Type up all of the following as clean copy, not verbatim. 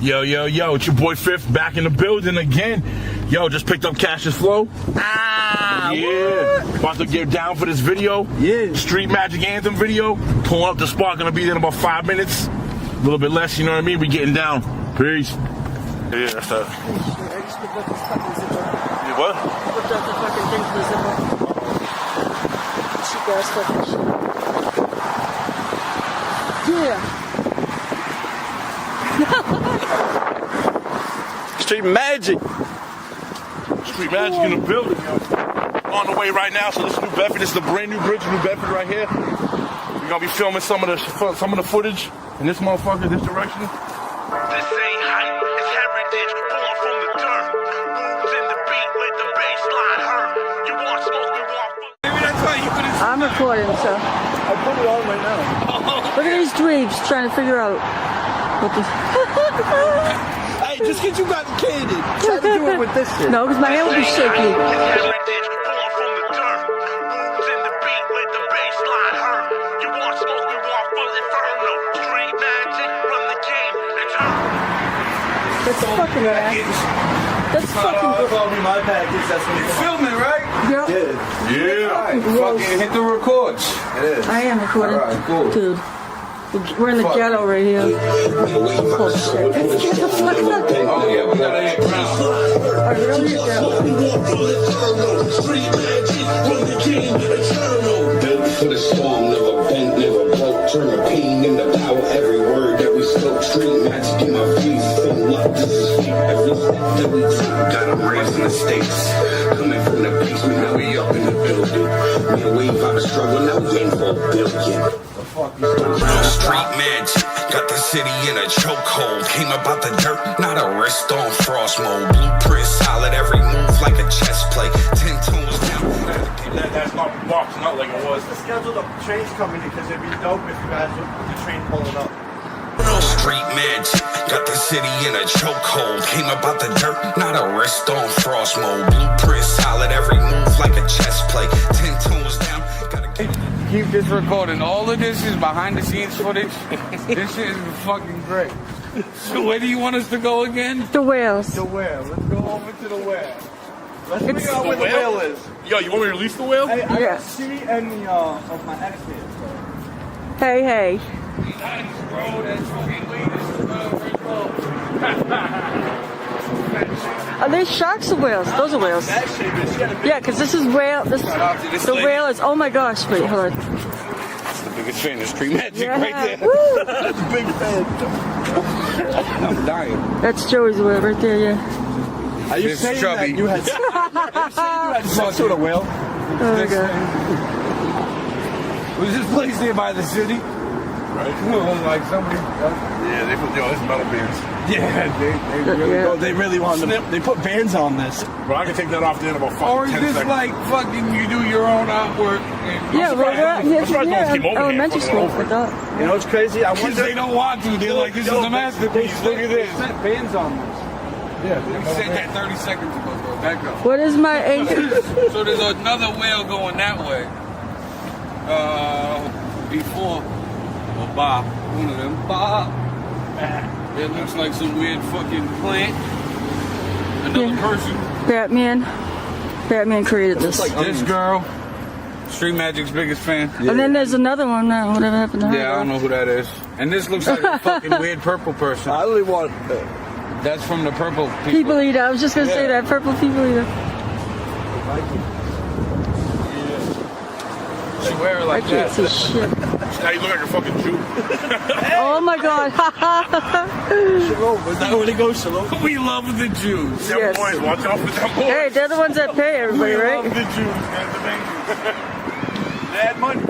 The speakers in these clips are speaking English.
Yo, yo, yo, it's your boy Fifth back in the building again. Yo, just picked up Cash's Flow. Yeah. What? About to get down for this video. Yeah. Street Magic Anthem video. Pulling up the spot, gonna be there in about 5 minutes. A little bit less, you know what I mean? We getting down. Peace. Yeah, that's that. I just picked up this fucking zipper. You what? I picked up the fucking thing for the zipper. Cheap ass fucking shit. Yeah. Street Magic. Street Magic in the building, yo. On the way right now, so this is New Bedford. This is the brand new bridge, New Bedford right here. We're gonna be filming some of the footage in this motherfucker, this direction. This ain't hype, it's heritage, born from the dirt. Moves in the beat, let the bass line hurt. You want smoke, we want food. Maybe that's why you couldn't. I'm recording, so. I put it on right now. Look at these dweebs trying to figure out what the. Hey, just get you got the candy. Try to do it with this shit. No, because my hand will be shaky. It's heritage, born from the dirt. Moves in the beat, let the bass line hurt. You want smoke, we want full inferno. Street magic, run the game, eternal. That's fucking ass. That's fucking That's all be my package. That's what you're filming, right? Yeah. Yeah. Alright, fucking hit the records. It is. I am recording. Alright, cool. Dude. We're in the ghetto right here. Oh shit. Get the fuck out. Oh yeah, we gotta hit ground. Alright, we're gonna get down. Street magic, run the game, eternal. Built for the storm, never bent, never broke. Turn the pain into power, every word that we spoke. Street magic in my feet, fill up, this is feet. Every step that we take, got them raising the stakes. Coming from the basement, now we up in the building. Made a wave out of struggle, now we ain't for a billion. Street magic, got the city in a chokehold. Came about the dirt, not a wrist on frost mode. Blueprint solid, every move like a chess play. 10 toes down. That's not boxing out like it was. Schedule the trains coming because it'd be dope if you guys would put the train pulling up. Street magic, got the city in a chokehold. Came about the dirt, not a wrist on frost mode. Blueprint solid, every move like a chess play. 10 toes down. Keep this recording. All of this is behind the scenes footage. This shit is fucking great. So where do you want us to go again? The whales. The whale. Let's go over to the whale. Let's It's figure out where the whale? whale is. Yo, you want me to release the whale? Hey, I Yes. got C and the of my ex here. Hey, hey. Nice, bro. That's fucking Are they sharks or whales? Those are whales. that shit, bitch. She had a big Yeah, because this is whale. This, out to this the lady. whale is. Oh my gosh! Wait, hold on. That's the biggest fan of Street Magic Yeah. right there. Woo! That's a big fan. I'm dying. That's Joey's whale right there. Yeah. Are you This saying chubby. that you had sex with a whale? Oh my god. Was this place here by the city? Right. Like somebody. Yeah, they put, yo, it's metal bands. Yeah, they really want Snip. to. They put bands on this. Bro, I can take that off there in about 5 Or is 10 this seconds. like fucking you do your own artwork? Yeah, well, surprised no one came over here elementary and school. fucking I thought. You know what's crazy? I Because wonder. they don't want to. They're like, this is a masterpiece. Look at this. Set bands on this. Yeah, We said that 30 seconds ago, bro. Back up. What is my anchor? So there's another whale going that way. Before. Or Bob. One of them. Bob. It looks like some weird fucking plant. Another Yeah. person. Batman. Batman created this. This girl. Street Magic's biggest fan. And then there's another one now. Whatever happened to her? Yeah, I don't know who that is. And this looks like a fucking weird purple person. I really want. That's from the purple People eater. I was just gonna say Yeah. that purple people eater. She wear it I like can't that. see shit. Now you look like a fucking Jew. Oh my god. Shalom. Is that where they go, Shalom? We love the Jews. Them Yes. boys, watch out for them boys. Hey, they're the ones that pay everybody, We right? love the Jews, man. The main Jews. They had money.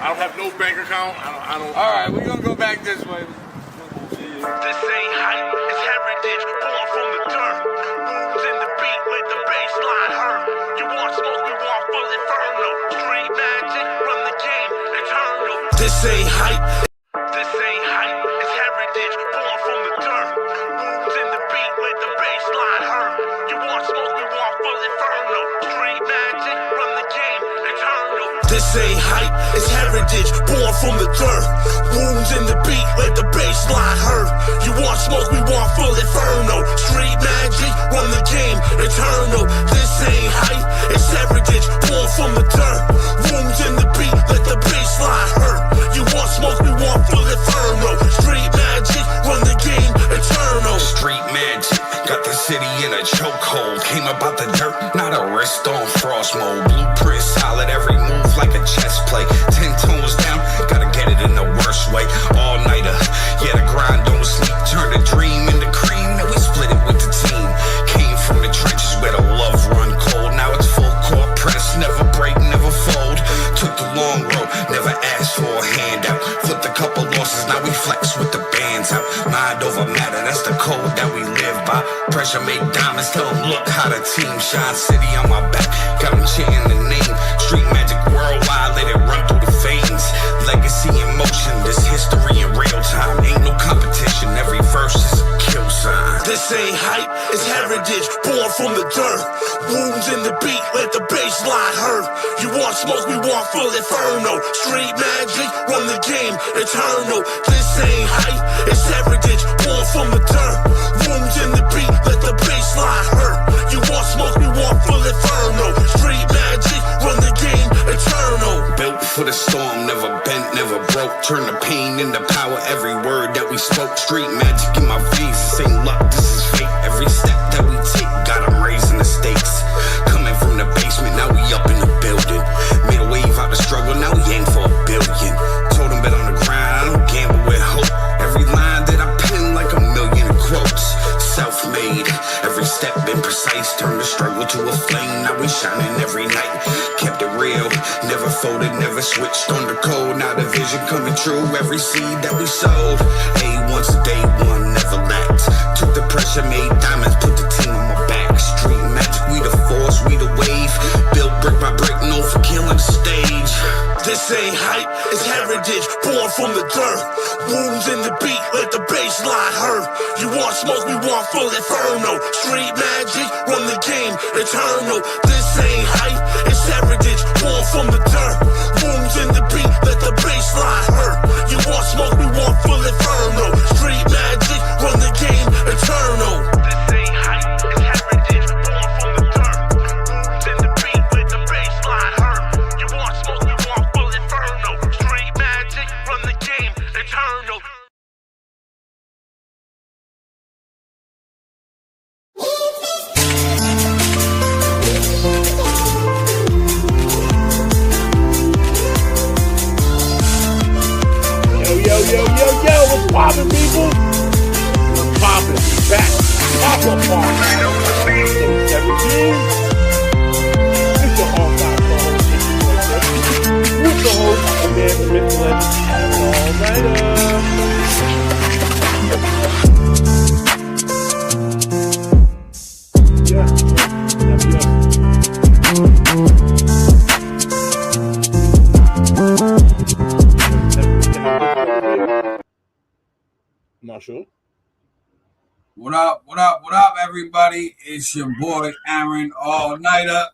I don't have no bank account. I don't. All right, we're gonna go back this way. This ain't hype, it's heritage, born from the dirt. Moves in the beat, let the bass line hurt. You want smoke, we want full inferno. Street magic, run the game, eternal. This ain't hype. This ain't hype, it's heritage, born from the dirt. Moves in the beat, let the bass line hurt. You want smoke, we want full inferno. Street magic, run the game, eternal. This ain't hype, it's heritage, born from the dirt. Wounds in the beat, let the bass line hurt. You want smoke, we want full inferno. Street magic, run the game, eternal. This ain't hype, it's heritage, born from the dirt. Wounds in the beat, let the bass line hurt. You want smoke, we want full inferno. Street magic, run the game, eternal. Street magic, got the city in a chokehold. Came about the dirt, not a wrist on frost mode. Blueprint solid, every move like a chess play. 10 tones down, gotta get it in the worst way. All nighter, yeah, the grind don't sleep. Turn the dream into cream, and we split it with the team. Came from the trenches where the love run cold. Now it's full court press, never break, never fold. Took the long road, never asked for a handout. Flipped a couple losses, now we flex with the bands out. Mind over matter, that's the code that we live by. Pressure make diamonds, tell them look how the team shine. City on my back, got them chanting the name. Street magic worldwide, let it run through the veins. Legacy in motion, this history in real time. Ain't no competition, every verse is a kill sign. This ain't hype, it's heritage, born from the dirt. Wounds in the beat, let the bass line hurt. You want smoke, we want full inferno. Street magic, run the game, eternal. This ain't hype, it's heritage, born from the dirt. Wounds in the beat, let the bass line hurt. You want smoke, we want full inferno. Street magic, run the game, eternal. Built for the storm, never bent, never broke. Turn the pain into power, every word that we spoke. Street magic in my veins, this ain't luck, this is fate. Every step that we take, got 'em raising the stakes. Coming from the basement, now we up in the building. Made a wave out the struggle, now we aim for a billion. Told 'em bet on the grind, I don't gamble with hope. Every line that I pen like a million quotes. Self-made, every step been precise. Turned the struggle to a flame, now we shining every night. Kept it real, never folded, never switched on the code. Now the vision coming true, every seed that we sowed. A1's day one, never lacked. Took the pressure, made diamonds, put the team on my back. Street magic, we the force, we the wave. Built brick by brick, known for killing stage. This ain't hype, it's heritage, born from the dirt. Wounds in the beat, let the bass line hurt. You want smoke, we want full inferno. Street magic, run the game, eternal. This ain't hype, it's heritage, born from the dirt. Wounds in the beat, let the bass line hurt. You want smoke, we want full inferno. Street magic, run the game, eternal. This ain't hype, it's heritage, born from the dirt. Wounds in the beat, let the bass line hurt. You want smoke, we want full inferno. Street magic, run the game, eternal. Yo, what's poppin', people? What's poppin'? Back. Pop-up party. 17. It's your all-time co-host, with the host, the man, the myth, the legend, Not sure. What up, everybody? It's your boy, Aaron All Niter.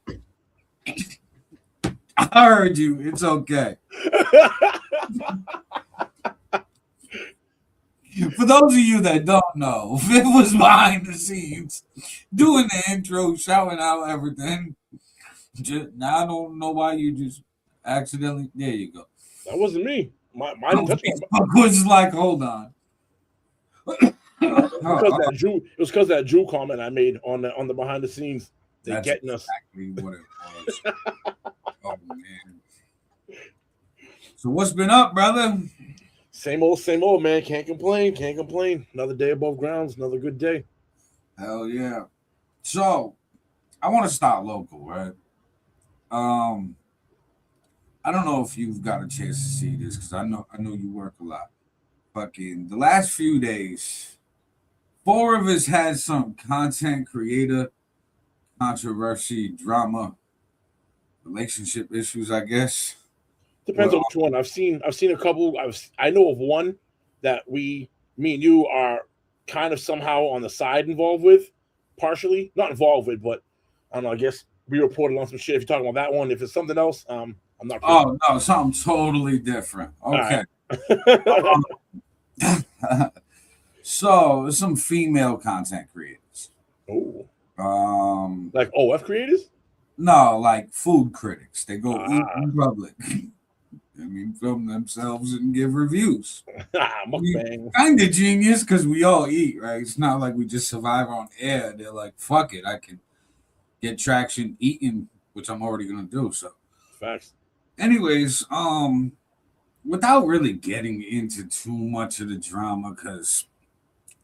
I heard you. It's okay. For those of you that don't know, Viv was behind the scenes doing the intro, shouting out everything. Now I don't know why you just accidentally. There you go. That wasn't me. Mine touched my was like, hold on. It was because that Jew comment I made on the behind the scenes. They're getting us. Exactly what it was. Oh man. So what's been up, brother? Same old, man. Can't complain. Another day above ground's another good day. Hell yeah. So I want to start local, right? I don't know if you've got a chance to see this because I know you work a lot. Fucking the last few days, 4 of us had some content creator controversy, drama, relationship issues, I guess. Depends on which one. I've seen a couple. I know of one that me and you are kind of somehow on the side involved with, partially not involved with, but I don't know. I guess we reported on some shit. If you're talking about that one, if it's something else, I'm not. Oh no, something totally different. Okay. So some female content creators. Oh, Like OF creators? No, like food critics. They go eat Ah. in public. Film themselves and give reviews. Mukbang. Kind of genius because we all eat, right? It's not like we just survive on air. They're like, fuck it, I can get traction eating, which I'm already gonna do. So, facts. Anyways, without really getting into too much of the drama, because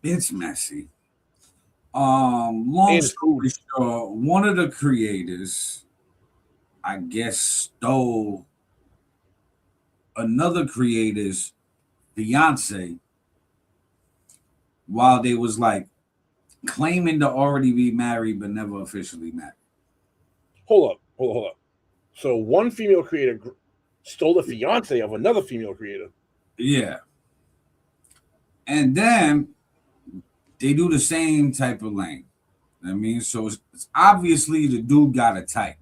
it's messy. Long story short, one of the creators, I guess, stole another creator's fiance while they was like claiming to already be married but never officially married. Hold up. So one female creator stole the fiance of another female creator. Yeah. And then they do the same type of lane. So it's obviously the dude got a type.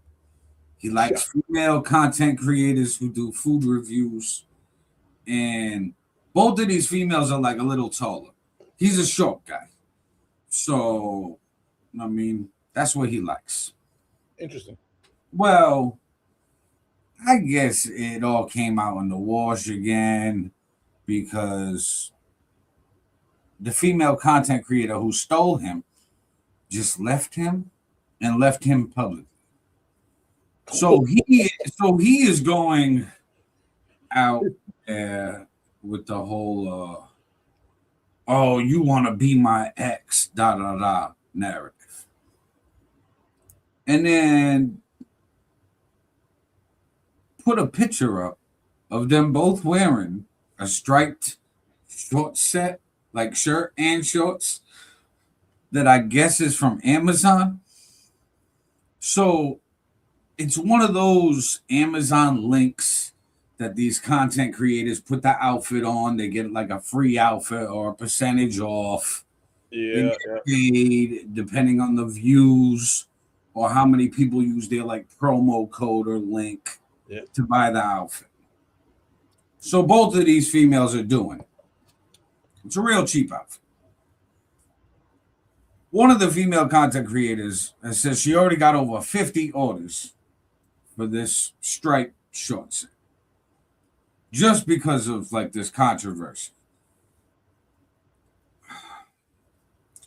He likes female content creators who do food reviews. And both of these females are like a little taller. He's a short guy. So, that's what he likes. Interesting. Well, I guess it all came out in the wash again because the female content creator who stole him just left him and left him publicly. So he is going out there with the whole oh, you want to be my ex narrative. And then put a picture up of them both wearing a striped short set, like shirt and shorts, that I guess is from Amazon. So it's one of those Amazon links that these content creators put the outfit on. They get like a free outfit or a percentage off. Yeah. Paid depending on the views or how many people use their like promo code or link to buy the outfit. So both of these females are doing it. It's a real cheap outfit. One of the female content creators says she already got over 50 orders for this striped short set, just because of like this controversy.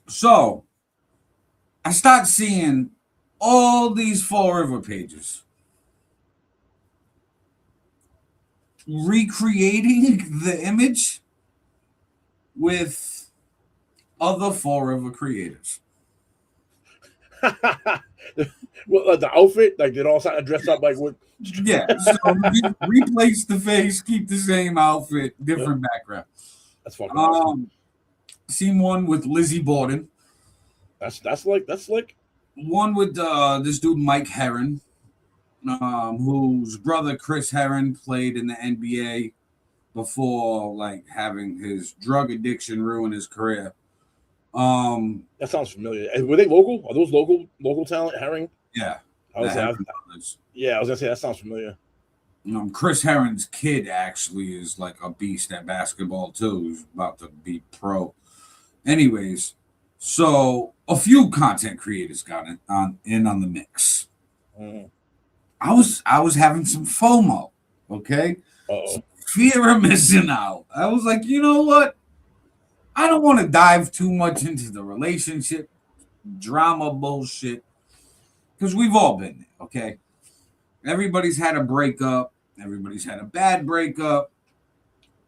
So I start seeing all these Fall River pages recreating the image with other Fall River creators. Well, the outfit, like they're all dressed up like what? Yeah, so replace the face, keep the same outfit, different background. That's fucking awesome. Seen one with Lizzie Borden. That's like one with this dude Mike Herron, whose brother Chris Herron played in the NBA before like having his drug addiction ruin his career. That sounds familiar. Were they local? Are those local talent, Herring? Yeah. I was gonna say that sounds familiar. Chris Herron's kid actually is like a beast at basketball too. He's about to be pro. Anyways, so a few content creators got in on the mix. I was having some FOMO, okay? Some fear of missing out. I was like, you know what? I don't want to dive too much into the relationship drama bullshit because we've all been there, okay? Everybody's had a breakup. Everybody's had a bad breakup.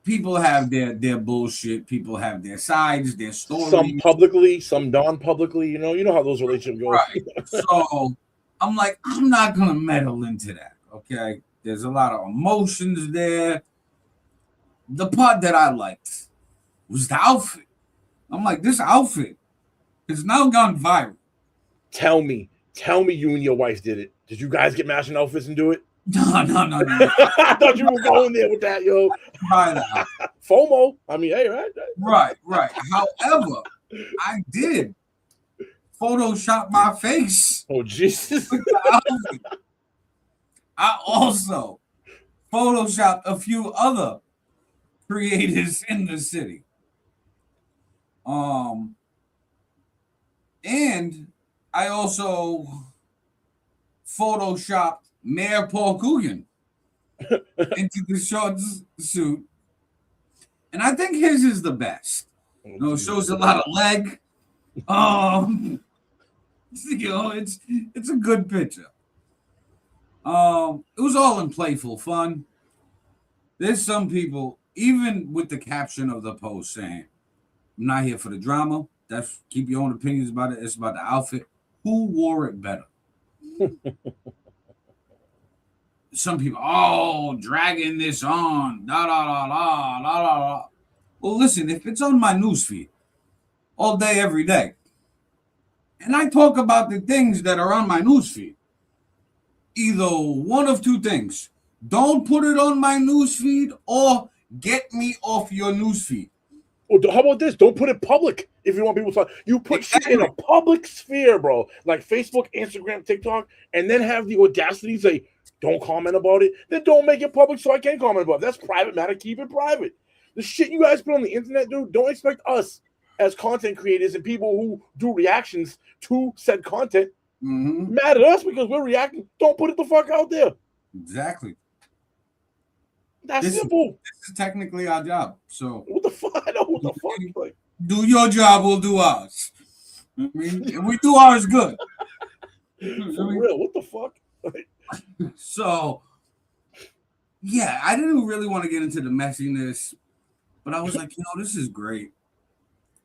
People have their bullshit. People have their sides, their stories. Some publicly, some non-publicly. You know how those relationships go. Right. So I'm like, I'm not gonna meddle into that. Okay. There's a lot of emotions there. The part that I liked was the outfit. I'm like, this outfit has now gone viral. Tell me you and your wife did it. Did you guys get matching outfits and do it? No. I thought you were going there with that, yo. FOMO. I mean, hey, right. However, I did Photoshop my face. Oh, Jesus. I also Photoshopped a few other creators in the city. And I also photoshopped Mayor Paul Coogan into the short suit. And I think his is the best. You know, it shows a lot of leg. You know, it's a good picture. It was all in playful fun. There's some people, even with the caption of the post saying, I'm not here for the drama. That's keep your own opinions about it. It's about the outfit. Who wore it better? Some people, dragging this on, da da da da da da da. Well, listen, if it's on my newsfeed all day, every day, and I talk about the things that are on my newsfeed, either one of two things: don't put it on my newsfeed, or get me off your newsfeed. Well, how about this? Don't put it public if you want people to. You put shit in a public sphere, bro, like Facebook, Instagram, TikTok, and then have the audacity to say, don't comment about it. Then don't make it public so I can't comment about it. That's private matter. Keep it private. The shit you guys put on the internet, dude, don't expect us as content creators and people who do reactions to said content mad at us because we're reacting. Don't put it the fuck out there. Exactly. That's simple. This is technically our job. So what the fuck? I know what the fuck. Like, do your job, we'll do ours. I mean, if we do ours good. For real, what the fuck? So, yeah, I didn't really want to get into the messiness, but I was like, this is great.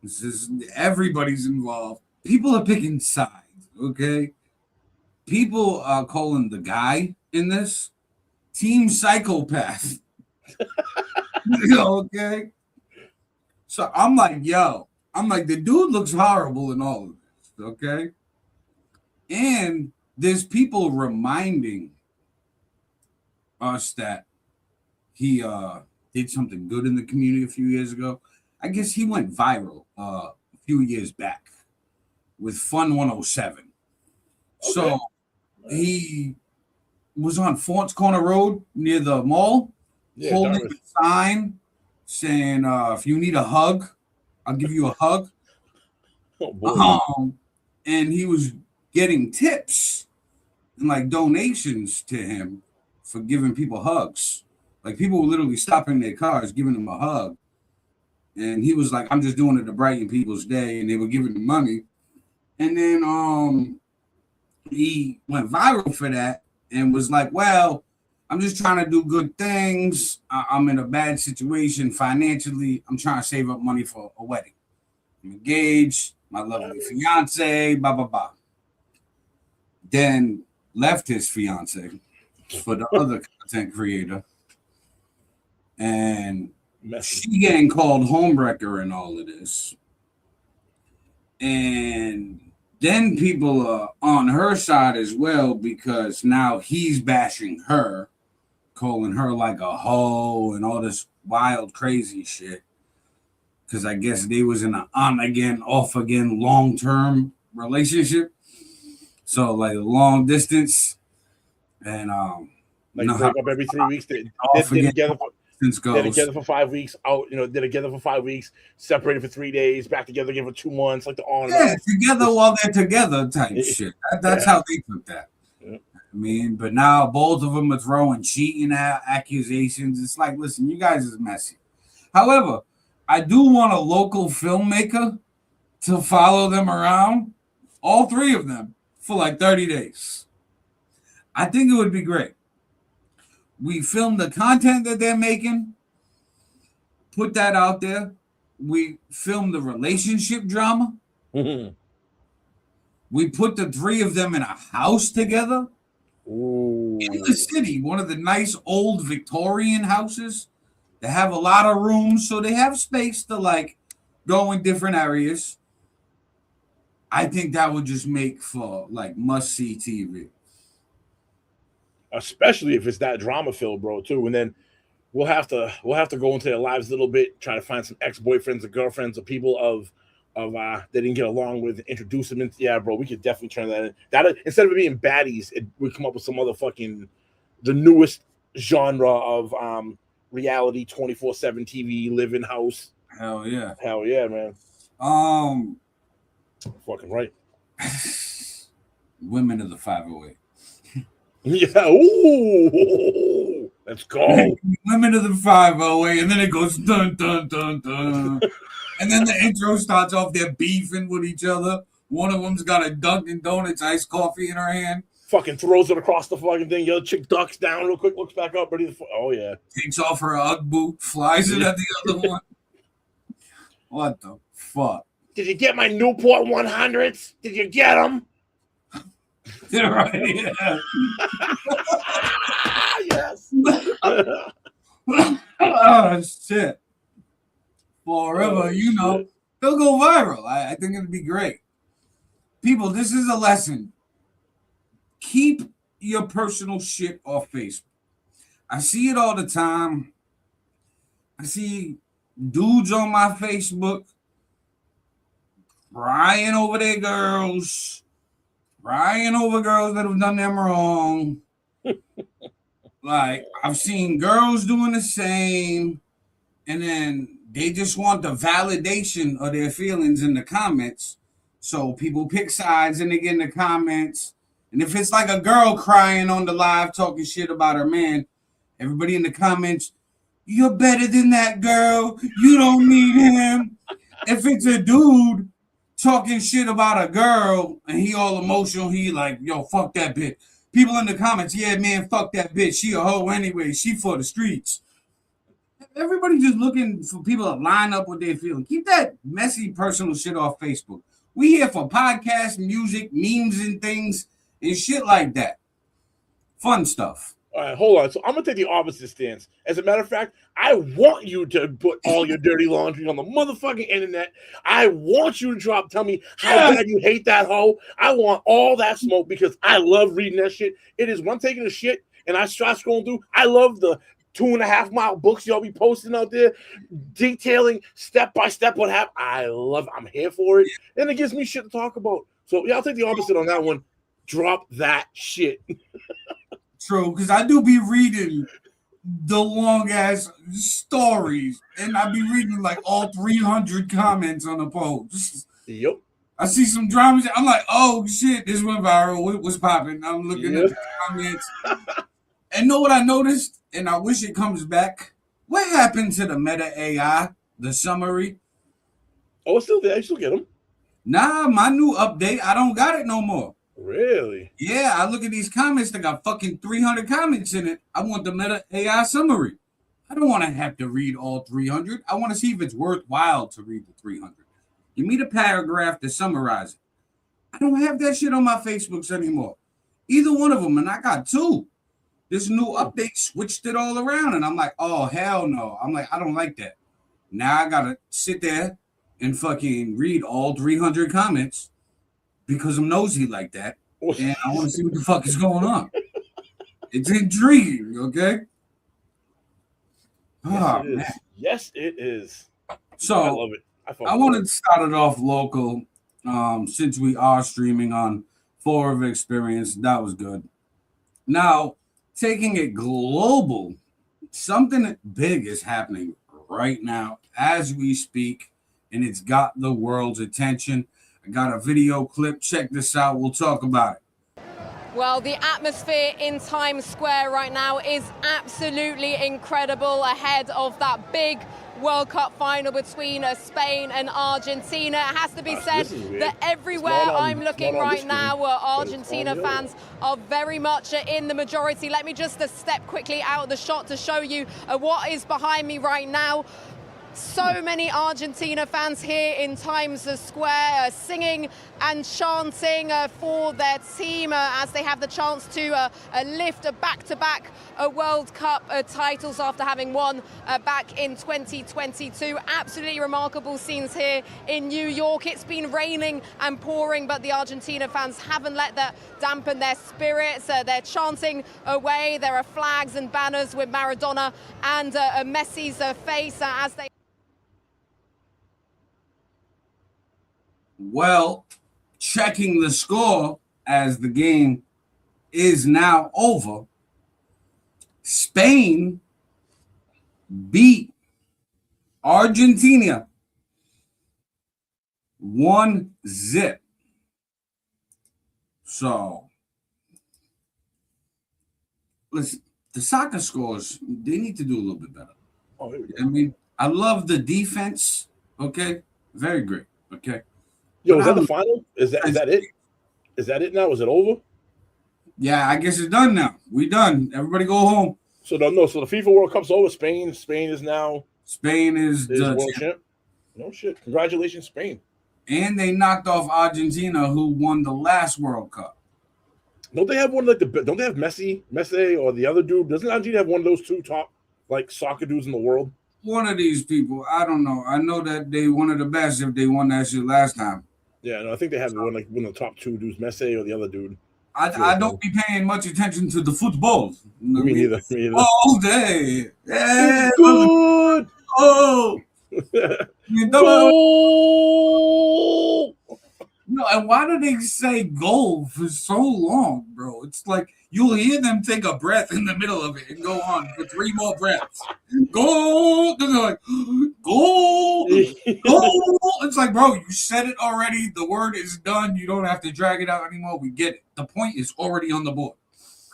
This is everybody's involved. People are picking sides, okay? People are calling the guy in this Team Psychopath. Okay? So I'm like, the dude looks horrible in all of this, okay? And there's people reminding us that he did something good in the community a few years ago. I guess he went viral a few years back with Fun 107. Okay. So he was on Fawns Corner Road near the mall, holding a sign saying, if you need a hug, I'll give you a hug. Oh, boy. And he was getting tips and like donations to him for giving people hugs. Like people were literally stopping their cars, giving him a hug. And he was like, I'm just doing it to brighten people's day. And they were giving him money. And then he went viral for that and was like, well, I'm just trying to do good things. I'm in a bad situation financially. I'm trying to save up money for a wedding. I'm engaged, my lovely fiance, blah, blah, blah. Then left his fiance for the other content creator. And she getting called homewrecker and all of this. And then people are on her side as well because now he's bashing her, calling her like a hoe and all this wild, crazy shit. Because I guess they was in an on again, off again, long-term relationship. So like long distance. And like break up every 3 weeks. They're together for 5 weeks. Out, they're together for 5 weeks. Separated for 3 days. Back together again for 2 months. Like the on. Yeah, together while they're together type shit. That's how they took that. Yeah. I mean, but now both of them are throwing cheating accusations. It's like, listen, you guys is messy. However, I do want a local filmmaker to follow them around, all three of them, for like 30 days. I think it would be great. We film the content that they're making, put that out there. We film the relationship drama. Mm-hmm. We put the three of them in a house together. Ooh. In the city, one of the nice old Victorian houses. They have a lot of rooms, so they have space to like go in different areas. I think that would just make for like must-see TV. Especially if it's that drama filled, bro, too. And then we'll have to go into their lives a little bit, try to find some ex-boyfriends or girlfriends or people of they didn't get along with, introduce them into. Bro, we could definitely turn that in. That instead of it being baddies, we come up with some other fucking the newest genre of reality 24/7 TV living house. Hell yeah. Hell yeah, man. Fucking right. Women of the 508. Yeah. Ooh. Let's go. Women of the 508, and then it goes dun dun dun dun. And then the intro starts off, they're beefing with each other. One of them's got a Dunkin' Donuts iced coffee in her hand. Fucking throws it across the fucking thing. The other chick ducks down real quick, looks back up, ready to. Oh yeah. Takes off her Ugg boot, flies it at the other one. What the fuck? Did you get my Newport 100s? Did you get them? Yeah, right. Yeah. Yes. Oh shit. Forever, you know, they'll go viral. I think it'd be great. People, this is a lesson. Keep your personal shit off Facebook. I see it all the time. I see dudes on my Facebook crying over their girls, crying over girls that have done them wrong. Like, I've seen girls doing the same, and then they just want the validation of their feelings in the comments. So people pick sides and they get in the comments. And if it's like a girl crying on the live talking shit about her man, everybody in the comments, you're better than that girl. You don't need him. If it's a dude talking shit about a girl and he all emotional, he like, yo, fuck that bitch. People in the comments, yeah, man, fuck that bitch. She a hoe anyway. She for the streets. Everybody just looking for people to line up with their feeling. Keep that messy personal shit off Facebook. We here for podcasts, music, memes, and things and shit like that. Fun stuff. All right, hold on. So I'm gonna take the opposite stance. As a matter of fact, I want you to put all your dirty laundry on the motherfucking internet. I want you to tell me how bad you hate that hoe. I want all that smoke because I love reading that shit. It is when I'm taking a shit and I start scrolling through. I love the 2.5 mile books y'all be posting out there, detailing step by step what happened. I love. I'm here for it, and it gives me shit to talk about. So yeah, I'll take the opposite on that one. Drop that shit. True, because I do be reading the long ass stories, and I be reading like all 300 comments on the post. Yep. I see some dramas. I'm like, oh shit, this went viral. What was popping? I'm looking at the comments. And know what I noticed? And I wish it comes back. What happened to the Meta AI, the summary? Oh, it's still there. You still get them. Nah, my new update, I don't got it no more. Really? Yeah, I look at these comments that got fucking 300 comments in it. I want the Meta AI summary. I don't want to have to read all 300. I want to see if it's worthwhile to read the 300. Give me the paragraph to summarize it. I don't have that shit on my Facebooks anymore. Either one of them, and I got two. This new update switched it all around, and I'm like, oh, hell no. I'm like, I don't like that. Now I got to sit there and fucking read all 300 comments because I'm nosy like that, and I want to see what the fuck is going on. It's intriguing, okay? Yes, it is. Man. Yes, it is. So I love it. I wanted to start it off local, since we are streaming on Four of Experience. That was good. Now, taking it global, something big is happening right now as we speak, and it's got the world's attention. I got a video clip. Check this out. We'll talk about it. Well, the atmosphere in Times Square right now is absolutely incredible ahead of that big World Cup final between Spain and Argentina. It has to be said that everywhere I'm looking right now, Argentina fans are very much in the majority. Let me just step quickly out of the shot to show you what is behind me right now. So many Argentina fans here in Times Square singing and chanting for their team as they have the chance to lift back-to-back World Cup titles after having won back in 2022. Absolutely remarkable scenes here in New York. It's been raining and pouring, but the Argentina fans haven't let that dampen their spirits. They're chanting away. There are flags and banners with Maradona and Messi's face as they... Well, checking the score as the game is now over, Spain beat Argentina 1-0. So, listen, the soccer scores, they need to do a little bit better. Oh, here we go. I mean, I love the defense. Okay, very great. Okay. Yo, But is that I- the final? Is that it? Is that it now? Is it over? Yeah, I guess it's done now. We done. Everybody go home. So no. So the FIFA World Cup's over. Spain is now Spain is the world champ. No shit. Congratulations, Spain. and they knocked off Argentina, who won the last World Cup. Don't they have one like don't they have Messi, or the other dude? Doesn't Argentina have one of those two top like soccer dudes in the world? One of these people, I don't know. I know that they one of the best if they won that shit last time. Yeah, no, I think they have one of the top two dudes, Messi or the other dude. I don't be paying much attention to the football. Me neither. All day. Yeah. Good. Oh. You know, Goal. no, and why do they say goal for so long, bro? It's like you'll hear them take a breath in the middle of it and go on for 3 more breaths. Goal. Then they're like, goal. Goal. It's like, bro, you said it already. The word is done. You don't have to drag it out anymore. We get it. The point is already on the board.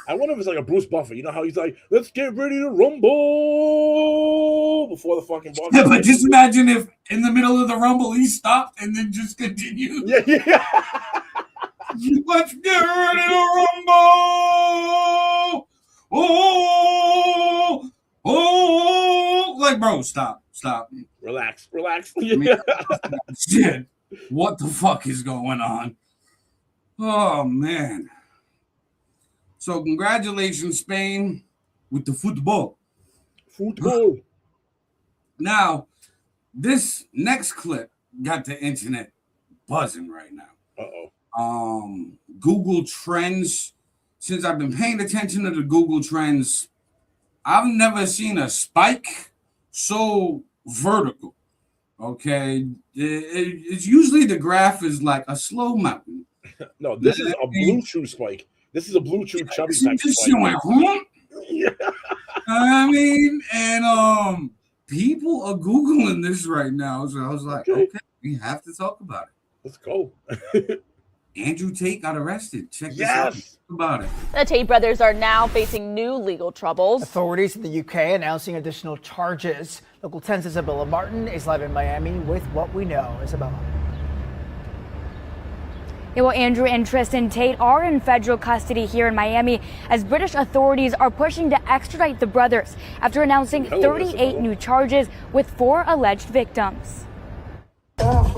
I wonder if it's like a Bruce Buffer. You know how he's like, let's get ready to rumble before the fucking ball. Yeah, but just imagine if in the middle of the rumble he stopped and then just continued. Yeah. Let's get ready to rumble. Oh, like, bro, stop. Relax. Shit, what the fuck is going on? Oh man. So congratulations, Spain, with the football. Football. Now, this next clip got the internet buzzing right now. Google Trends. Since I've been paying attention to the Google Trends, I've never seen a spike so vertical. Okay, it's usually the graph is like a slow mountain. No, this is a blue chew spike. This is a blue chew chubby type spike. Went, Yeah. I mean, and people are Googling this right now. So I was like, okay, we have to talk about it. Let's go. Andrew Tate got arrested. Check this Yes. out. Talk about it. The Tate brothers are now facing new legal troubles. Authorities in the UK announcing additional charges. Local 10's Isabella Martin is live in Miami with what we know. Isabella. Yeah, well, Andrew and Tristan Tate are in federal custody here in Miami as British authorities are pushing to extradite the brothers after announcing 38 new charges with 4 alleged victims.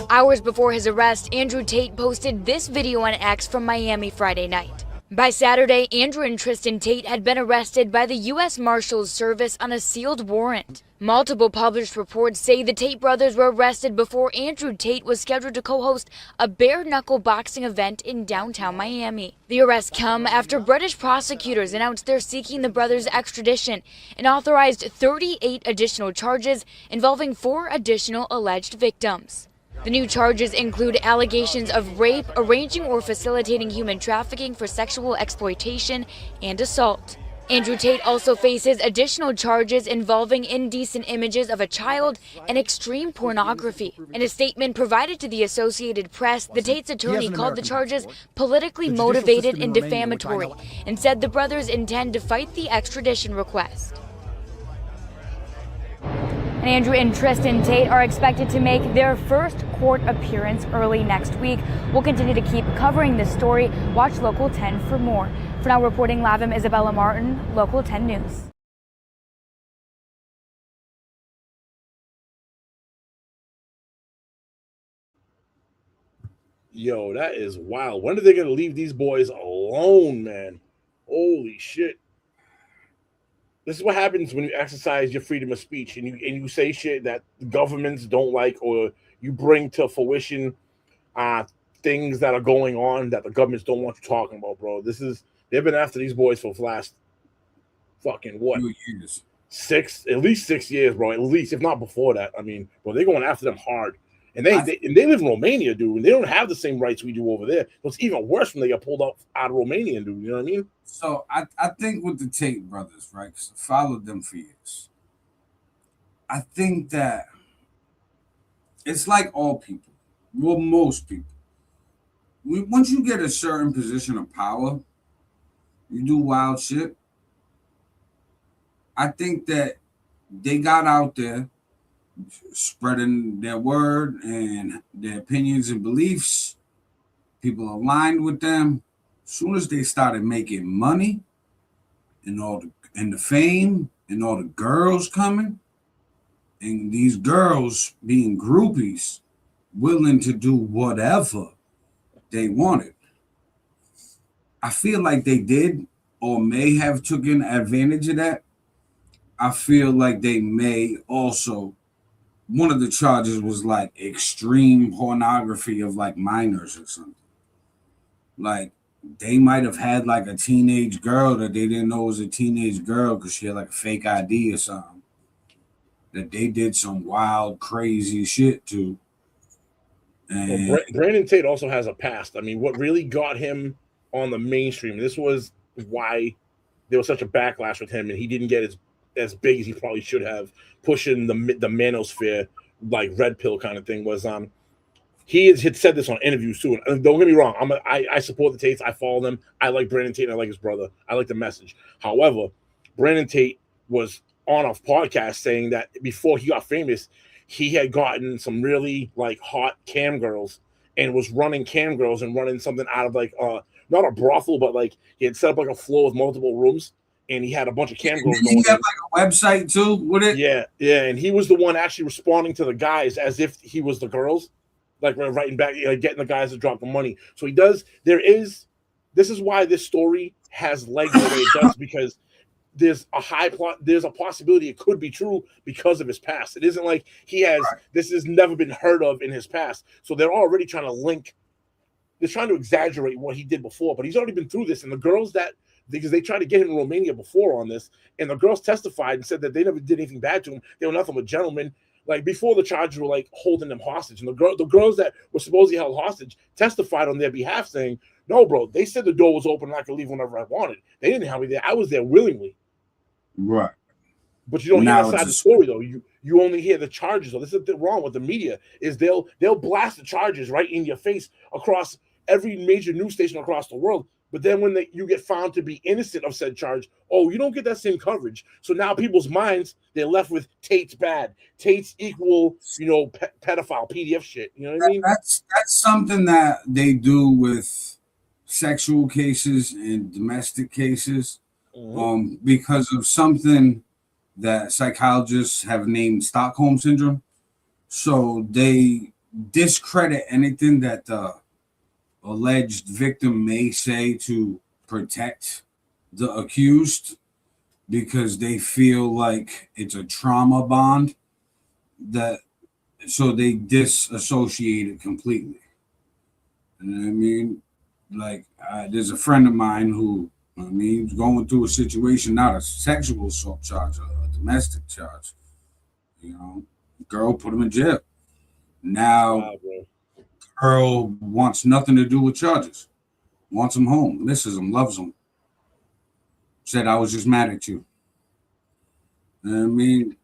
Hours before his arrest, Andrew Tate posted this video on X from Miami Friday night. By Saturday, Andrew and Tristan Tate had been arrested by the U.S. Marshals Service on a sealed warrant. Multiple published reports say the Tate brothers were arrested before Andrew Tate was scheduled to co-host a bare-knuckle boxing event in downtown Miami. The arrests come after British prosecutors announced they're seeking the brothers' extradition and authorized 38 additional charges involving 4 additional alleged victims. The new charges include allegations of rape, arranging or facilitating human trafficking for sexual exploitation, and assault. Andrew Tate also faces additional charges involving indecent images of a child and extreme pornography. In a statement provided to the Associated Press, the Tate's attorney called the charges politically motivated and defamatory and said the brothers intend to fight the extradition request. And Andrew and Tristan Tate are expected to make their first court appearance early next week. We'll continue to keep covering this story. Watch Local 10 for more. For now, reporting live, I'm Isabella Martin, Local 10 News. Yo, that is wild. When are they going to leave these boys alone, man? Holy shit. This is what happens when you exercise your freedom of speech and you say shit that governments don't like, or you bring to fruition things that are going on that the governments don't want you talking about, bro. They've been after these boys for the last fucking what? 2 years. At least 6 years, bro. At least, if not before that. I mean, bro, they're going after them hard. And they live in Romania, dude, and they don't have the same rights we do over there. So it's even worse when they get pulled out of Romania, dude. You know what I mean? So I think with the Tate brothers, right? 'Cause I followed them for years. I think that it's like all people, well, most people. Once you get a certain position of power, you do wild shit. I think that they got out there spreading their word and their opinions and beliefs. People aligned with them. As soon as they started making money and the fame and all the girls coming, and these girls being groupies, willing to do whatever they wanted. I feel like they did or may have taken advantage of that. I feel like they may also, one of the charges was like extreme pornography of like minors or something. Like they might have had like a teenage girl that they didn't know was a teenage girl because she had like a fake ID or something. That they did some wild, crazy shit to. And Well, Brandon Tate also has a past. I mean, what really got him on the mainstream, this was why there was such a backlash with him, and he didn't get as big as he probably should have, pushing the manosphere, like red pill kind of thing, was he had said this on interviews too. And don't get me wrong, I support the Tates, I follow them, I like Brandon Tate, and I like his brother, I like the message. However, Brandon Tate was on a podcast saying that before he got famous, he had gotten some really like hot cam girls and was running cam girls and running something out of like not a brothel, but like he had set up like a floor with multiple rooms, and he had a bunch of cam girls. Did he have like a website too with it? Yeah, and he was the one actually responding to the guys as if he was the girls, like writing back, like getting the guys to drop the money. So he does. This is why this story has legs the way it does, because there's a possibility it could be true because of his past. It isn't like he has this has never been heard of in his past. So they're already trying to they're trying to exaggerate what he did before, but he's already been through this. And the girls because they tried to get him in Romania before on this, and the girls testified and said that they never did anything bad to him. They were nothing but gentlemen. Like before the charges were like holding them hostage. And the girls that were supposedly held hostage testified on their behalf saying, no, bro, they said the door was open and I could leave whenever I wanted. They didn't have me there. I was there willingly. Right. But you don't hear that side of the story though. You only hear the charges. So this is wrong with the media, is they'll blast the charges right in your face across every major news station across the world. But then when you get found to be innocent of said charge, you don't get that same coverage. So now people's minds, they're left with Tate's bad. Tate's equal, pedophile, PDF shit. You know what I mean? That's something that they do with sexual cases and domestic cases. Because of something that psychologists have named Stockholm syndrome. So they discredit anything that the alleged victim may say to protect the accused, because they feel like it's a trauma bond, so they disassociate it completely. You know what I mean? Like there's a friend of mine who, he's going through a situation, not a sexual assault charge, a domestic charge. Girl put him in jail. Now, girl wants nothing to do with charges. Wants him home, misses him, loves him. Said, I was just mad at you. You know what I mean?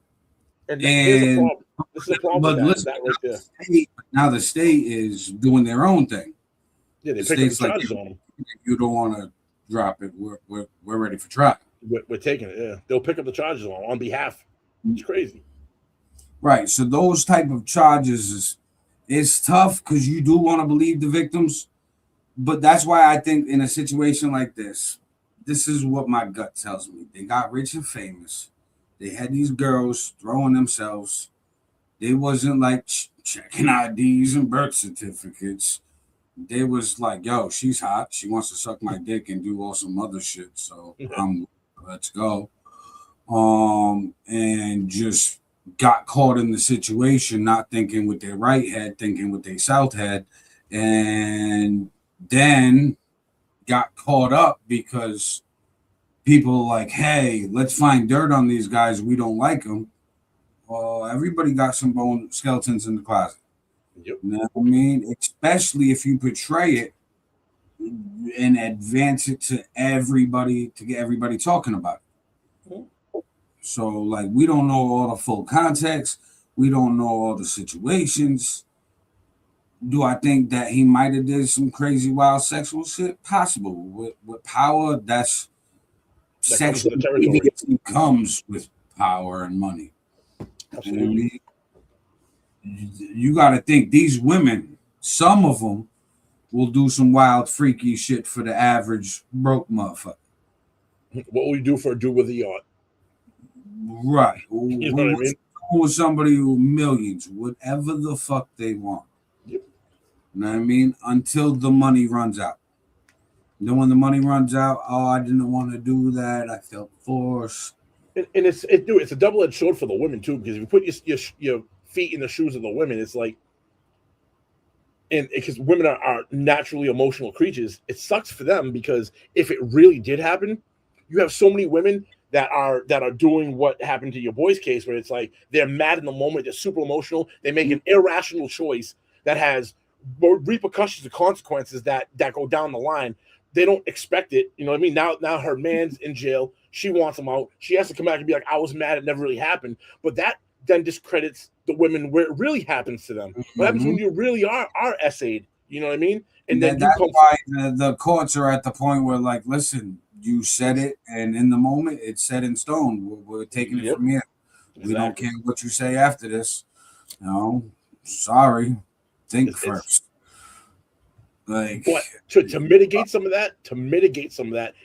And this is a problem. But listen, right there. Now the state is doing their own thing. Yeah, they pick up the charges on him. You don't want to drop it. We're ready for trial. We're taking it. Yeah, they'll pick up the charges on behalf. It's crazy. Right. So those type of charges is tough because you do want to believe the victims, but that's why I think in a situation like this is what my gut tells me. They got rich and famous. They had these girls throwing themselves. They wasn't like checking IDs and birth certificates. They was like, yo, she's hot. She wants to suck my dick and do all some other shit. So let's go. And just got caught in the situation, not thinking with their right head, thinking with their south head, and then got caught up because people like, hey, let's find dirt on these guys. We don't like them. Well, everybody got some bone skeletons in the closet. Yep. You know what I mean? Especially if you portray it and advance it to everybody, to get everybody talking about it. So, like, we don't know all the full context. We don't know all the situations. Do I think that he might have did some crazy wild sexual shit? Possible. With power, that's That comes with sexual the territory. deviancy comes with power and money. Absolutely. You know what I mean? You got to think these women, some of them will do some wild, freaky shit for the average broke motherfucker. What will you do for a dude with a yacht? Right. You know what I mean? With somebody with millions, whatever the fuck they want. Yep. You know what I mean? Until the money runs out. Then when the money runs out, oh, I didn't want to do that. I felt forced. And it's a double-edged sword for the women too, because if you put your feet in the shoes of the women, it's like, and because women are naturally emotional creatures, it sucks for them because if it really did happen, you have so many women that are doing what happened to your boy's case, where it's like they're mad in the moment, they're super emotional, they make an irrational choice that has repercussions and consequences that go down the line. They don't expect it, you know what I mean? Now her man's in jail, she wants him out, she has to come back and be like, I was mad, it never really happened. But that then discredits the women where it really happens to them. What happens when you really are essayed, you know what I mean? And then that's why the courts are at the point where, like, listen, you said it, and in the moment, it's set in stone. We're taking it from here. Exactly. We don't care what you say after this. No, sorry. Think first. Like, but to mitigate some of that,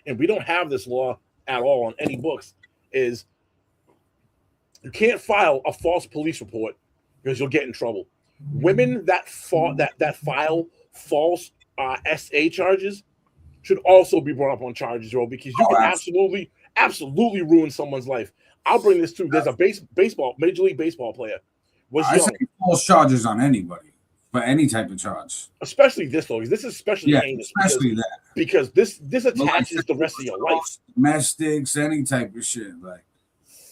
and we don't have this law at all on any books, is you can't file a false police report because you'll get in trouble. Women that file false SA charges should also be brought up on charges, bro, because you can absolutely ruin someone's life. I'll bring this too. There's a Major League Baseball player I say false charges on anybody for any type of charge, especially this though. This is especially heinous, because this attaches the rest of your life. Domestics, any type of shit, like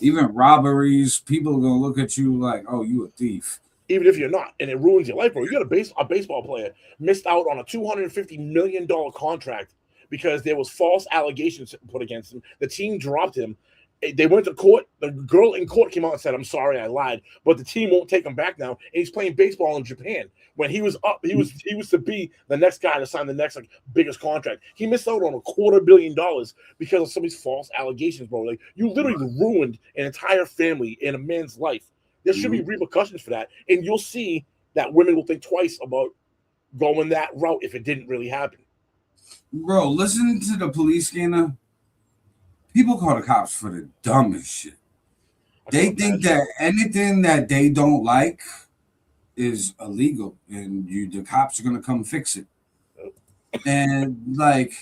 even robberies. People are gonna look at you like, "Oh, you a thief." Even if you're not, and it ruins your life, bro. You got a baseball player missed out on a $250 million contract because there was false allegations put against him. The team dropped him. They went to court. The girl in court came out and said, "I'm sorry, I lied," but the team won't take him back now. And he's playing baseball in Japan. When he was up, he was to be the next guy to sign the next biggest contract. He missed out on $250 million because of some of these false allegations, bro. Like, you literally ruined an entire family and a man's life. There should be repercussions for that, and you'll see that women will think twice about going that route if it didn't really happen. Bro, listen to the police scanner. People call the cops for the dumbest shit. They think that anything that they don't like is illegal, and the cops are gonna come fix it. And like,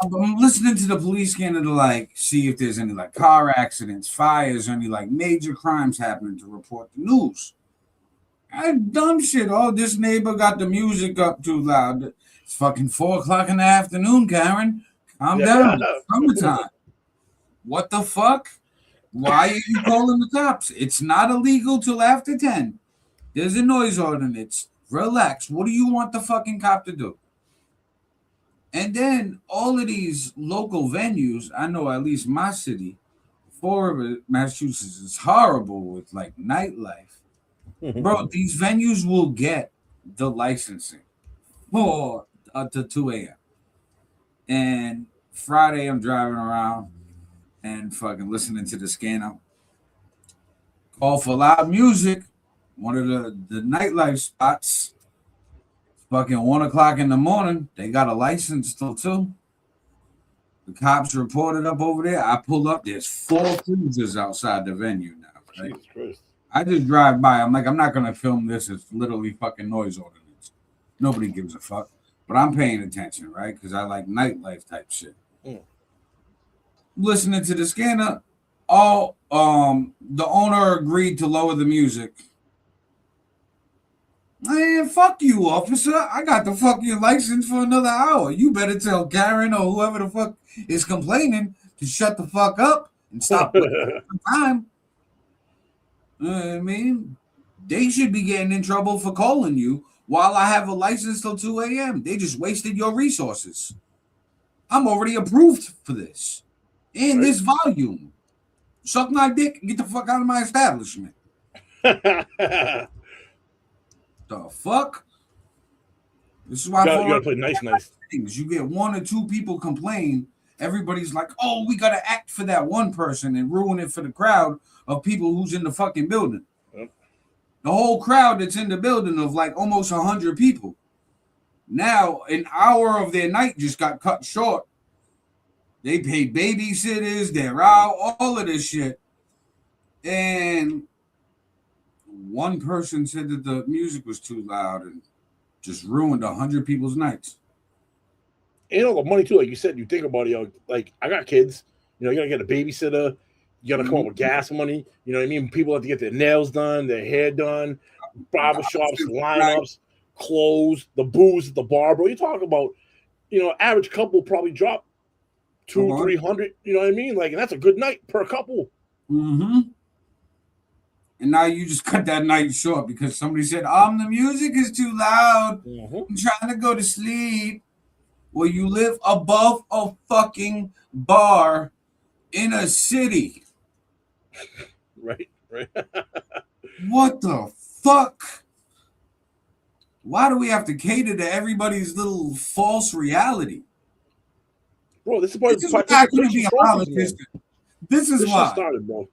I'm listening to the police scanner to like see if there's any like car accidents, fires, or any like major crimes happening to report the news. Dumb shit. Oh, this neighbor got the music up too loud. It's fucking 4:00 in the afternoon, Karen. Calm down. It's summertime. What the fuck? Why are you calling the cops? It's not illegal till after 10. There's a noise ordinance. Relax. What do you want the fucking cop to do? And then all of these local venues, I know at least my city, Massachusetts, is horrible with like nightlife. Bro, these venues will get the licensing for to 2 a.m. And Friday, I'm driving around and fucking listening to the scanner. Call for loud music. One of the nightlife spots. Fucking 1:00 in the morning. They got a license till 2. The cops reported up over there. I pull up. There's 4 cruisers outside the venue now. Right? Jesus Christ. I just drive by. I'm like, I'm not gonna film this. It's literally fucking noise ordinance. Nobody gives a fuck. But I'm paying attention, right? Because I like nightlife type shit. Listening to the scanner. The owner agreed to lower the music. Man, fuck you, officer. I got the fucking license for another hour. You better tell Karen or whoever the fuck is complaining to shut the fuck up and stop the time. I mean, they should be getting in trouble for calling you while I have a license till 2 a.m. They just wasted your resources. I'm already approved for this in this volume. Suck my dick and get the fuck out of my establishment. The fuck? This is why you gotta play nice. Things. You get one or two people complain. Everybody's like, oh, we gotta act for that one person and ruin it for the crowd of people who's in the fucking building. Yep. The whole crowd that's in the building of like almost 100 people. Now, an hour of their night just got cut short. They paid babysitters, they're out, all of this shit. And one person said that the music was too loud and just ruined 100 people's nights. And all the money too, like you said, you think about it, like I got kids, you gotta get a babysitter, you gotta come up with gas money, you know what I mean? People have to get their nails done, their hair done, barbershops, lineups, clothes, the booze at the bar, bro. You talk about, average couple probably drop 200-300, you know what I mean? Like, and that's a good night per couple. Mm-hmm. And now you just cut that night short because somebody said, the music is too loud. Mm-hmm. I'm trying to go to sleep. Well, you live above a fucking bar in a city. Right. What the fuck? Why do we have to cater to everybody's little false reality? Bro, this is why This is why started, bro.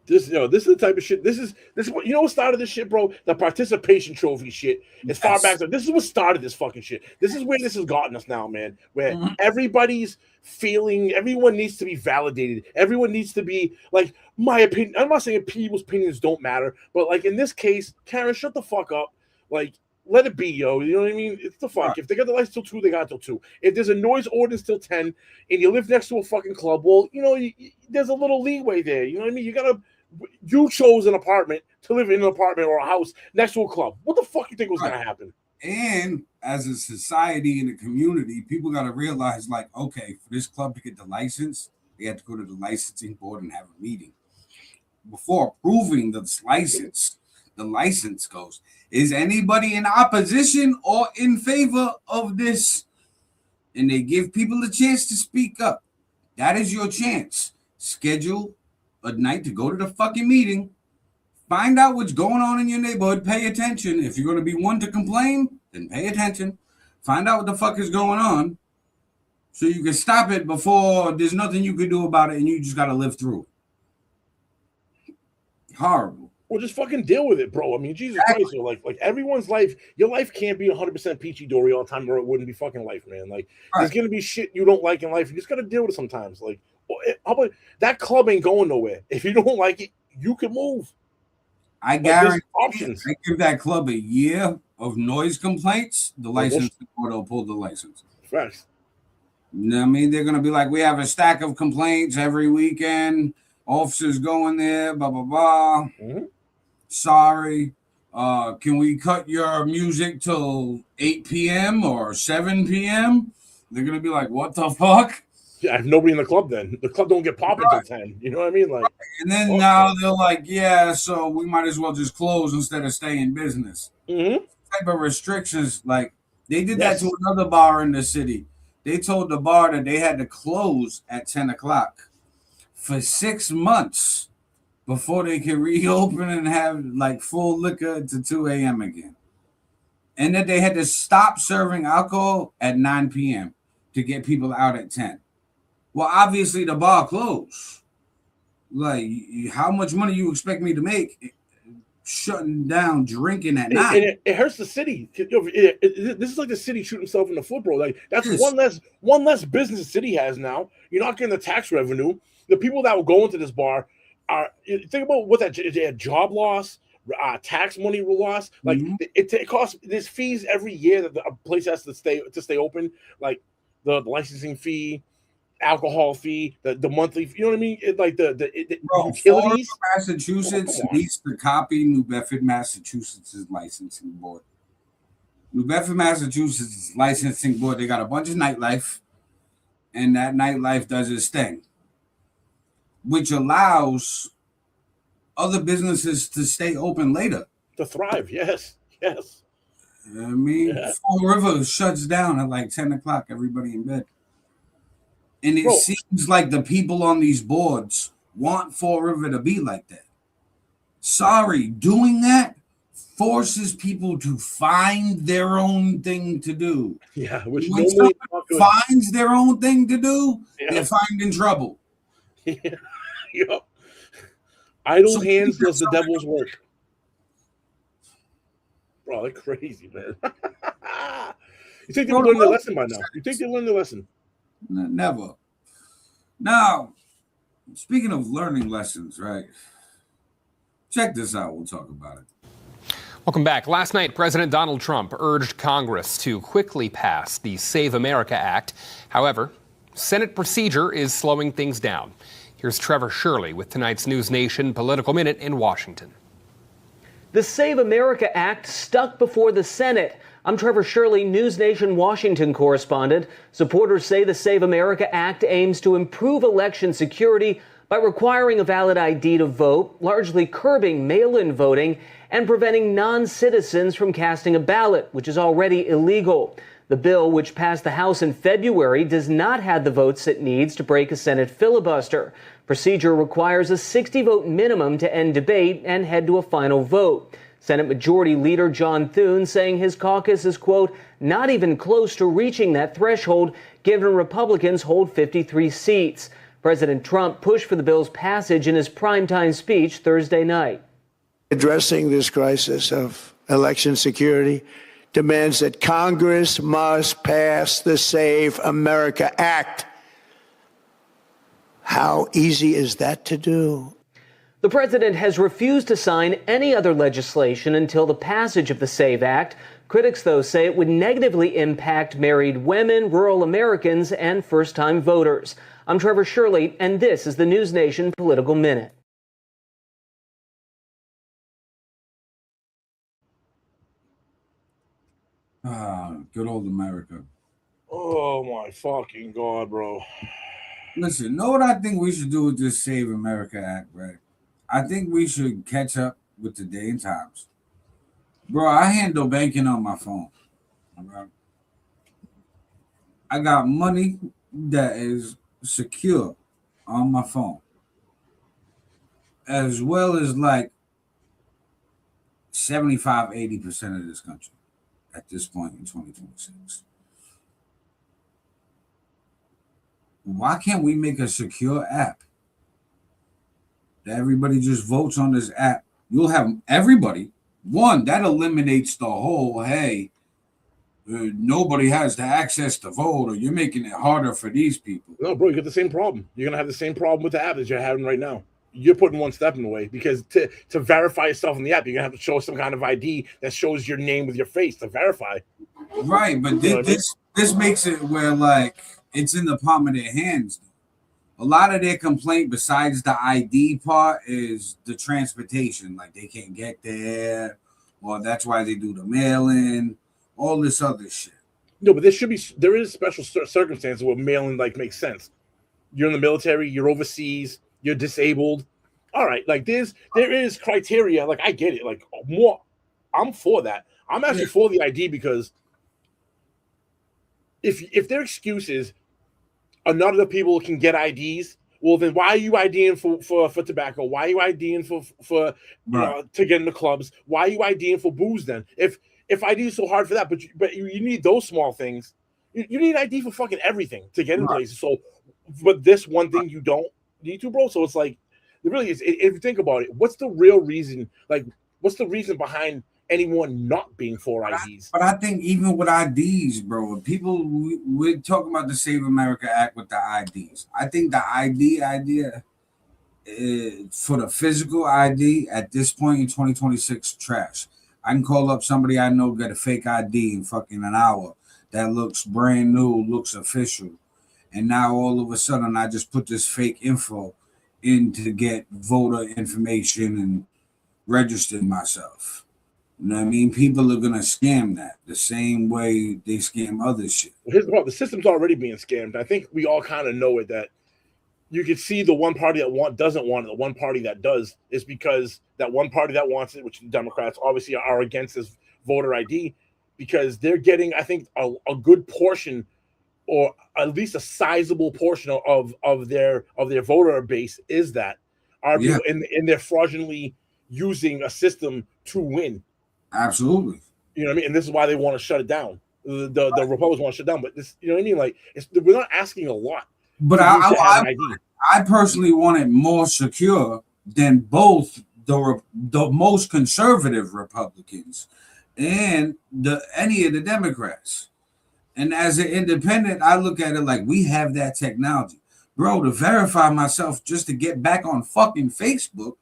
This is the type of shit. This is what what started this shit, bro. The participation trophy shit. As far back as this is what started this fucking shit. This is where this has gotten us now, man. Where everybody's feeling, everyone needs to be validated. Everyone needs to be like, my opinion. I'm not saying people's opinions don't matter, but like in this case, Karen, shut the fuck up. Like, let it be, yo. You know what I mean? It's the fuck. Right. If they got the lights till 2, they got till 2. If there's a noise ordinance till 10, and you live next to a fucking club, well, there's a little leeway there. You know what I mean? You chose an apartment to live in an apartment or a house next to a club. What the fuck you think was going to happen? And as a society and a community, people got to realize, like, okay, for this club to get the license, they have to go to the licensing board and have a meeting. Before approving this license, the license goes, is anybody in opposition or in favor of this? And they give people a chance to speak up. That is your chance. Schedule a night to go to the fucking meeting, find out what's going on in your neighborhood, pay attention. If you're going to be one to complain, then pay attention. Find out what the fuck is going on so you can stop it before there's nothing you can do about it and you just got to live through it. Horrible. Well, just fucking deal with it, bro. I mean, Jesus Christ, like everyone's life, your life can't be 100% peachy dory all the time, or it wouldn't be fucking life, man. Like, there's gonna be shit you don't like in life. You just gotta deal with it sometimes. Like, how about that club ain't going nowhere? If you don't like it, you can move. I guarantee options. I give that club a year of noise complaints, the licensing board will pull the license. Facts. You know what I mean? They're gonna be like, we have a stack of complaints every weekend. Officers going there, blah blah blah. Mm-hmm. Sorry, can we cut your music till 8 p.m. or 7 p.m.? They're gonna be like, what the fuck? Yeah, I have nobody in the club then. The club don't get popping till 10. You know what I mean? Like, and then now they're like, yeah, so we might as well just close instead of stay in business. Mm-hmm. Type of restrictions, like they did that to another bar in the city. They told the bar that they had to close at 10 o'clock for 6 months before they can reopen and have like full liquor to 2 a.m. again. And that they had to stop serving alcohol at 9 p.m. to get people out at 10. Well, obviously the bar closed. Like, how much money you expect me to make shutting down drinking at night? And it hurts the city. This is like the city shooting himself in the foot, bro. Like, that's one less business the city has now. You're not getting the tax revenue. The people that will go into this bar think about what they had job loss, tax money loss. Like it costs. There's fees every year that a place has to stay open. Like the licensing fee, alcohol fee, the monthly. You know what I mean? The utilities. Massachusetts needs to copy New Bedford, Massachusetts' licensing board. New Bedford, Massachusetts' licensing board. They got a bunch of nightlife, and that nightlife does its thing, which allows other businesses to stay open later. To thrive, yes. I mean, Fall River shuts down at like 10 o'clock, everybody in bed. And it Bro. seems like the people on these boards want Fall River to be like that. Sorry, doing that forces people to find their own thing to do. Yeah, which when normally someone finds their own thing to do, they're finding trouble. Yeah. Yep. Idle So hands does the devil's work. Bro, they're crazy, man. You think they learned their lesson by now? You think they learned their lesson? Never. Now, speaking of learning lessons, right? Check this out. We'll talk about it. Welcome back. Last night, President Donald Trump urged Congress to quickly pass the Save America Act. However, Senate procedure is slowing things down. Here's Trevor Shirley with tonight's News Nation Political Minute in Washington. The Save America Act stuck before the Senate. I'm Trevor Shirley, News Nation Washington correspondent. Supporters say the Save America Act aims to improve election security by requiring a valid ID to vote, largely curbing mail-in voting, and preventing non-citizens from casting a ballot, which is already illegal. The bill, which passed the House in February, does not have the votes it needs to break a Senate filibuster. Procedure requires a 60-vote minimum to end debate and head to a final vote. Senate Majority Leader John Thune saying his caucus is, quote, not even close to reaching that threshold, given Republicans hold 53 seats. President Trump pushed for the bill's passage in his primetime speech Thursday night. Addressing this crisis of election security demands that Congress must pass the Save America Act. How easy is that to do? The president has refused to sign any other legislation until the passage of the SAVE Act. Critics, though, say it would negatively impact married women, rural Americans, and first-time voters. I'm Trevor Shirley, and this is the News Nation Political Minute. Good old America. Oh my fucking God, bro. Listen, know what I think we should do with this Save America Act, right? I think we should catch up with the day and times. Bro, I handle banking on my phone. All right? I got money that is secure on my phone, as well as like 75-80% of this country at this point in 2026. Why can't we make a secure app that everybody just votes on this app? You'll have everybody. One, that eliminates the whole, hey, nobody has the access to vote, or you're making it harder for these people. No, bro, you get the same problem. You're going to have the same problem with the app that you're having right now. You're putting one step in the way, because to verify yourself in the app, you're going to have to show some kind of ID that shows your name with your face to verify. Right, but this makes it where, like, it's in the palm of their hands. A lot of their complaint, besides the ID part, is the transportation. Like, they can't get there, or that's why they do the mail-in, all this other shit. No, but there is special circumstances where mail-in, like, makes sense. You're in the military, you're overseas, you're disabled. All right, like, there is criteria. Like, I get it. Like, more, I'm for that. I'm actually for the ID, because if their excuse is none of the people can get IDs, well, then why are you IDing for tobacco? Why are you IDing for to get in the clubs? Why are you IDing for booze then? If ID is so hard for that, but you need those small things. You need ID for fucking everything to get in places. So, but this one thing you don't need to, bro. So it's like, it really is. If you think about it, what's the real reason? Like, what's the reason behind anyone not being for IDs? But I think even with IDs, bro, people, we're talking about the Save America Act with the IDs. I think the ID idea for the physical ID at this point in 2026, trash. I can call up somebody I know, get a fake ID in fucking an hour that looks brand new, looks official. And now all of a sudden I just put this fake info in to get voter information and register myself. You know what I mean? People are going to scam that the same way they scam other shit. Well, here's the problem. The system's already being scammed. I think we all kind of know it, that you can see the one party that doesn't want it, the one party that does, is because that one party that wants it, which the Democrats obviously are against this voter ID, because they're getting, I think, a good portion or at least a sizable portion of their voter base is that are people and they're fraudulently using a system to win. Absolutely. You know what I mean? And this is why they want to shut it down. The Republicans want to shut it down, but this, you know what I mean? Like, we're not asking a lot. But I personally want it more secure than both the most conservative Republicans and any of the Democrats. And as an independent, I look at it like we have that technology. Bro, to verify myself just to get back on fucking Facebook,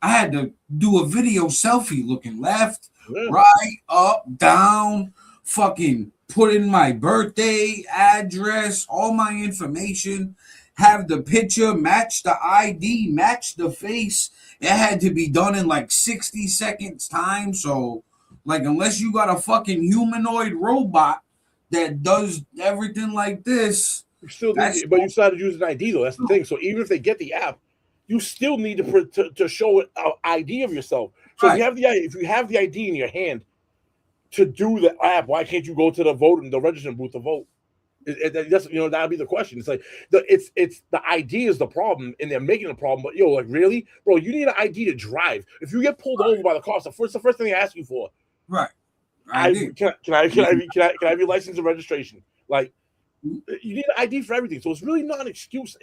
I had to do a video selfie looking left, right, up, down, fucking put in my birthday, address, all my information, have the picture, match the ID, match the face. It had to be done in like 60 seconds time. So, like, unless you got a fucking humanoid robot that does everything like this, but you started using ID though. That's the thing. So even if they get the app, you still need to show an ID of yourself. So if you have the ID in your hand to do the app, why can't you go to the registration booth to vote? That's, you know, that'd be the question. It's like it's the ID is the problem, and they're making a problem. But like, really, bro, you need an ID to drive. If you get pulled over by the cops, the first thing they ask you for, right? Can I have your license and registration? Like, you need an ID for everything. So it's really not an excuse.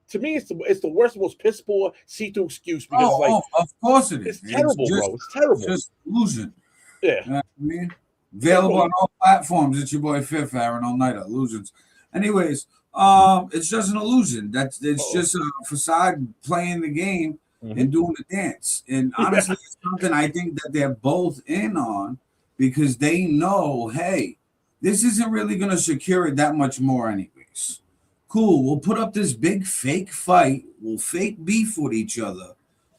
To me, it's the worst, most piss poor, see-through excuse because of course it is. It's terrible, bro. It's terrible. It's just illusion. Yeah. You know what I mean? Available on all platforms. It's your boy Fifth, Aaron, All Niter, Illusions. Anyways, it's just an illusion. It's just a facade playing the game and doing the dance. And honestly, it's something I think that they're both in on because they know, hey, this isn't really going to secure it that much more anyways. Cool, we'll put up this big fake fight. We'll fake beef with each other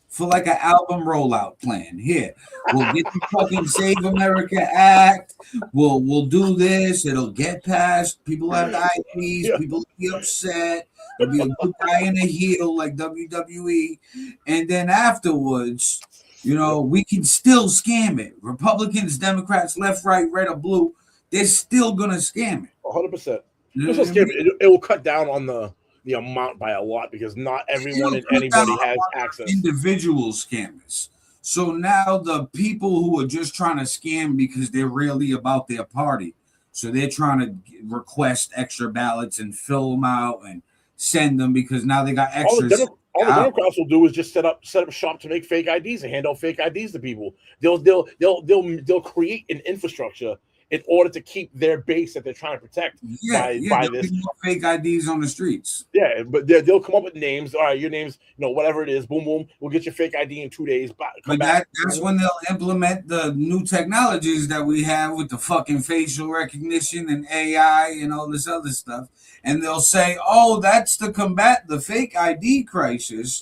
for like an album rollout plan. Here, we'll get the fucking Save America Act. We'll do this. It'll get passed. People have IDs. People will be upset. There'll be a good guy in a heel like WWE. And then afterwards, you know, we can still scam it. Republicans, Democrats, left, right, red, or blue, they're still gonna scam it. 100%. It will cut down on the amount by a lot because not everyone and anybody has access. Individual scammers. So now the people who are just trying to scam because they're really about their party, so they're trying to request extra ballots and fill them out and send them because now they got extras. All the Democrats will do is just set up shop to make fake IDs and hand out fake IDs to people. They'll create an infrastructure in order to keep their base that they're trying to protect by this. Fake IDs on the streets. Yeah, but they'll come up with names. All right, your name's, whatever it is. Boom, boom. We'll get your fake ID in 2 days. But that's when they'll implement the new technologies that we have with the fucking facial recognition and AI and all this other stuff. And they'll say, oh, that's to combat the fake ID crisis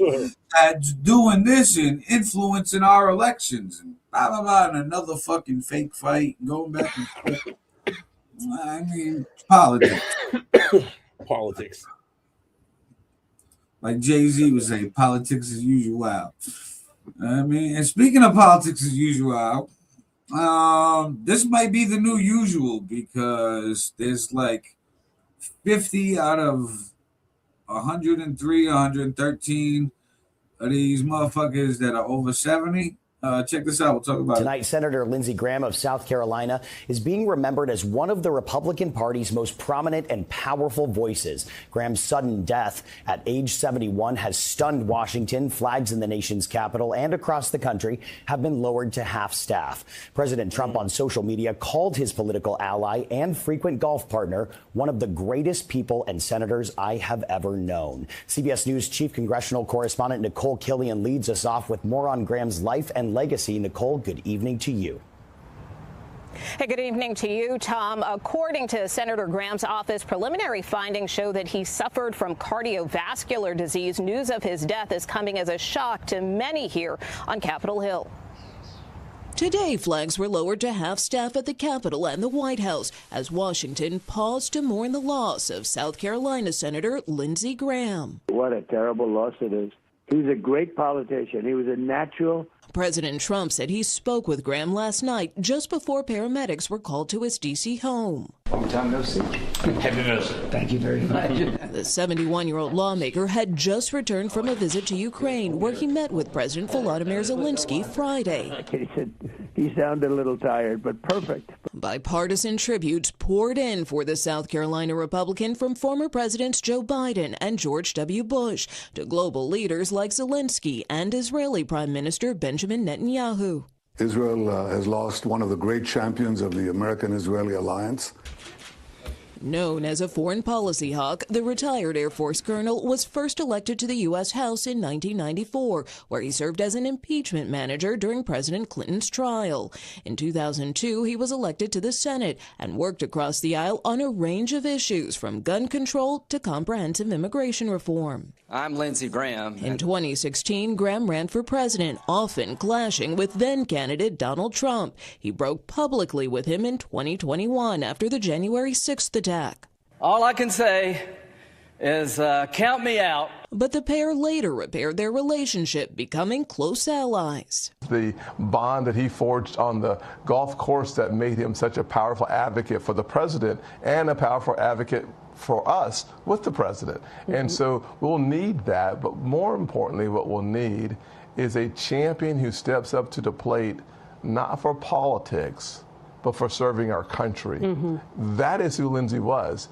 that's doing this and influencing our elections. And blah, blah, blah, and another fucking fake fight going back and forth. I mean, politics. Politics. Like Jay-Z would say, politics as usual. I mean, and speaking of politics as usual, this might be the new usual because there's like 50 out of 103, 113 of these motherfuckers that are over 70. Check this out. We'll talk about Tonight, Senator Lindsey Graham of South Carolina is being remembered as one of the Republican Party's most prominent and powerful voices. Graham's sudden death at age 71 has stunned Washington. Flags in the nation's capital and across the country have been lowered to half staff. President Trump on social media called his political ally and frequent golf partner one of the greatest people and senators I have ever known. CBS News chief congressional correspondent Nicole Killian leads us off with more on Graham's life and legacy. Nicole, good evening to you. Hey, good evening to you, Tom. According to Senator Graham's office, preliminary findings show that he suffered from cardiovascular disease. News of his death is coming as a shock to many here on Capitol Hill. Today, flags were lowered to half staff at the Capitol and the White House as Washington paused to mourn the loss of South Carolina Senator Lindsey Graham. What a terrible loss it is. He was a great politician. He was a natural. President Trump said he spoke with Graham last night just before paramedics were called to his D.C. home. Long time no see. Happy visit. Thank you very much. The 71-year-old lawmaker had just returned from a visit to Ukraine, where he met with President Volodymyr Zelensky Friday. He said he sounded a little tired, but perfect. Bipartisan tributes poured in for the South Carolina Republican, from former Presidents Joe Biden and George W. Bush to global leaders like Zelensky and Israeli Prime Minister Benjamin Netanyahu. Israel has lost one of the great champions of the American-Israeli alliance. Known as a foreign policy hawk, the retired Air Force colonel was first elected to the U.S. House in 1994, where he served as an impeachment manager during President Clinton's trial. In 2002, he was elected to the Senate and worked across the aisle on a range of issues, from gun control to comprehensive immigration reform. I'm Lindsey Graham. In 2016, Graham ran for president, often clashing with then-candidate Donald Trump. He broke publicly with him in 2021 after the January 6th attack. All I can say is count me out. But the pair later repaired their relationship, becoming close allies. The bond that he forged on the golf course that made him such a powerful advocate for the president and a powerful advocate for us with the president. And so we'll need that, but more importantly, what we'll need is a champion who steps up to the plate, not for politics, but for serving our country. That is who Lindsey was.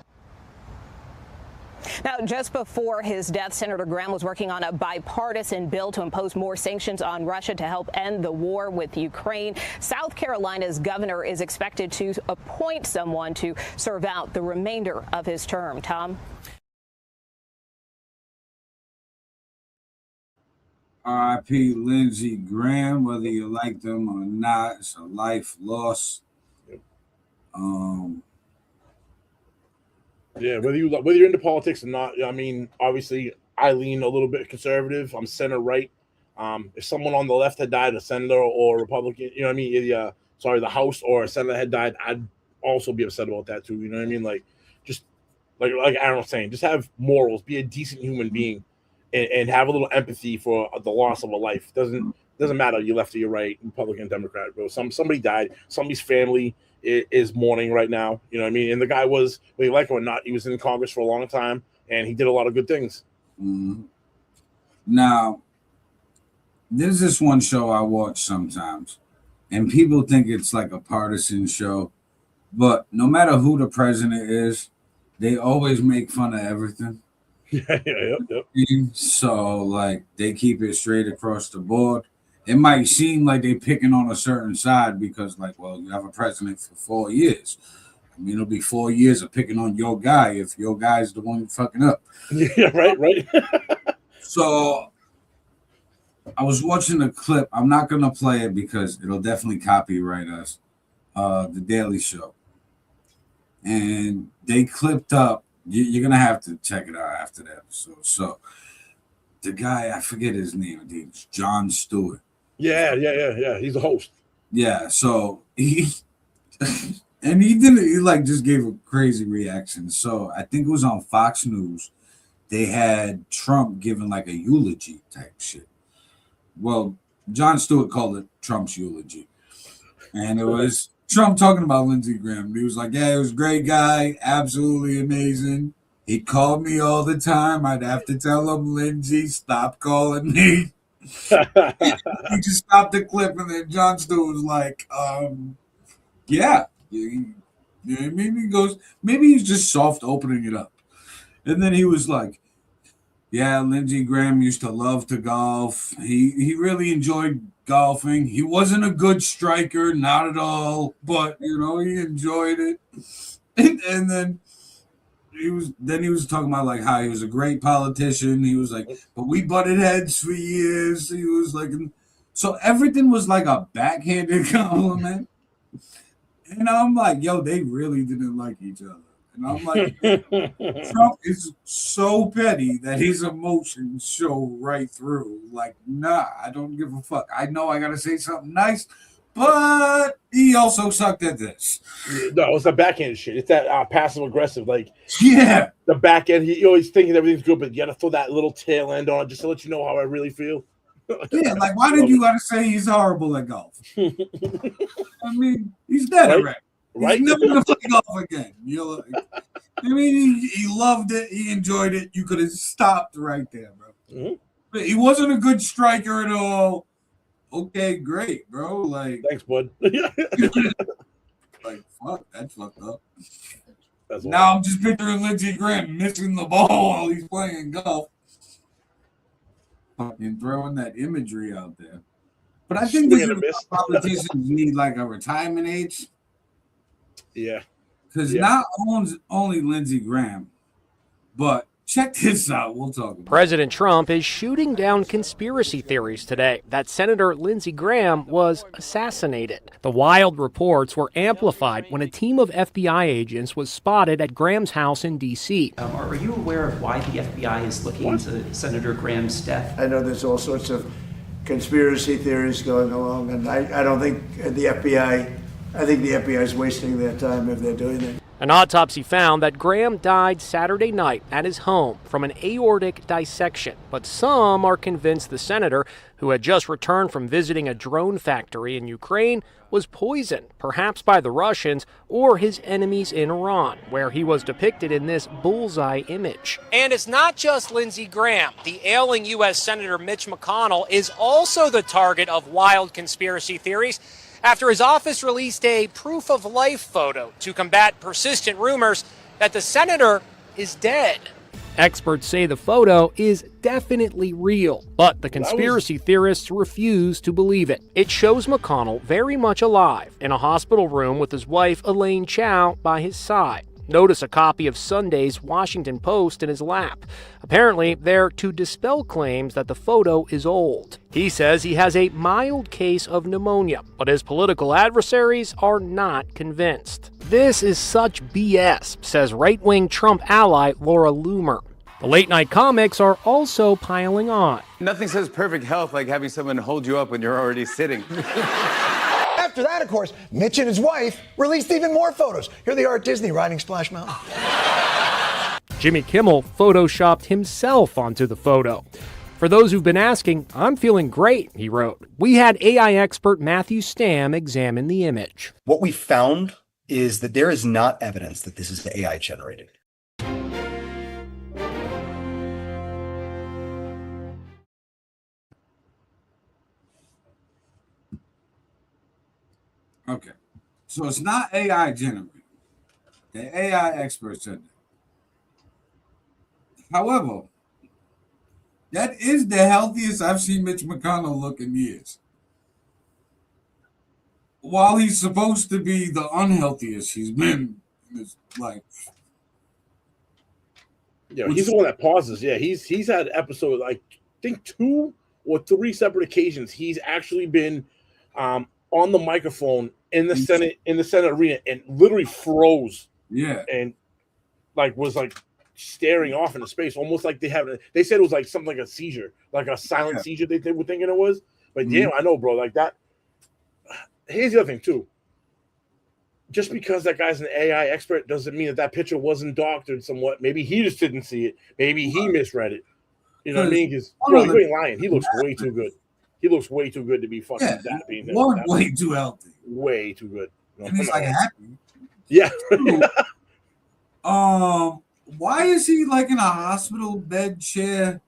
Now, just before his death, Senator Graham was working on a bipartisan bill to impose more sanctions on Russia to help end the war with Ukraine. South Carolina's governor is expected to appoint someone to serve out the remainder of his term. Tom? R.I.P. Lindsey Graham, whether you like them or not, it's a life loss. Yeah, whether you're into politics or not, I mean, obviously, I lean a little bit conservative. I'm center right. If someone on the left had died, a senator or a Republican, you know what I mean? The House or a senator had died, I'd also be upset about that too. You know what I mean? Like, just like Aaron was saying, just have morals, be a decent human being, and have a little empathy for the loss of a life. Doesn't matter you left or you right, Republican, Democrat, bro. Somebody died, somebody's family is mourning right now. You know what I mean? And the guy was, whether you like him or not, he was in Congress for a long time, and he did a lot of good things. Now, there's this one show I watch sometimes, and people think it's like a partisan show, but no matter who the president is, they always make fun of everything. Yep. So, like, they keep it straight across the board. It might seem like they're picking on a certain side because, like, well, you have a president for 4 years. I mean, it'll be 4 years of picking on your guy if your guy's the one fucking up. Yeah, right. So I was watching a clip. I'm not going to play it because it'll definitely copyright us. The Daily Show. And they clipped up. You're going to have to check it out after that episode. So the guy, I forget his name. I think it's Jon Stewart. Yeah. He's the host. Yeah. So he and he like just gave a crazy reaction. So I think it was on Fox News. They had Trump giving like a eulogy type shit. Well, Jon Stewart called it Trump's eulogy. And it was Trump talking about Lindsey Graham. He was like, yeah, he was a great guy, absolutely amazing. He called me all the time. I'd have to tell him, Lindsey, stop calling me. He just stopped the clip, and then Jon Stewart was like, yeah. You know what I mean? He goes, maybe he's just soft opening it up. And then he was like, yeah, Lindsey Graham used to love to golf. He really enjoyed golfing. He wasn't a good striker, not at all, but, you know, he enjoyed it. And then he was talking about like how he was a great politician. He was like, but we butted heads for years. He was like, so everything was like a backhanded compliment. And I'm like, yo, they really didn't like each other. And I'm like, Trump is so petty that his emotions show right through. Like, nah, I don't give a fuck. I know I got to say something nice, but he also sucked at this. No, it's the backhand shit. It's that passive aggressive. Like, yeah, the back end. He always thinking everything's good, but you got to throw that little tail end on it just to let you know how I really feel. Yeah, like, why did you got to say he's horrible at golf? I mean, he's dead already. Right? He's never gonna play golf again. I mean, he loved it. He enjoyed it. You could have stopped right there, bro. Mm-hmm. But he wasn't a good striker at all. Okay, great, bro. Like, thanks, bud. like, fuck, that's fucked up. That's Now I'm just picturing Lindsey Graham missing the ball while he's playing golf. Fucking throwing that imagery out there. But I think this is why politicians need like a retirement age. Yeah. Because not only Lindsey Graham, but check this out. We'll talk about it. President Trump is shooting down conspiracy theories today that Senator Lindsey Graham was assassinated. The wild reports were amplified when a team of FBI agents was spotted at Graham's house in D.C. Are you aware of why the FBI is looking into Senator Graham's death? I know there's all sorts of conspiracy theories going along, and I don't think the FBI, I think the FBI is wasting their time if they're doing that. An autopsy found that Graham died Saturday night at his home from an aortic dissection, but some are convinced the senator, who had just returned from visiting a drone factory in Ukraine, was poisoned, perhaps by the Russians or his enemies in Iran, where he was depicted in this bullseye image. And it's not just Lindsey Graham. The ailing U.S. Senator Mitch McConnell is also the target of wild conspiracy theories after his office released a proof-of-life photo to combat persistent rumors that the senator is dead. Experts say the photo is definitely real, but the conspiracy theorists refuse to believe it. It shows McConnell very much alive in a hospital room with his wife Elaine Chao by his side. Notice a copy of Sunday's Washington Post in his lap. Apparently, they're to dispel claims that the photo is old. He says he has a mild case of pneumonia, but his political adversaries are not convinced. This is such BS, says right-wing Trump ally Laura Loomer. The late-night comics are also piling on. Nothing says perfect health like having someone hold you up when you're already sitting. After that, of course, Mitch and his wife released even more photos. Here they are at Disney riding Splash Mountain. Jimmy Kimmel photoshopped himself onto the photo. For those who've been asking, I'm feeling great, he wrote. We had AI expert Matthew Stamm examine the image. What we found is that there is not evidence that this is AI generated. Okay. So it's not AI generated. The AI expert said that. However, that is the healthiest I've seen Mitch McConnell look in years. While he's supposed to be the unhealthiest he's been in his life. Yeah, he's the one that pauses. Yeah, he's had episodes, like, I think 2 or 3 separate occasions. He's actually been on the microphone in the Senate arena and literally froze. Yeah, and was staring off into space, almost like they said it was like something like a seizure, like a silent seizure. They were thinking it was, but yeah, I know, bro. Like that. Here's the other thing too. Just because that guy's an AI expert doesn't mean that picture wasn't doctored somewhat. Maybe he just didn't see it. Maybe he misread it. You know what I mean? Because bro, you ain't lying. He looks way too good. He looks way too good to be fucking that. Being way too healthy. Way too good. And he's like happy. Yeah. Why is he like in a hospital bed chair,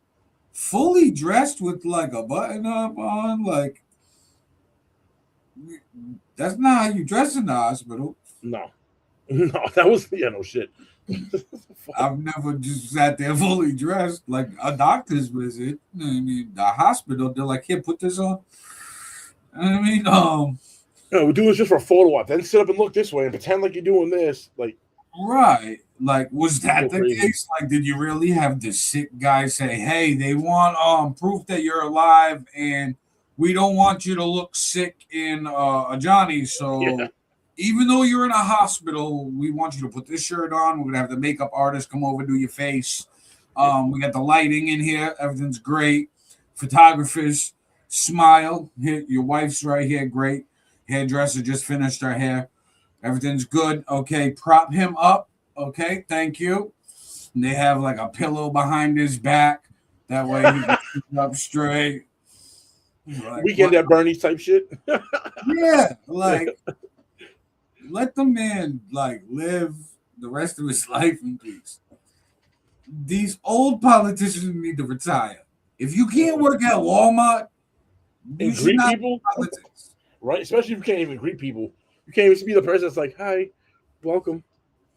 fully dressed with like a button up on? Like, that's not how you dress in the hospital. No, that was no shit. I've never just sat there fully dressed like a doctor's visit. I mean, the hospital, they're like, here, put this on. I mean, we do this just for a photo op, then sit up and look this way and pretend like you're doing this, like. Right. Like, was that the case? Like, did you really have the sick guy say, hey, they want proof that you're alive and we don't want you to look sick in a Johnny. So even though you're in a hospital, we want you to put this shirt on. We're going to have the makeup artist come over, do your face. We got the lighting in here. Everything's great. Photographers, smile. Here, your wife's right here. Great. Hairdresser just finished her hair. Everything's good. Okay, prop him up. Okay, thank you. And they have like a pillow behind his back. That way he can sit up straight. Like, Weekend at Bernie type shit. Yeah, like let the man like live the rest of his life in peace. These old politicians need to retire. If you can't work at Walmart, you And should greet not people, do politics. right? Especially if you can't even greet people. You can't even be the person that's like, "Hi, welcome."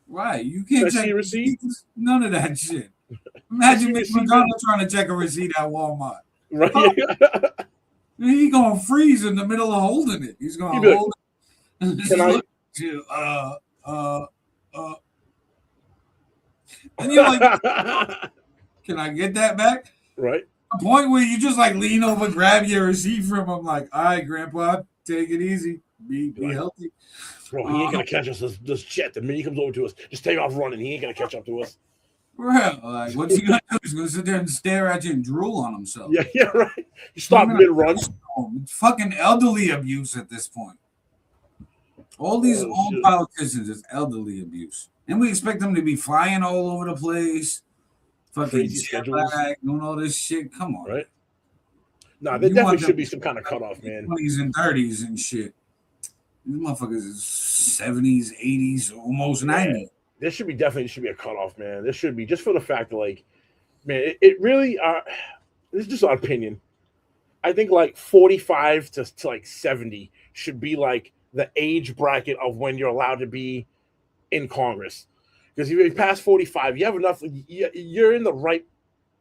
Right? You Can I can't see check your receipt? receipts. None of that shit. I see Imagine Mitch receipt, McConnell trying to check a receipt at Walmart. Right? He gonna freeze in the middle of holding it. He's gonna He'd be like, hold it. And just "Can I?" look at you, and you're like, can I get that back? Right. A point where you just like lean over, grab your receipt from him, like, all right, Grandpa, take it easy, be healthy. Bro, he ain't gonna catch us this jet. The minute he comes over to us, just take off running. He ain't gonna catch up to us. Bro, like, what's he gonna do? He's gonna sit there and stare at you and drool on himself. Yeah, right. You stop mid-run. It's fucking elderly abuse at this point. All these old politicians is elderly abuse. And we expect them to be flying all over the place, fucking Crazy jet schedules. lag, doing all this shit. Come on. Right. Nah, there definitely should be some kind of cutoff, man. 20s and 30s and shit. These motherfuckers is 70s, 80s, almost 90s. There should be a cutoff, man. There should be, just for the fact that, like, man, it really this is just our opinion. I think like 45 to like 70 should be like the age bracket of when you're allowed to be in Congress. Because if you're past 45, you have enough, you're in the right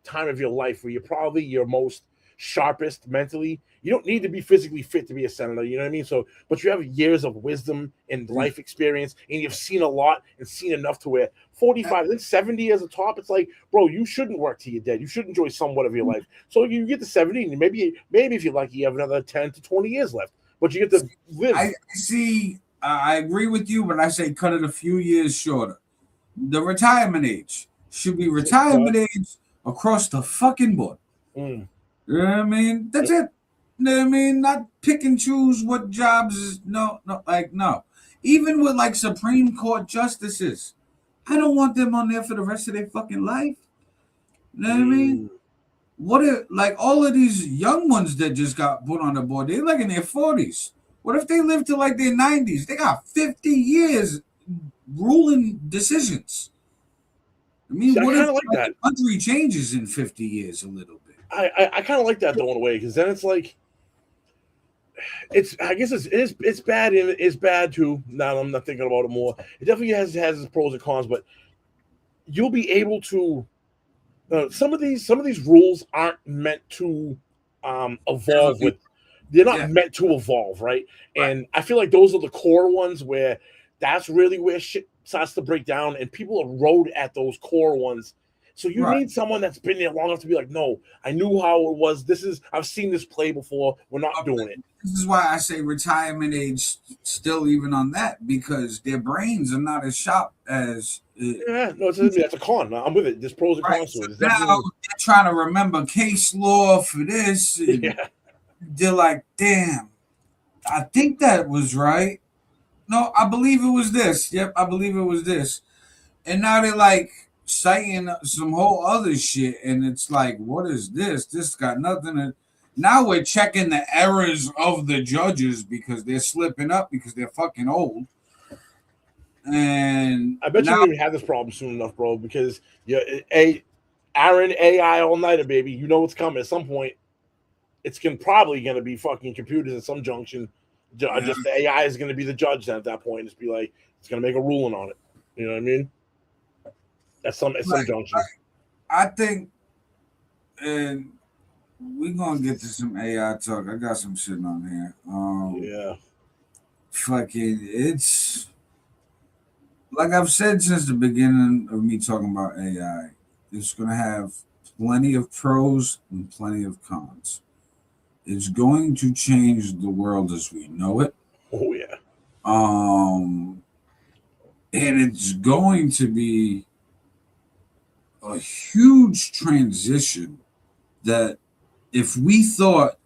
time of your life where you're probably your most sharpest mentally. You don't need to be physically fit to be a senator, you know what I mean? So, but you have years of wisdom and life experience, and you've seen a lot and seen enough to where 45, then 70 as a top, it's like, bro, you shouldn't work till you're dead. You should enjoy somewhat of your life. So you get to 70, and maybe if you're lucky, you have another 10 to 20 years left, but you get to live. I agree with you, but I say cut it a few years shorter. The retirement age should be retirement age across the fucking board. You know what I mean? That's it. You know what I mean? Not pick and choose what jobs. No. Even with like Supreme Court justices, I don't want them on there for the rest of their fucking life. You know what I mean? What if like all of these young ones that just got put on the board? They're like in their 40s. What if they live to like their 90s? They got 50 years ruling decisions. I mean, what if like that. the country changes in 50 years a little bit? I kind of like that going away, because then it's like, I guess it's bad, and it's bad too. Now I'm not thinking about it more. It definitely has its pros and cons, but you'll be able to. Some of these rules aren't meant to evolve with. They're not meant to evolve, right? And I feel like those are the core ones where that's really where shit starts to break down, and people erode at those core ones. So you need someone that's been there long enough to be like, no, I knew how it was. I've seen this play before. We're not doing it. This is why I say retirement age still even on that, because their brains are not as sharp as. That's a con. I'm with it. There's pros and cons to it. Now they're trying to remember case law for this. They're like, damn, I think that was right. No, I believe it was this. Yep, I believe it was this. And now they're like citing some whole other shit, and it's like, what is this? This got nothing to. Now we're checking the errors of the judges because they're slipping up because they're fucking old. And I bet you don't even have this problem soon enough, bro, because Aaron AI All Niter, baby. You know what's coming at some point. It's probably going to be fucking computers at some junction. Just the AI is going to be the judge at that point. It's going to make a ruling on it. You know what I mean? At some junction. I think, and we're going to get to some AI talk. I got some shit on here. Fucking, it's like I've said since the beginning of me talking about AI, it's going to have plenty of pros and plenty of cons. It's going to change the world as we know it. Oh yeah. And it's going to be a huge transition that if we thought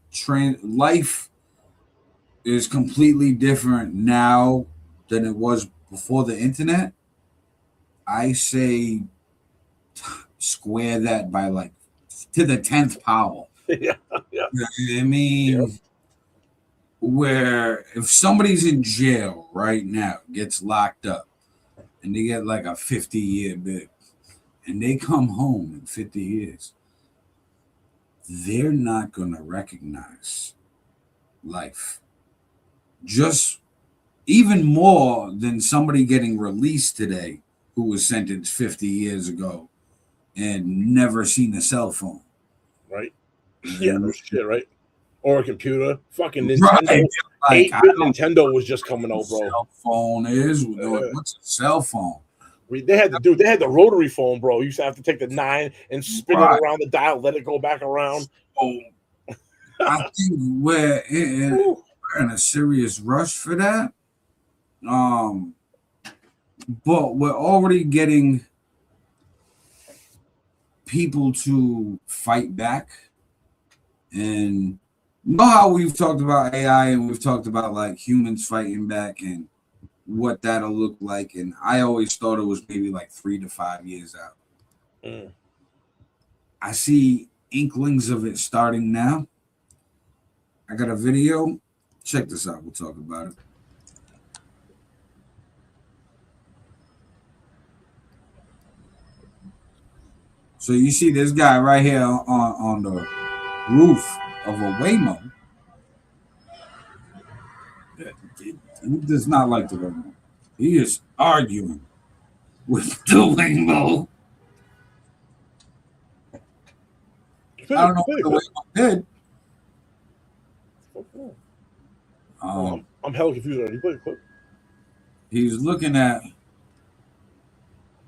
life is completely different now than it was before the internet, I say square that by like to the 10th power. Yeah. I mean, where if somebody's in jail right now, gets locked up, and they get like a 50-year bid, and they come home in 50 years, they're not going to recognize life. Just even more than somebody getting released today who was sentenced 50 years ago and never seen a cell phone. Right? Yeah, no shit, right? Or a computer. Fucking Nintendo. Right. Like, 8-bit Nintendo was just coming out, bro. Cell phone is what's a cell phone? They had the rotary phone, bro. You used to have to take the 9 and spin it around the dial, let it go back around. Oh, I think we're in a serious rush for that. But we're already getting people to fight back. And you know how we've talked about AI and we've talked about like humans fighting back and what that'll look like. And I always thought it was maybe like 3 to 5 years out. I see inklings of it starting now. I got a video. Check this out. We'll talk about it. So you see this guy right here on the roof of a Waymo. He does not like the Waymo. He is arguing with the Waymo. I don't know what the Waymo did. I'm hella confused already. Play the clip. He's looking at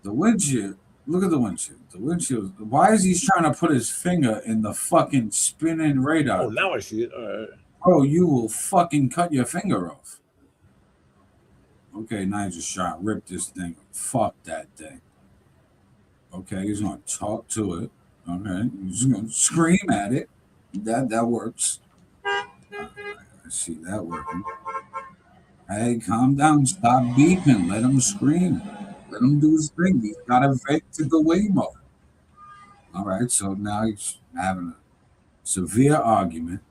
the windshield. Look at the windshield. The windshield. Why is he trying to put his finger in the fucking spinning radar? Oh, now I see it. All right. Bro, you will fucking cut your finger off. Okay, now he just rip this thing. Fuck that thing. Okay, he's gonna talk to it. Okay, he's gonna scream at it. That works. I see that working. Hey, calm down. Stop beeping. Let him scream. Let him do his thing. He's got to vent to the Waymo. All right, so now he's having a severe argument.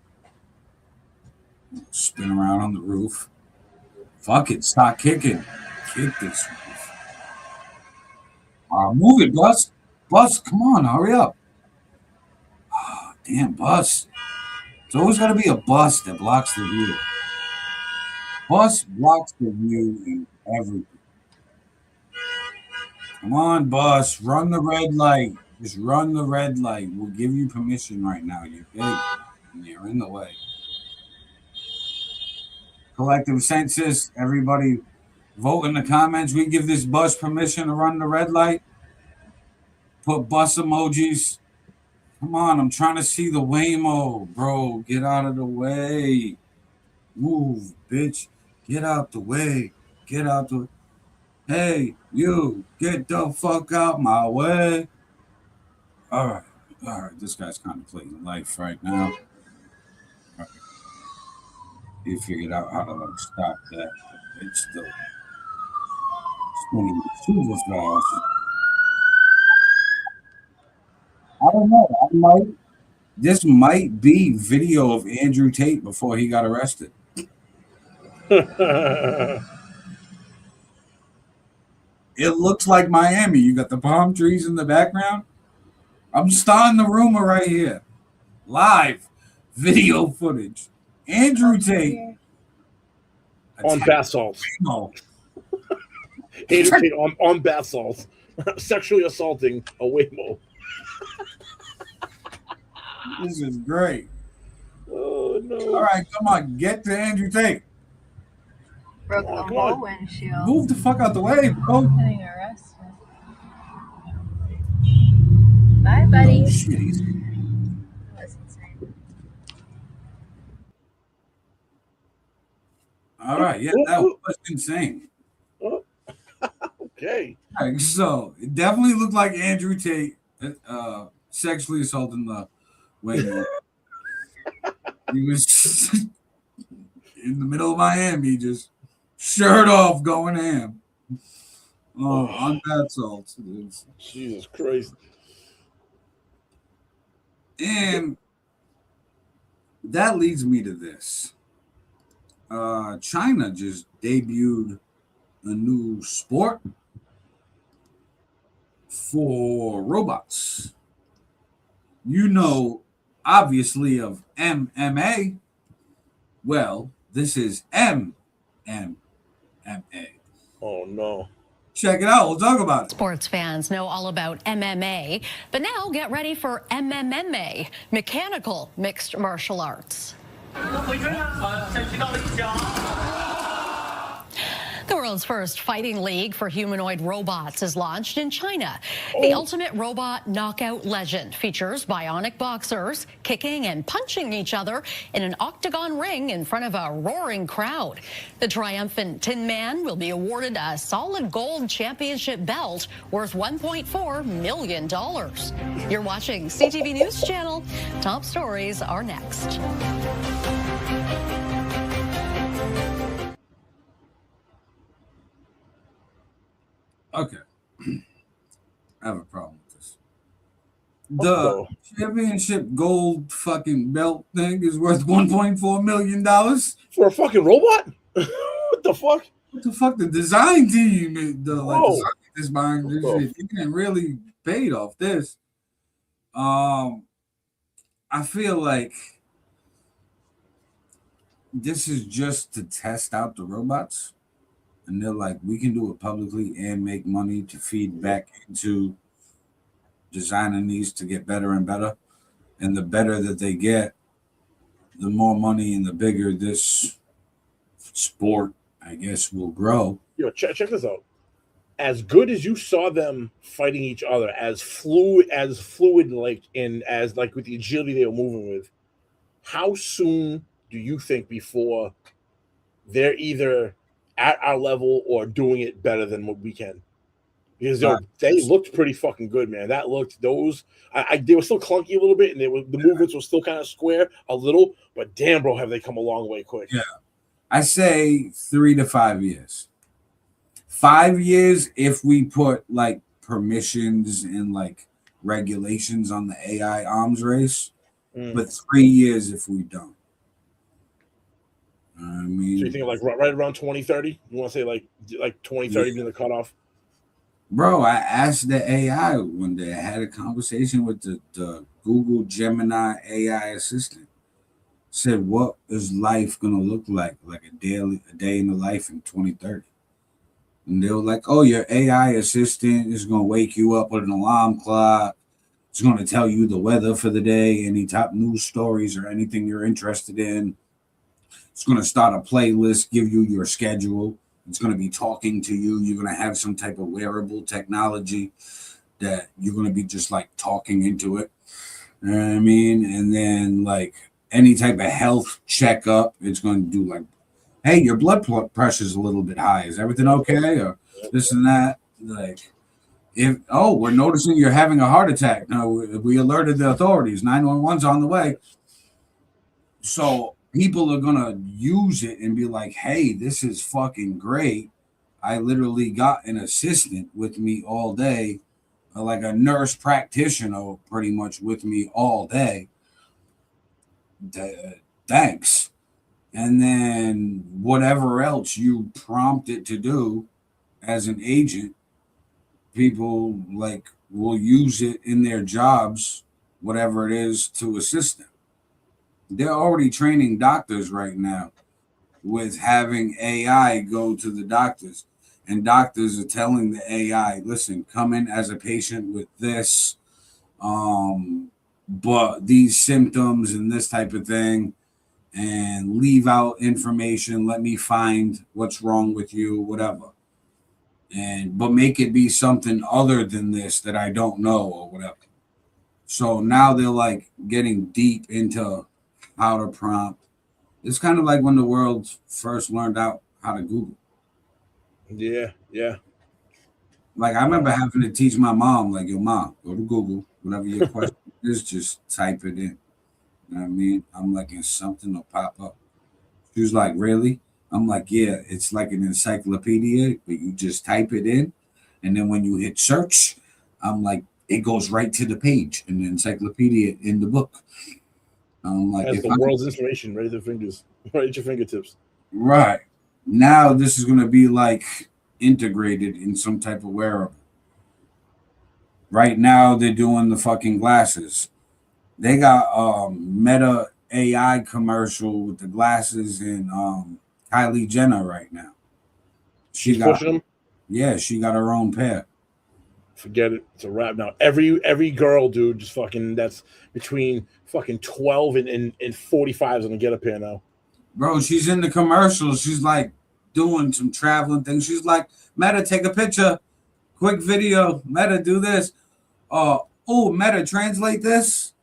Spin around on the roof. Fuck it. Stop kicking. Kick this roof. Move it, Bus. Bus, come on. Hurry up. Oh, damn, Bus. It's always got to be a bus that blocks the view. Bus blocks the view in everything. Come on, Bus. Run the red light. Just run the red light. We'll give you permission right now. You're big. And you're in the way. Collective census. Everybody vote in the comments. We give this bus permission to run the red light. Put bus emojis. Come on. I'm trying to see the Waymo. Bro, get out of the way. Move, bitch. Get out the way. Get out the... Hey, you. Get the fuck out my way. All right. This guy's contemplating life right now. Right. He figured out how to like stop that. It's still spinning super fast. I don't know. This might be video of Andrew Tate before he got arrested. It looks like Miami. You got the palm trees in the background. I'm starting the rumor right here. Live video footage. Andrew Tate on bath salts. Andrew Tate on bath salts, sexually assaulting a Waymo. This is great. Oh no! All right, come on, get to Andrew Tate. Broke the whole windshield. Move the fuck out the way, bro. Getting arrested. Bye, buddy. Oh, shit, That's insane. all right, yeah, that was insane. Okay. All right, so it definitely looked like Andrew Tate sexually assaulting the Waymo. He was in the middle of Miami, just shirt off, going ham. Oh, on bath salts. Jesus Christ. And that leads me to this. China just debuted a new sport for robots. You know, obviously, of MMA. Well, this is MMA. Oh, no. Check it out. We'll talk about it. Sports fans know all about MMA, but now get ready for MMA, mechanical mixed martial arts. The world's first fighting league for humanoid robots is launched in China. The ultimate robot knockout legend features bionic boxers kicking and punching each other in an octagon ring in front of a roaring crowd. The triumphant Tin Man will be awarded a solid gold championship belt worth $1.4 million. You're watching CTV News Channel. Top stories are next. Okay. I have a problem with this. The championship gold fucking belt thing is worth $1.4 million for a fucking robot. What the fuck? What the fuck? The design team, design this behind this shit, you can really paid off this. I feel like this is just to test out the robots. And they're like, we can do it publicly and make money to feed back into designing these to get better and better. And the better that they get, the more money and the bigger this sport, I guess, will grow. Yo, check this out. As good as you saw them fighting each other, as fluid, like with the agility they were moving with, how soon do you think before they're either at our level or doing it better than what we can? Because they looked pretty fucking good, man. That looked they were still clunky a little bit, and the movements were still kind of square a little, but damn, bro, have they come a long way quick. Yeah. I say 3 to 5 years. 5 years if we put like permissions and like regulations on the AI arms race, but 3 years if we don't. I mean, so you think like right around 2030? You want to say like 2030 being the cutoff? Bro, I asked the AI one day. I had a conversation with the Google Gemini AI assistant. Said, what is life gonna look like a day in the life in 2030? And they were like, oh, your AI assistant is gonna wake you up with an alarm clock. It's gonna tell you the weather for the day, any top news stories or anything you're interested in. It's going to start a playlist, give you your schedule. It's going to be talking to you. You're going to have some type of wearable technology that you're going to be just like talking into it. You know what I mean? And then like any type of health checkup, it's going to do like, hey, your blood pressure is a little bit high. Is everything okay? Or this and that. Like, we're noticing you're having a heart attack. No, we alerted the authorities. 911's on the way. So people are gonna use it and be like, hey, this is fucking great. I literally got an assistant with me all day, like a nurse practitioner pretty much with me all day. Thanks. And then whatever else you prompt it to do as an agent, people like will use it in their jobs, whatever it is, to assist them. They're already training doctors right now with having AI go to the doctors. And doctors are telling the AI, listen, come in as a patient with this, but these symptoms and this type of thing, and leave out information. Let me find what's wrong with you, whatever. But make it be something other than this that I don't know or whatever. So now they're like getting deep into how to prompt. It's kind of like when the world first learned out how to Google. Yeah. Like I remember having to teach my mom, like, yo, mom, go to Google, whatever your question is, just type it in. You know what I mean? I'm like, and something will pop up. She was like, really? I'm like, yeah, it's like an encyclopedia, but you just type it in. And then when you hit search, I'm like, it goes right to the page in the encyclopedia in the book. I'm like, has the world's information right at your fingertips. Right. Now this is going to be like integrated in some type of wearable. Right now they're doing the fucking glasses. They got Meta AI commercial with the glasses and Kylie Jenner right now. She's pushing them? Yeah, she got her own pair. Forget it. It's a wrap now. Every girl, dude, just fucking that's between fucking 12 and 45 is gonna get a pair now. Bro, she's in the commercials. She's like doing some traveling things. She's like, Meta, take a picture. Quick video. Meta, do this. Oh, Meta, translate this.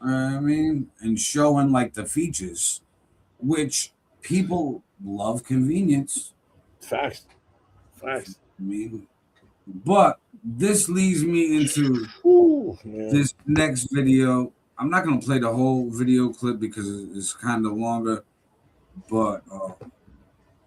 I mean, and showing like the features, which people love convenience. Facts. I mean, but this leads me into this next video. I'm not going to play the whole video clip because it's kind of longer, but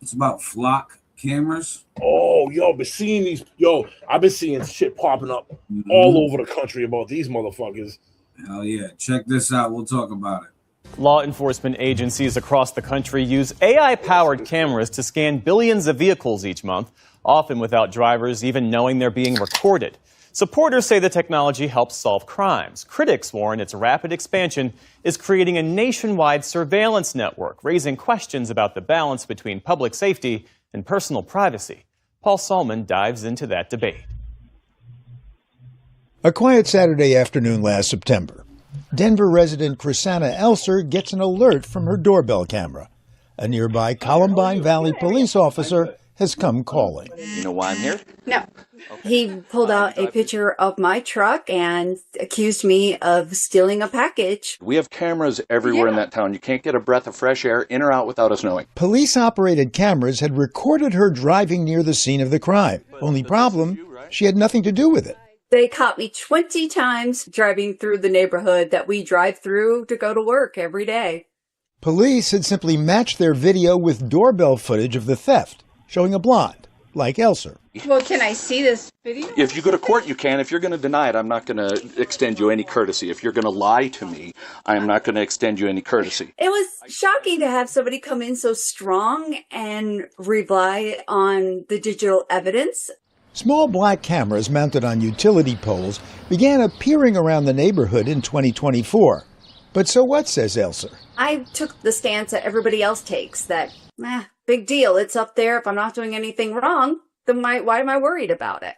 it's about flock cameras. Oh, yo, been seeing these. Yo, I've been seeing shit popping up all over the country about these motherfuckers. Hell yeah. Check this out. We'll talk about it. Law enforcement agencies across the country use AI-powered cameras to scan billions of vehicles each month, often without drivers even knowing they're being recorded. Supporters say the technology helps solve crimes. Critics warn its rapid expansion is creating a nationwide surveillance network, raising questions about the balance between public safety and personal privacy. Paul Salman dives into that debate. A quiet Saturday afternoon last September, Denver resident Chrisanna Elser gets an alert from her doorbell camera. A nearby Columbine Valley police officer has come calling. You know why I'm here? No. He pulled out a picture of my truck and accused me of stealing a package. We have cameras everywhere in that town. You can't get a breath of fresh air in or out without us knowing. Police-operated cameras had recorded her driving near the scene of the crime. Only problem, she had nothing to do with it. They caught me 20 times driving through the neighborhood that we drive through to go to work every day. Police had simply matched their video with doorbell footage of the theft, showing a blonde, like Elser. Well, can I see this video? If you go to court, you can. If you're going to deny it, I'm not going to extend you any courtesy. If you're going to lie to me, I'm not going to extend you any courtesy. It was shocking to have somebody come in so strong and rely on the digital evidence. Small black cameras mounted on utility poles began appearing around the neighborhood in 2024. But so what, says Elser? I took the stance that everybody else takes, that, big deal, it's up there. If I'm not doing anything wrong, then why am I worried about it?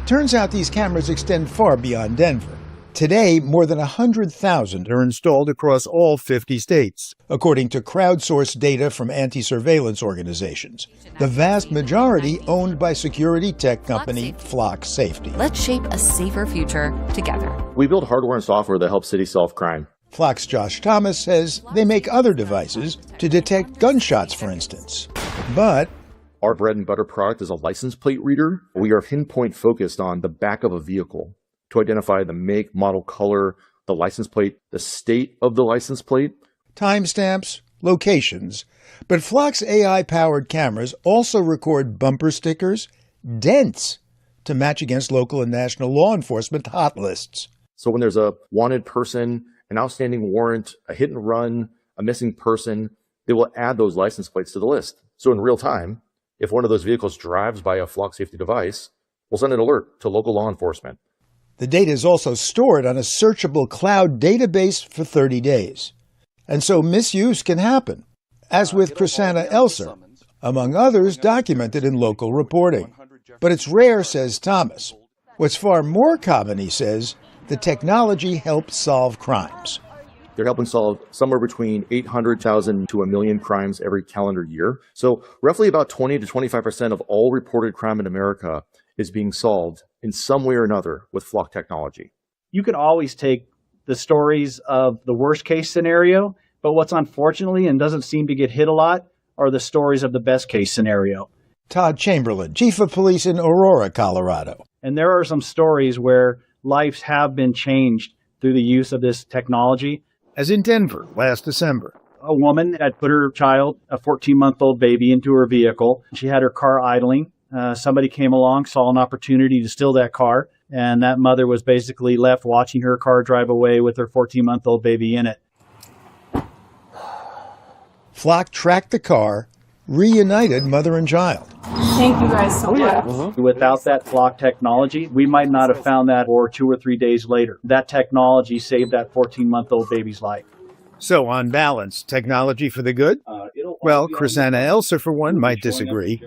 Turns out these cameras extend far beyond Denver. Today, more than 100,000 are installed across all 50 states, according to crowdsourced data from anti-surveillance organizations. The vast majority owned by security tech company Flock Safety. Let's shape a safer future together. We build hardware and software that helps cities solve crime. Flock's Josh Thomas says they make other devices to detect gunshots, for instance. But our bread and butter product is a license plate reader. We are pinpoint focused on the back of a vehicle to identify the make, model, color, the license plate, the state of the license plate, timestamps, locations. But Flock's AI-powered cameras also record bumper stickers, dents, to match against local and national law enforcement hot lists. So when there's a wanted person, an outstanding warrant, a hit and run, a missing person, they will add those license plates to the list. So in real time, if one of those vehicles drives by a Flock Safety device, we'll send an alert to local law enforcement. The data is also stored on a searchable cloud database for 30 days. And so misuse can happen, as with Chrisanna Elser, among others documented in local reporting. But it's rare, says Thomas. What's far more common, he says, the technology helps solve crimes. They're helping solve somewhere between 800,000 to 1 million crimes every calendar year. So roughly about 20 to 25% of all reported crime in America is being solved in some way or another with Flock technology. You can always take the stories of the worst case scenario, but what's unfortunately and doesn't seem to get hit a lot are the stories of the best case scenario. Todd Chamberlain, chief of police in Aurora, Colorado. And there are some stories where lives have been changed through the use of this technology. As in Denver last December. A woman had put her child, a 14-month-old baby, into her vehicle. She had her car idling. Somebody came along, saw an opportunity to steal that car, and that mother was basically left watching her car drive away with her 14-month-old baby in it. Flock tracked the car, reunited mother and child. Thank you guys so much. Without that Flock technology, we might not have found that for 2 or 3 days later. That technology saved that 14-month-old baby's life. So, on balance, technology for the good? Well, Chrisanna Elser, for one, might disagree.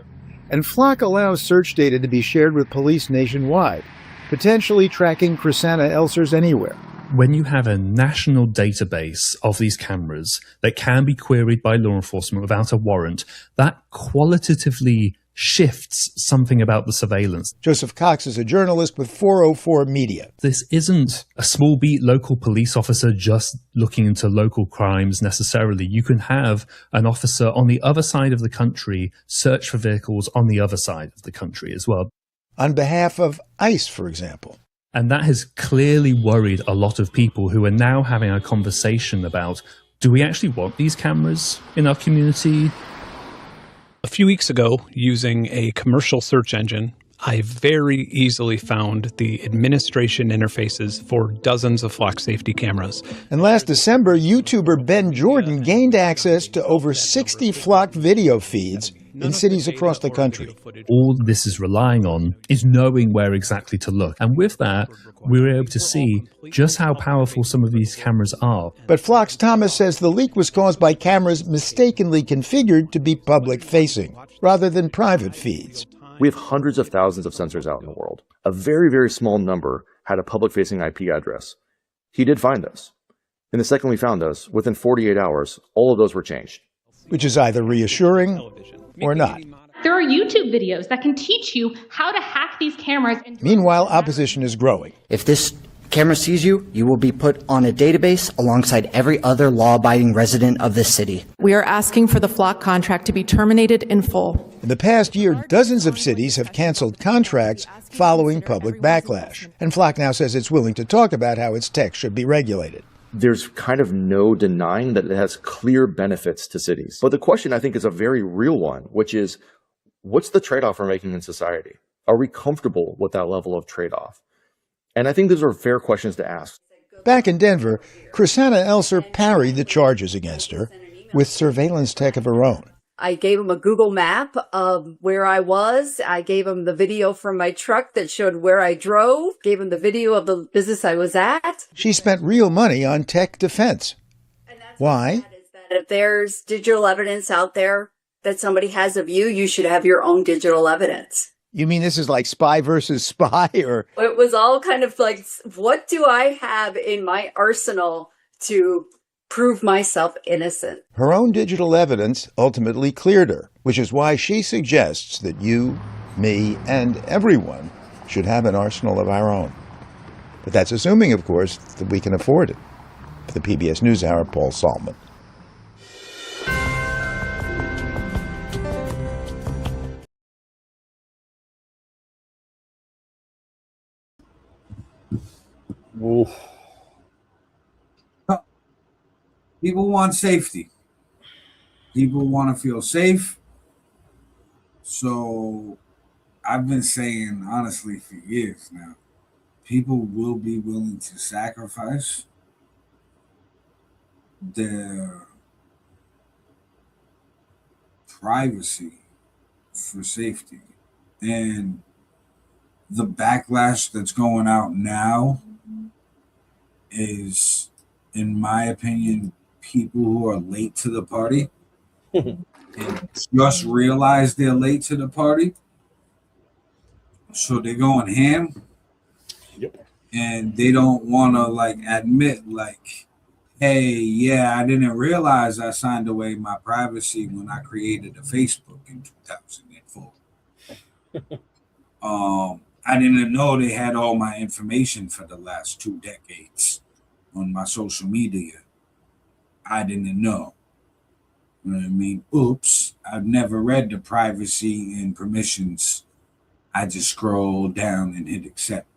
And Flock allows search data to be shared with police nationwide, potentially tracking Chrisanna Elser's anywhere. When you have a national database of these cameras that can be queried by law enforcement without a warrant, that qualitatively shifts something about the surveillance. Joseph Cox is a journalist with 404 Media. This isn't a small beat local police officer just looking into local crimes necessarily. You can have an officer on the other side of the country search for vehicles on the other side of the country as well. On behalf of ICE, for example. And that has clearly worried a lot of people who are now having a conversation about, do we actually want these cameras in our community? A few weeks ago, using a commercial search engine, I very easily found the administration interfaces for dozens of Flock safety cameras. And last December, YouTuber Ben Jordan gained access to over 60 Flock video feeds in cities across the country. All this is relying on is knowing where exactly to look. And with that, we were able to see just how powerful some of these cameras are. But Flock's Thomas says the leak was caused by cameras mistakenly configured to be public-facing, rather than private feeds. We have hundreds of thousands of sensors out in the world. A very, very small number had a public-facing IP address. He did find us. And the second we found us, within 48 hours, all of those were changed. Which is either reassuring or not. There are YouTube videos that can teach you how to hack these cameras. Meanwhile, opposition is growing. If this camera sees you, you will be put on a database alongside every other law-abiding resident of this city. We are asking for the Flock contract to be terminated in full. In the past year, dozens of cities have canceled contracts following public backlash. And Flock now says it's willing to talk about how its tech should be regulated. There's kind of no denying that it has clear benefits to cities. But the question, I think, is a very real one, which is, what's the trade-off we're making in society? Are we comfortable with that level of trade-off? And I think those are fair questions to ask. Back in Denver, Chrisanna Elser parried the charges against her with surveillance tech of her own. I gave him a Google map of where I was. I gave him the video from my truck that showed where I drove. Gave him the video of the business I was at. She spent real money on tech defense. Why? If there's digital evidence out there that somebody has of you, you should have your own digital evidence. You mean this is like spy versus spy, or? It was all kind of like, what do I have in my arsenal to prove myself innocent? Her own digital evidence ultimately cleared her, which is why she suggests that you, me, and everyone should have an arsenal of our own. But that's assuming, of course, that we can afford it. For the PBS NewsHour, Paul Salman. Oof. People want safety. People want to feel safe. So I've been saying, honestly, for years now, people will be willing to sacrifice their privacy for safety. And the backlash that's going out now is, in my opinion, people who are late to the party and just realize they're late to the party. So they're going ham. Yep. And they don't want to admit hey, yeah, I didn't realize I signed away my privacy when I created a Facebook in 2004. I didn't know they had all my information for the last 2 decades on my social media. I didn't know. You know what I mean? Oops, I've never read the privacy and permissions. I just scrolled down and hit accept.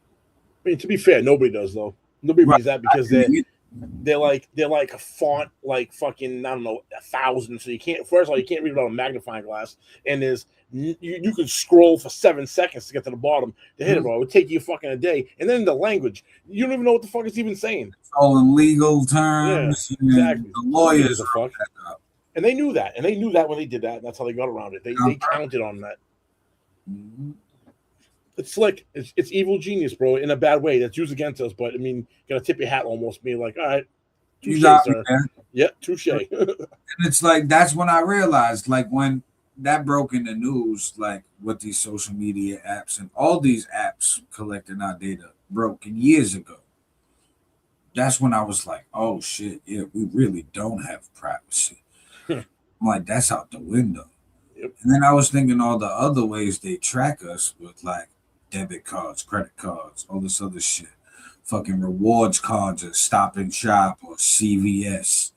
I mean, to be fair, nobody does though. Nobody reads that because they're like a font fucking, I don't know, 1,000. So you can't, first of all, you can't read it without a magnifying glass. And you could scroll for 7 seconds to get to the bottom to hit it, bro. It would take you fucking a day. And then the language, you don't even know what the fuck it's even saying. It's all in legal terms. Yeah, exactly. The lawyers are fucked up. And they knew that. And they knew that when they did that. And that's how they got around it. They counted on that. Mm-hmm. It's slick. It's evil genius, bro, in a bad way. That's used against us. But, I mean, you got to tip your hat almost. Being like, all right, touche, sir. Yeah, touche. And it's like, that's when I realized, like, when that broke in the news, like, with these social media apps and all these apps collecting our data broke years ago. That's when I was like, oh, shit, yeah, we really don't have privacy. I'm like, that's out the window. Yep. And then I was thinking all the other ways they track us with, like, debit cards, credit cards, all this other shit. Fucking rewards cards at Stop and Shop or CVS.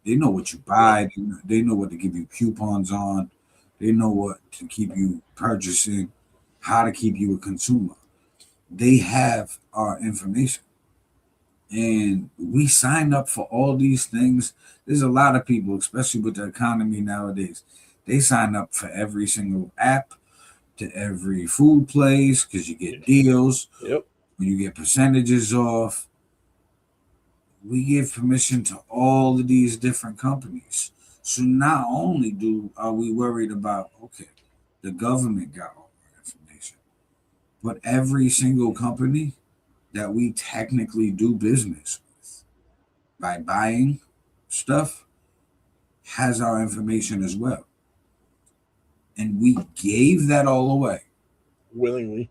They know what you buy. They know what to give you coupons on. They know what to keep you purchasing, how to keep you a consumer. They have our information. And we signed up for all these things. There's a lot of people, especially with the economy nowadays, they sign up for every single app, to every food place, because you get deals. Yep. You get percentages off. We give permission to all of these different companies. So not only are we worried about, okay, the government got all our information, but every single company that we technically do business with by buying stuff has our information as well. And we gave that all away. Willingly.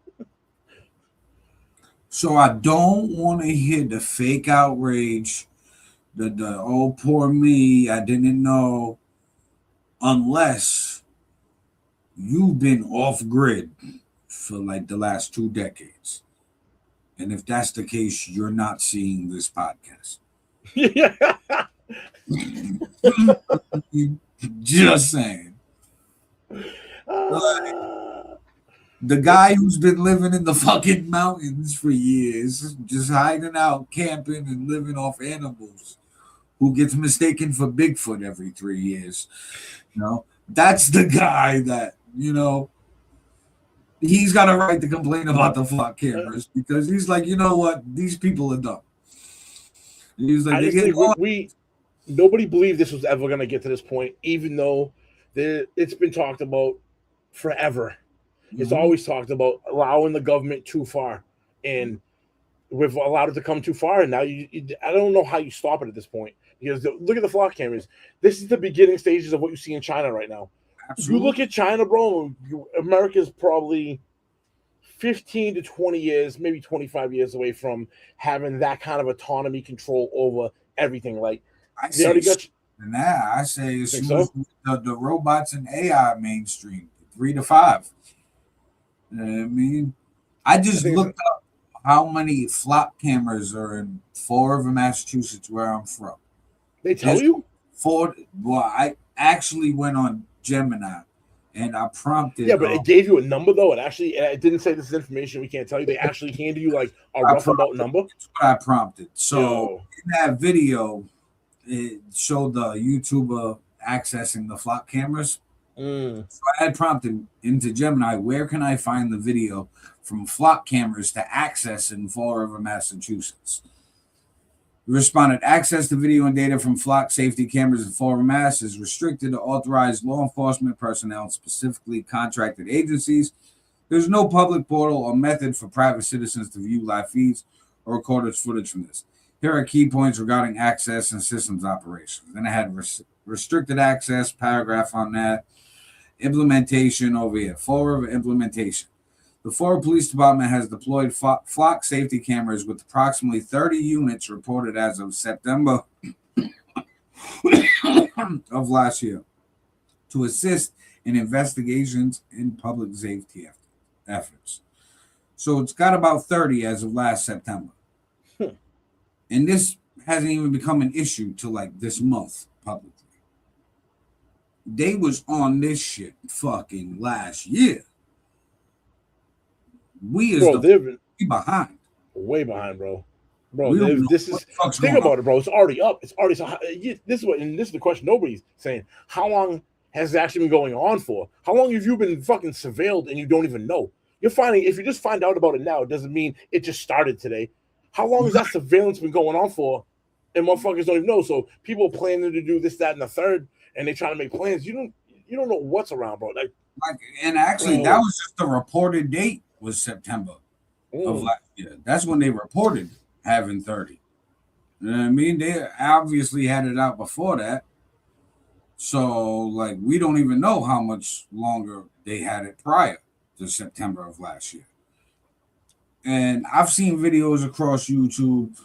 So I don't want to hear the fake outrage, the oh, poor me, I didn't know, unless you've been off grid for like the last 2 decades. And if that's the case, you're not seeing this podcast. Just saying. The guy who's been living in the fucking mountains for years, just hiding out, camping, and living off animals, who gets mistaken for Bigfoot every 3 years. You know, that's the guy that, you know, he's got a right to complain about the flock cameras, because he's like, you know what, these people are dumb. He's like, nobody believed this was ever going to get to this point, even though it's been talked about forever. It's always talked about allowing the government too far, and we've allowed it to come too far. And now I don't know how you stop it at this point, because look at the flock cameras. This is the beginning stages of what you see in China right now. Absolutely. You look at China, bro. America's probably 15 to 20 years, maybe 25 years away from having that kind of autonomy control over everything. Like, I say as soon as the robots and AI mainstream, 3 to 5. You know what I mean? I just looked up how many flop cameras are in Fall River, Massachusetts, where I'm from. They tell you? Well, I actually went on Gemini and I prompted. Yeah, but it gave you a number though. It didn't say this is information we can't tell you. They actually handed you like a rough about number. That's what I prompted. So in that video, it showed the YouTuber accessing the flock cameras. So I had prompted into Gemini, where can I find the video from flock cameras to access in Fall River, Massachusetts? He responded, access to video and data from flock safety cameras in Fall River, Mass is restricted to authorized law enforcement personnel, specifically contracted agencies. There's no public portal or method for private citizens to view live feeds or recorded footage from this. Here are key points regarding access and systems operations. Then I had restricted access, paragraph on that. Implementation over here. Fall River implementation. The Fall River Police Department has deployed flock safety cameras with approximately 30 units reported as of September of last year to assist in investigations in public safety efforts. So it's got about 30 as of last September. And this hasn't even become an issue till like this month publicly. They was on this shit fucking last year. We behind. Way behind, bro. This is think about it, bro. It's already up. It's already this is the question nobody's saying. How long has it actually been going on for? How long have you been fucking surveilled and you don't even know? You're finding if you just find out about it now, it doesn't mean it just started today. How long has that surveillance been going on for? And motherfuckers don't even know. So people planning to do this, that, and the third. and they try to make plans. You don't know what's around, bro. Like and actually, that was just the reported date was September of last year. That's when they reported having 30. You know what I mean? They obviously had it out before that. So, like, we don't even know how much longer they had it prior to September of last year. And I've seen videos across YouTube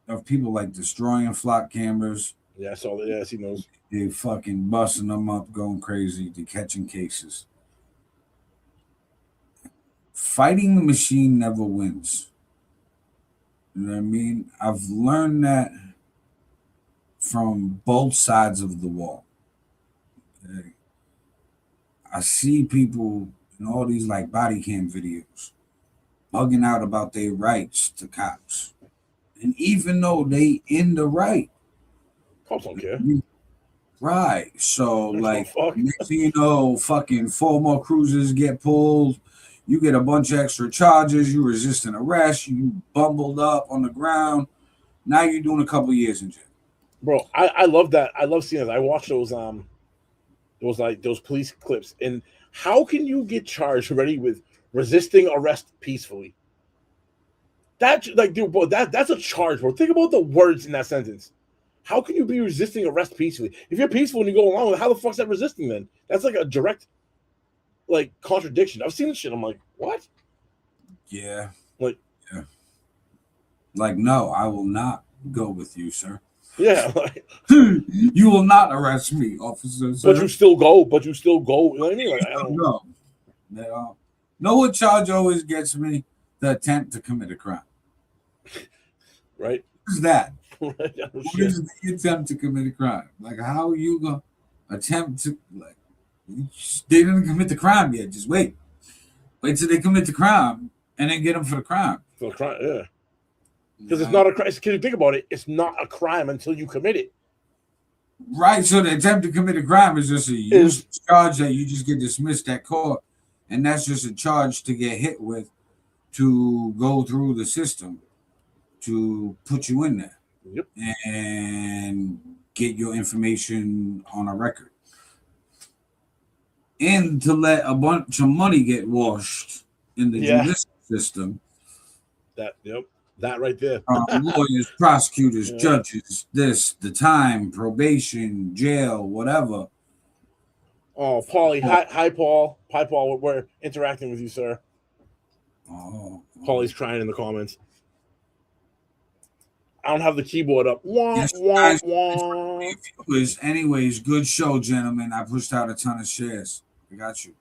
of people like destroying flock cameras. Yeah, I saw that. Yeah, I seen those. They fucking busting them up, going crazy, to catching cases. Fighting the machine never wins. You know what I mean? I've learned that from both sides of the wall. Okay? I see people in all these like body cam videos bugging out about their rights to cops. And even though they in the right, cops don't care. Right. So like next thing you know, fucking 4 more cruisers get pulled. You get a bunch of extra charges. You resist an arrest. You bumbled up on the ground. Now you're doing a couple years in jail. Bro, I love that. I love seeing it. I watch those those police clips. And how can you get charged already with resisting arrest peacefully? That's like, dude, bro, that's a charge, bro. Think about the words in that sentence. How can you be resisting arrest peacefully? If you're peaceful and you go along with it, how the fuck's that resisting then? That's like a direct like contradiction. I've seen this shit. I'm like, what? Yeah. Like, yeah. Like, no, I will not go with you, sir. Yeah. Like, you will not arrest me, officer. Sir. But you still go. You know what I mean? Like, I don't know. Know what charge always gets me? The attempt to commit a crime. Right? What is that? What is the attempt to commit a crime? Like, how are you gonna attempt to, like, they didn't commit the crime yet. Just wait till they commit the crime and then get them for the crime. For the crime, yeah. Because it's not a crime. Because you think about it, it's not a crime until you commit it. Right. So the attempt to commit a crime is just a useless charge that you just get dismissed at court, and that's just a charge to get hit with to go through the system to put you in there. Yep. And get your information on a record. And to let a bunch of money get washed in the judicial system. That right there. Lawyers, prosecutors, judges, the time, probation, jail, whatever. Oh, Paulie. Hi, Paul. Hi, Paul. We're interacting with you, sir. Oh. Paulie's crying in the comments. I don't have the keyboard up. Anyways, good show, gentlemen. I pushed out a ton of shares. I got you.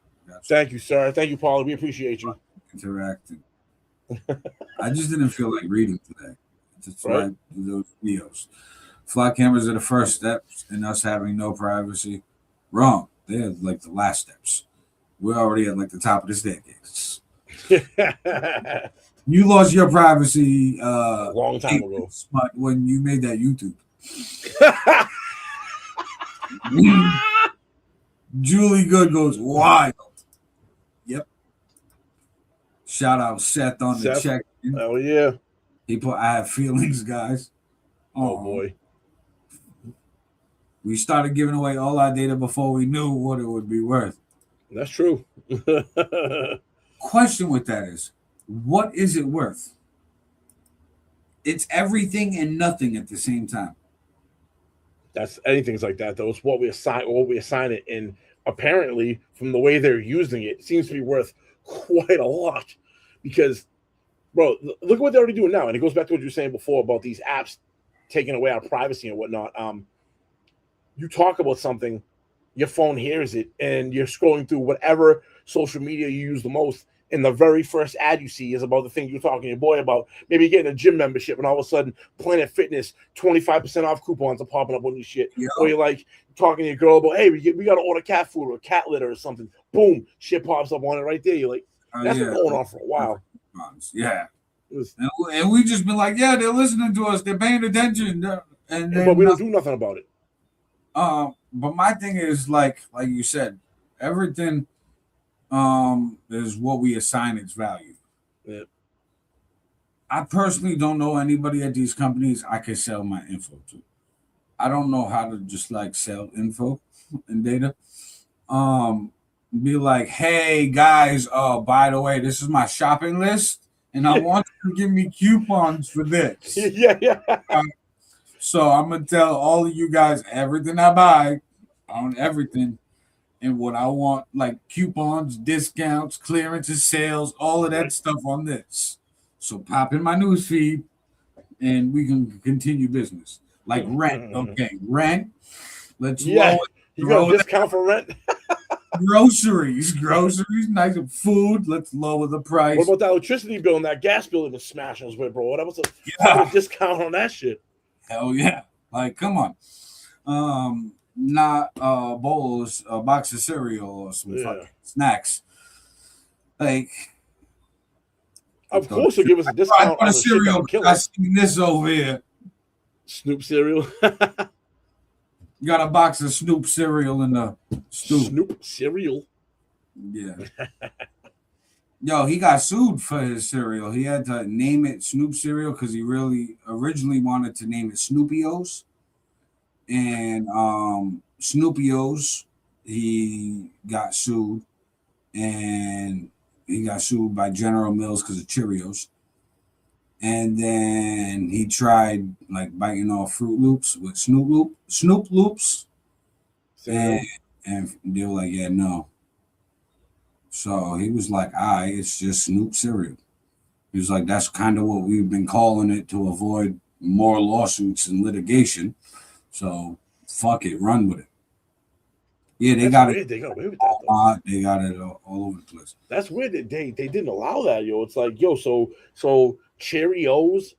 Thank you, sir. Thank you, Paulie. We appreciate you. Interacting. I just didn't feel like reading today. That's why I do those videos. Flock cameras are the first steps in us having no privacy. Wrong. They're like the last steps. We're already at like the top of the staircase. You lost your privacy a long time ago when you made that YouTube. Julie Good goes wild. Yep. Shout out Seth on the check. Oh yeah. He put I have feelings, guys. Oh boy. We started giving away all our data before we knew what it would be worth. That's true. Question with that is, what is it worth? It's everything and nothing at the same time. That's anything's like that though. It's what we assign it, and apparently from the way they're using it, it seems to be worth quite a lot. Because, bro, look at what they're already doing now, and it goes back to what you were saying before about these apps taking away our privacy and whatnot. You talk about something, your phone hears it, and you're scrolling through whatever social media you use the most, and the very first ad you see is about the thing you're talking to your boy about. Maybe you're getting a gym membership, and all of a sudden, Planet Fitness 25% off coupons are popping up on your shit. Yeah. Or you're like talking to your girl about, hey, we got to order cat food or cat litter or something. Boom, shit pops up on it right there. You're like, that's been going on for a while. Yeah. And we just been like, yeah, they're listening to us, they're paying attention, but we don't do nothing about it. But my thing is like you said, everything is what we assign its value. Yeah. I personally don't know anybody at these companies I could sell my info to. I don't know how to just like sell info and data. Be like, hey guys, by the way, this is my shopping list, and I want you to give me coupons for this. Yeah. So I'm gonna tell all of you guys everything I buy on everything, and what I want, like coupons, discounts, clearances, sales, all of that stuff on this. So pop in my news feed, and we can continue business. Like rent, okay, rent. Let's lower. You got a discount for rent? Groceries, nice food. Let's lower the price. What about that electricity bill and that gas bill that was smashing us with, bro? What was a discount on that shit? Hell yeah! Like, come on. Not a box of cereal or some fucking snacks. Like, of course, they'll give us a discount on the cereal. I seen this over here. Snoop cereal. You got a box of Snoop cereal in the stoop. Snoop cereal. Yeah. Yo, he got sued for his cereal. He had to name it Snoop cereal because he really originally wanted to name it Snoopy-O's. And Snoopy-O's, he got sued. And he got sued by General Mills because of Cheerios. And then he tried like biting off Fruit Loops with Snoop Loops. And they were like, yeah, no. So he was like, it's just Snoop cereal. He was like, that's kind of what we've been calling it to avoid more lawsuits and litigation. So fuck it, run with it. Yeah, they got it. They got away with that. They got it all over the place. That's weird that they didn't allow that, yo. It's like, yo, so Cheerios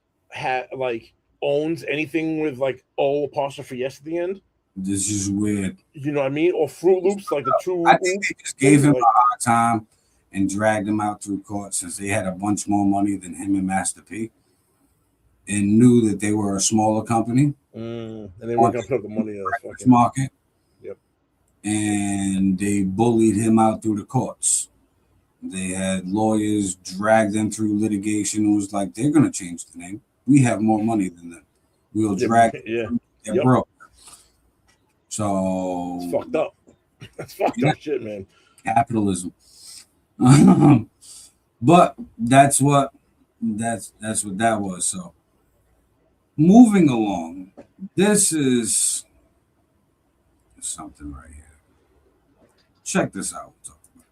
owns anything with like O''S at the end. This is weird. You know what I mean? Or Fruit Loops, like the two. I think they just gave him a hard time and dragged him out through court since they had a bunch more money than him and Master P, and knew that they were a smaller company. And they weren't gonna put up the money in the fucking market. Yep. And they bullied him out through the courts. They had lawyers drag them through litigation. It was like, they're going to change the name. We have more money than them. We'll drag them. They're broke. So it's fucked up. That's fucked up shit, man. Capitalism. But that's what that was. So moving along, this is something right here. Check this out.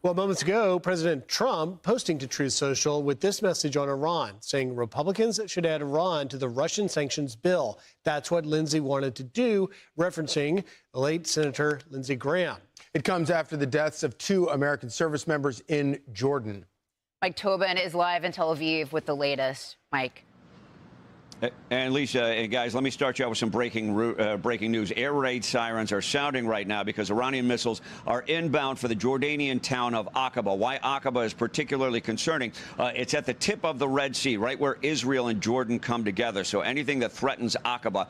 Well, moments ago, President Trump posting to Truth Social with this message on Iran, saying Republicans should add Iran to the Russian sanctions bill. That's what Lindsey wanted to do, referencing the late Senator Lindsey Graham. It comes after the deaths of 2 American service members in Jordan. Mike Tobin is live in Tel Aviv with the latest. Mike. And Lisa, guys, let me start you out with some breaking news. Air raid sirens are sounding right now because Iranian missiles are inbound for the Jordanian town of Aqaba. Why Aqaba is particularly concerning, it's at the tip of the Red Sea, right where Israel and Jordan come together. So anything that threatens Aqaba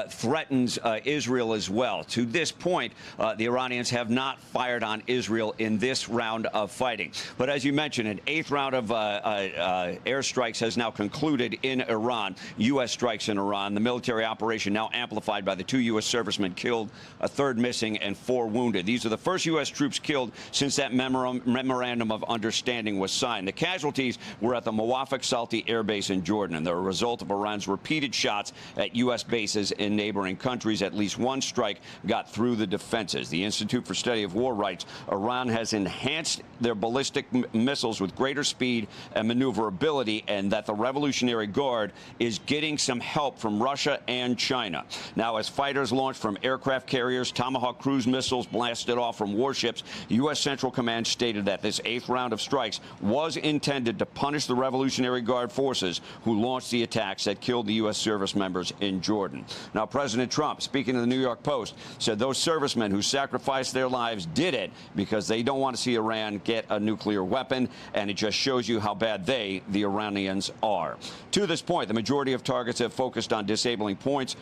threatens Israel as well. To this point, the Iranians have not fired on Israel in this round of fighting. But as you mentioned, an 8th round of airstrikes has now concluded in Iran. U.S. strikes in Iran. The military operation now amplified by the 2 U.S. servicemen killed, a 3rd missing, and 4 wounded. These are the first U.S. troops killed since that memorandum of understanding was signed. The casualties were at the Muwafaq Salti Air Base in Jordan, and they're a result of Iran's repeated shots at U.S. bases in neighboring countries. At least 1 strike got through the defenses. The Institute for Study of War writes Iran has enhanced their ballistic missiles with greater speed and maneuverability, and that the Revolutionary Guard is getting some help from Russia and China. Now, as fighters launched from aircraft carriers, Tomahawk cruise missiles blasted off from warships, U.S. Central Command stated that this 8th round of strikes was intended to punish the Revolutionary Guard forces who launched the attacks that killed the U.S. service members in Jordan. Now, President Trump, speaking to the New York Post, said those servicemen who sacrificed their lives did it because they don't want to see Iran get a nuclear weapon, and it just shows you how bad they, the Iranians, are. To this point, the majority of targets have focused on disabling ports,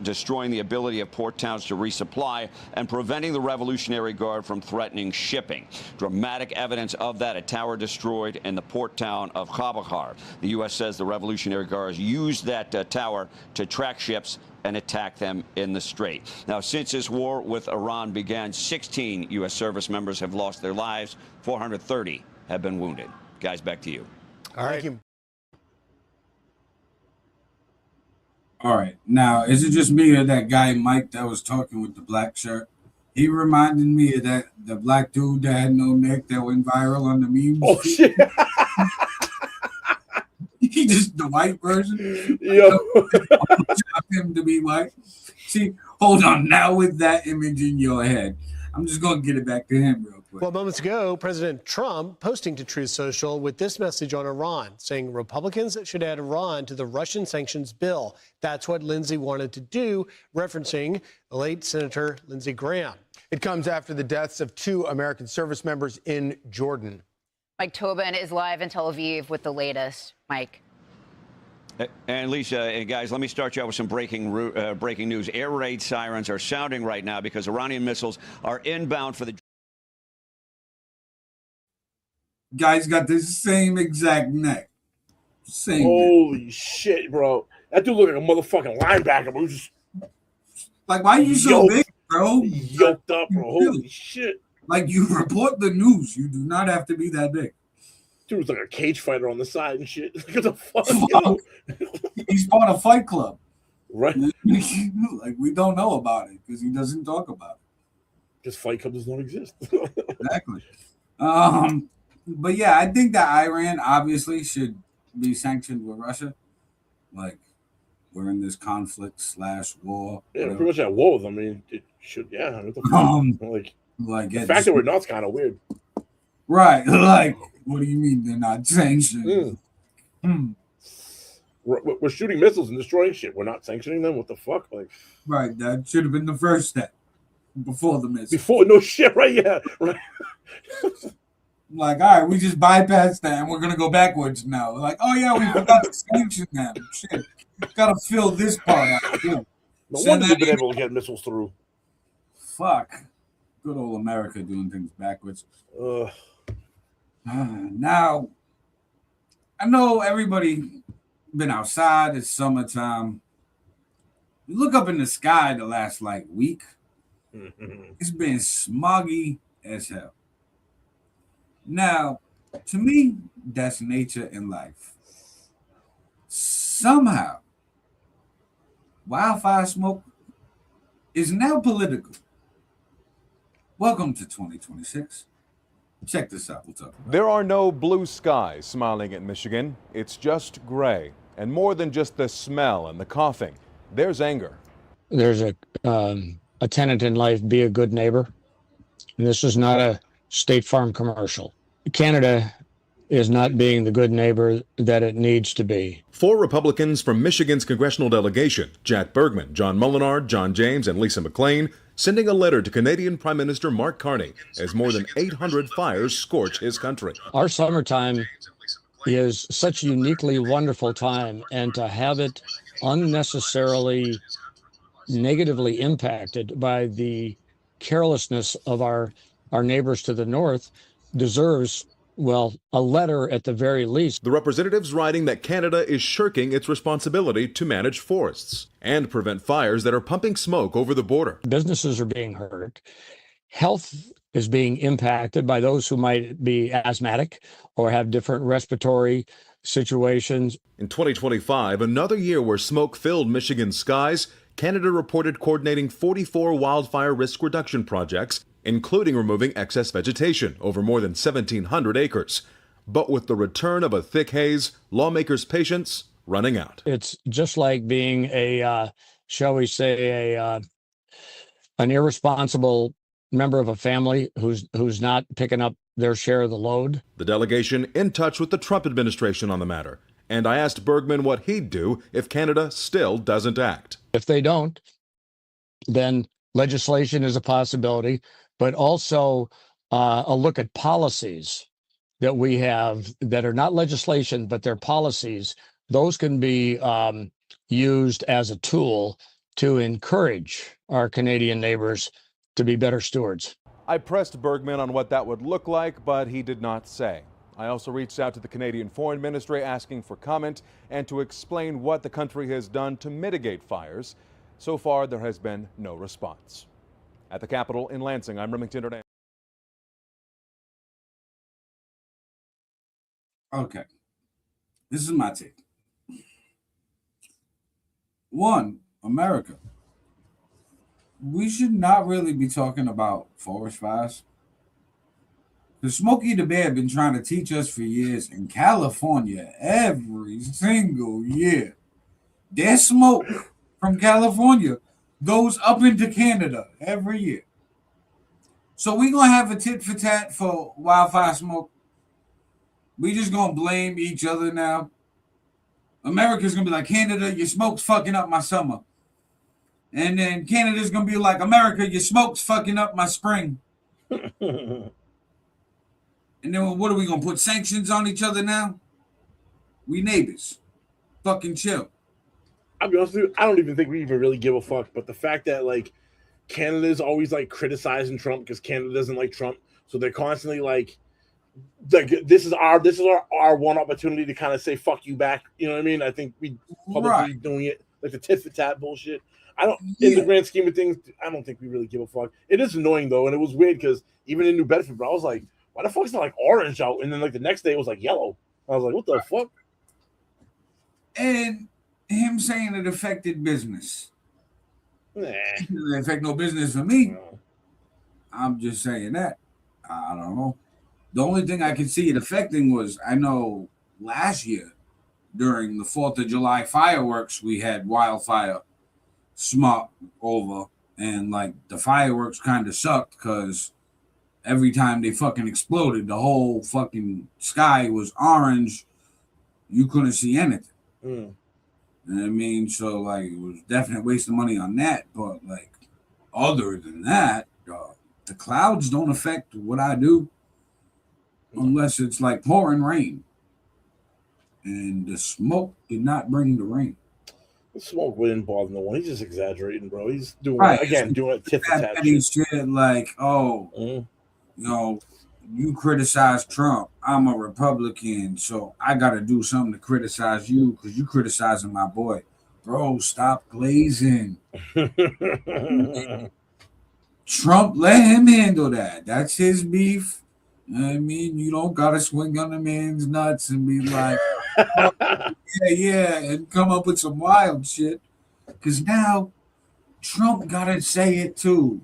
destroying the ability of port towns to resupply, and preventing the Revolutionary Guard from threatening shipping. Dramatic evidence of that, a tower destroyed in the port town of Khabakar. The U.S. says the Revolutionary Guards used that tower to track ships and attack them in the Strait. Now, since this war with Iran began, 16 U.S. service members have lost their lives. 430 have been wounded. Guys, back to you. All right. Thank you. All right. Now, is it just me or that guy Mike that was talking with the black shirt? He reminded me of the black dude that had no neck that went viral on the memes. Oh shit! He just the white version. Yo, him to be white. See, hold on. Now with that image in your head, I'm just gonna get it back to him real quick. Well, moments ago, President Trump posting to Truth Social with this message on Iran, saying Republicans should add Iran to the Russian sanctions bill. That's what Lindsey wanted to do, referencing the late Senator Lindsey Graham. It comes after the deaths of 2 American service members in Jordan. Mike Tobin is live in Tel Aviv with the latest. Mike. And Lisa, and guys, let me start you out with some breaking news. Air raid sirens are sounding right now because Iranian missiles are inbound for the. Guy's got the same exact neck. Same. Holy shit, bro! That dude looked like a motherfucking linebacker, bro. Just like, why are you so big, bro? Yoked up, bro. Holy shit! Like, you report the news. You do not have to be that big. Dude was like a cage fighter on the side and shit. What the fuck? He's part of Fight Club. Right. Like, we don't know about it because he doesn't talk about it. Because Fight Club does not exist. Exactly. But yeah, I think that Iran obviously should be sanctioned with Russia. Like, we're in this conflict / war. Yeah, we're pretty much at war with them. I mean, it should, yeah. What the fuck? Like the fact that we're not's kind of weird. Right. Like, what do you mean they're not sanctioned? We're shooting missiles and destroying shit. We're not sanctioning them. What the fuck? Like, right. That should have been the first step before the missiles. Before, no shit, right? Yeah, right. Like, all right, we just bypassed that and we're gonna go backwards now. Like, oh yeah, we forgot to sanction them. Shit, gotta fill this part out too. No wonder they've been able to get missiles through. Fuck, good old America doing things backwards. Now, I know everybody been outside. It's summertime. You look up in the sky the last week. It's been smoggy as hell. Now, to me, that's nature and life. Somehow, wildfire smoke is now political. Welcome to 2026. Check this out. We'll talk about it. There are no blue skies smiling at Michigan. It's just gray. And more than just the smell and the coughing, there's anger. There's a tenet in life, be a good neighbor. And this is not a State Farm commercial. Canada is not being the good neighbor that it needs to be. 4 Republicans from Michigan's congressional delegation, Jack Bergman, John Mullinard, John James, and Lisa McClain, sending a letter to Canadian Prime Minister Mark Carney as more than 800 fires scorch his country. Our summertime is such a uniquely wonderful time, and to have it unnecessarily negatively impacted by the carelessness of our neighbors to the north deserves, well, a letter at the very least. The representatives writing that Canada is shirking its responsibility to manage forests and prevent fires that are pumping smoke over the border. Businesses are being hurt. Health is being impacted by those who might be asthmatic or have different respiratory situations. In 2025, another year where smoke filled Michigan's skies, Canada reported coordinating 44 wildfire risk reduction projects, including removing excess vegetation over more than 1,700 acres. But with the return of a thick haze, lawmakers' patience running out. It's just like being shall we say, an irresponsible member of a family who's not picking up their share of the load. The delegation in touch with the Trump administration on the matter. And I asked Bergman what he'd do if Canada still doesn't act. If they don't, then legislation is a possibility, but also a look at policies that we have that are not legislation, but they're policies. Those can be used as a tool to encourage our Canadian neighbors to be better stewards. I pressed Bergman on what that would look like, but he did not say. I also reached out to the Canadian Foreign Ministry asking for comment and to explain what the country has done to mitigate fires. So far, there has been no response. At the Capitol in Lansing, I'm Remington Hernandez. Okay. This is my take. One, America. We should not really be talking about forest fires. Because Smokey the Bear been trying to teach us for years in California every single year. Their smoke from California goes up into Canada every year. So we gonna have a tit for tat for wildfire smoke. We just gonna blame each other now. America's gonna be like, Canada, your smoke's fucking up my summer. And then Canada's gonna be like, America, your smoke's fucking up my spring. And then what are we gonna put sanctions on each other now? We neighbors. Fucking chill. I'll be honest with you, I don't even think we even really give a fuck. But the fact that like Canada's always like criticizing Trump because Canada doesn't like Trump, so they're constantly like this is our one opportunity to kind of say fuck you back. You know what I mean? I think we publicly doing it like the tit for tat bullshit. I don't in the grand scheme of things, I don't think we really give a fuck. It is annoying though, and it was weird because even in New Bedford, bro, I was like, why the fuck is it like orange out? And then like the next day it was like yellow. I was like, what the fuck? And him saying it affected business. Nah. It didn't affect no business for me. No. I'm just saying that. I don't know. The only thing I could see it affecting was, I know last year during the 4th of July fireworks, we had wildfire smoke over, and like the fireworks kind of sucked because every time they fucking exploded, the whole fucking sky was orange. You couldn't see anything. You know what I mean? So like it was definite waste of money on that. But like other than that, the clouds don't affect what I do unless it's like pouring rain. And the smoke did not bring the rain. The smoke wouldn't bother no one. He's just exaggerating, bro. He's doing doing a tit for tat shit. Like, you know, you criticize Trump. I'm a Republican, so I gotta do something to criticize you because you criticizing my boy. Bro, stop glazing. Trump, let him handle that. That's his beef. You know what I mean? You don't gotta swing on the man's nuts and be like, oh, yeah, and come up with some wild shit. Because now Trump gotta say it too.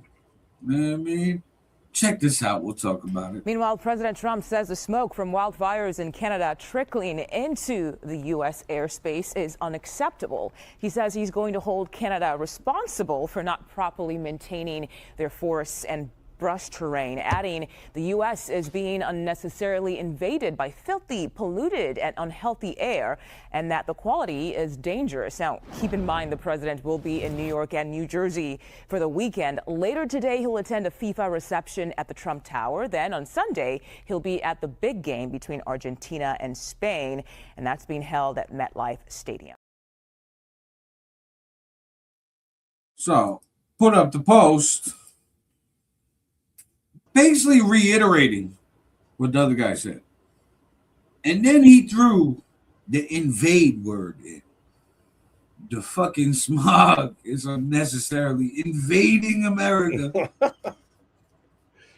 You know what I mean? Check this out. We'll talk about it. Meanwhile, President Trump says the smoke from wildfires in Canada trickling into the U.S. airspace is unacceptable. He says he's going to hold Canada responsible for not properly maintaining their forests and brush terrain, adding the U.S. is being unnecessarily invaded by filthy, polluted, and unhealthy air, and that the quality is dangerous. Now, keep in mind the president will be in New York and New Jersey for the weekend. Later today, he'll attend a FIFA reception at the Trump Tower. Then on Sunday, he'll be at the big game between Argentina and Spain, and that's being held at MetLife Stadium. So, put up the post, basically reiterating what the other guy said. And then he threw the invade word in. The fucking smog is unnecessarily invading America.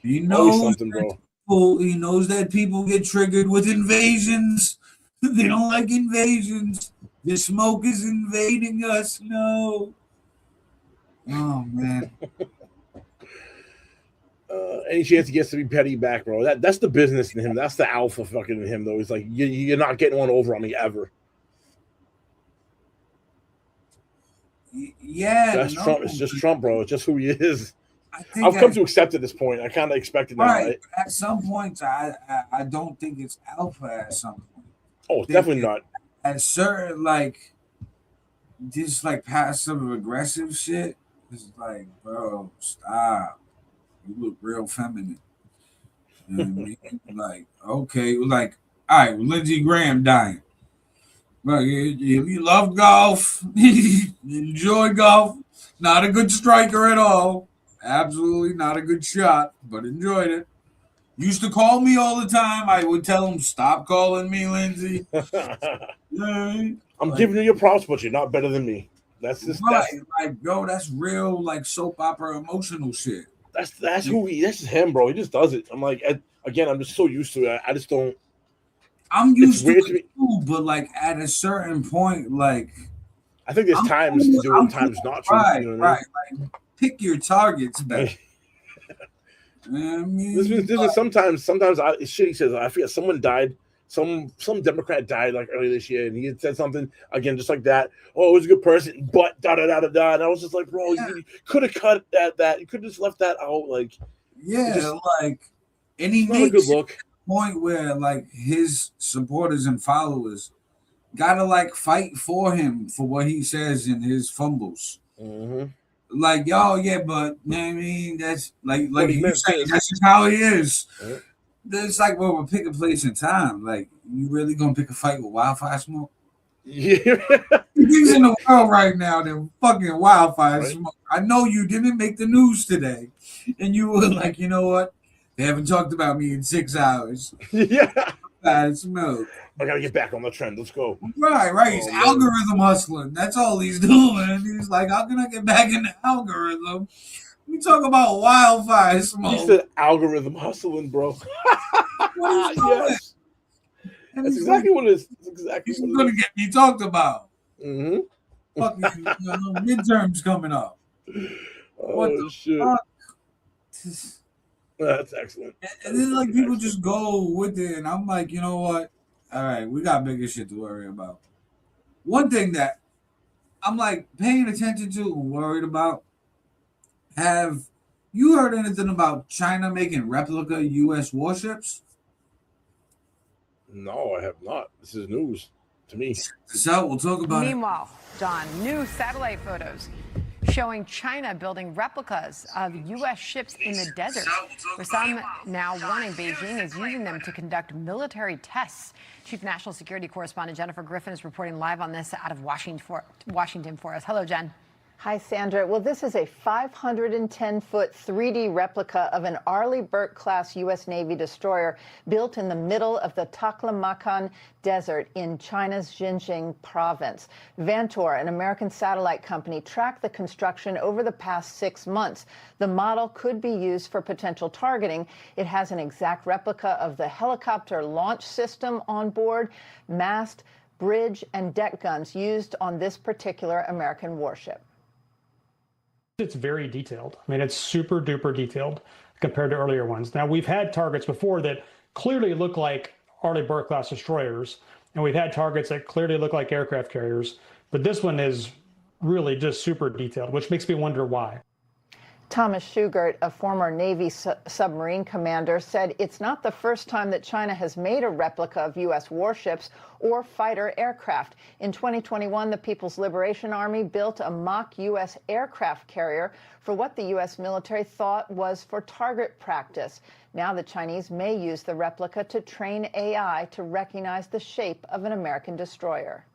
He knows that people get triggered with invasions. They don't like invasions. The smoke is invading us. No. Oh, man. Any chance he gets to be petty back, bro. That's the business in him. That's the alpha fucking in him, though. He's like, you're not getting one over on me ever. Yeah. That's Trump. It's just Trump, bro. It's just who he is. I've come to accept at this point. I kind of expected that. Right. At some points, I don't think it's alpha at some point. Oh, definitely not. At certain, like, just like passive aggressive shit, it's like, bro, stop. You look real feminine. You know what I mean? Like, okay, like, all right, Lindsey Graham dying. Well, you love golf, you enjoy golf. Not a good striker at all. Absolutely not a good shot, but enjoyed it. Used to call me all the time. I would tell him, stop calling me, Lindsey. I'm giving you your props, but you're not better than me. That's just right. Like, bro, that's real, like soap opera emotional shit. That's who he. That's just him, bro. He just does it. I'm like, again, I'm just so used to it. I just don't. I'm used to it too, but like at a certain point, like I think there's times to do it, times not to. Right, You know what I mean? right. Like pick your targets better. I mean, this is sometimes it's shit. He says, I forget, someone died. Some Democrat died like earlier this year, and he had said something again just like that. Oh, it was a good person, but da da da da da. And I was just like, bro, you could have cut that. You could have just left that out. Like, like, and he makes a good look. Point where like his supporters and followers gotta like fight for him for what he says in his fumbles. Mm-hmm. Like, yo, yeah, but you know what I mean, that's like you say, this. that's just how he is. Yeah. It's like, well, we're picking place in time. Like, you really gonna pick a fight with wildfire smoke? Yeah. Things in the world right now, they're fucking wildfire smoke. I know you didn't make the news today, and you were like, you know what? They haven't talked about me in 6 hours. Yeah. Smoke. I gotta get back on the trend. Let's go. Right. He's algorithm hustling. That's all he's doing. He's like, how can I get back in the algorithm? We talk about wildfire smoke. He said algorithm hustling, bro. What is doing? Yes. That's exactly what it is. That's exactly He's going to get me talked about. Mm-hmm. Fucking midterms coming up. What the shit. fuck? That's excellent. And then like people just go with it, and I'm like, you know what? All right, we got bigger shit to worry about. One thing that I'm like paying attention to and worried about. Have you heard anything about China making replica U.S. warships? No, I have not. This is news to me. So we'll talk about Meanwhile, Don, new satellite photos showing China building replicas of U.S. ships in the desert, where some now warning Beijing is using them to conduct military tests. Chief National Security Correspondent Jennifer Griffin is reporting live on this out of Washington for us. Hello, Jen. Hi, Sandra. Well, this is a 510-foot 3D replica of an Arleigh Burke-class U.S. Navy destroyer built in the middle of the Taklamakan Desert in China's Xinjiang province. Vantor, an American satellite company, tracked the construction over the past 6 months. The model could be used for potential targeting. It has an exact replica of the helicopter launch system on board, mast, bridge, and deck guns used on this particular American warship. It's very detailed. I mean, it's super duper detailed compared to earlier ones. Now, we've had targets before that clearly look like Arleigh Burke class destroyers, and we've had targets that clearly look like aircraft carriers, but this one is really just super detailed, which makes me wonder why. Thomas Shugart, a former Navy submarine commander, said it's not the first time that China has made a replica of U.S. warships or fighter aircraft. In 2021, the People's Liberation Army built a mock U.S. aircraft carrier for what the U.S. military thought was for target practice. Now the Chinese may use the replica to train AI to recognize the shape of an American destroyer.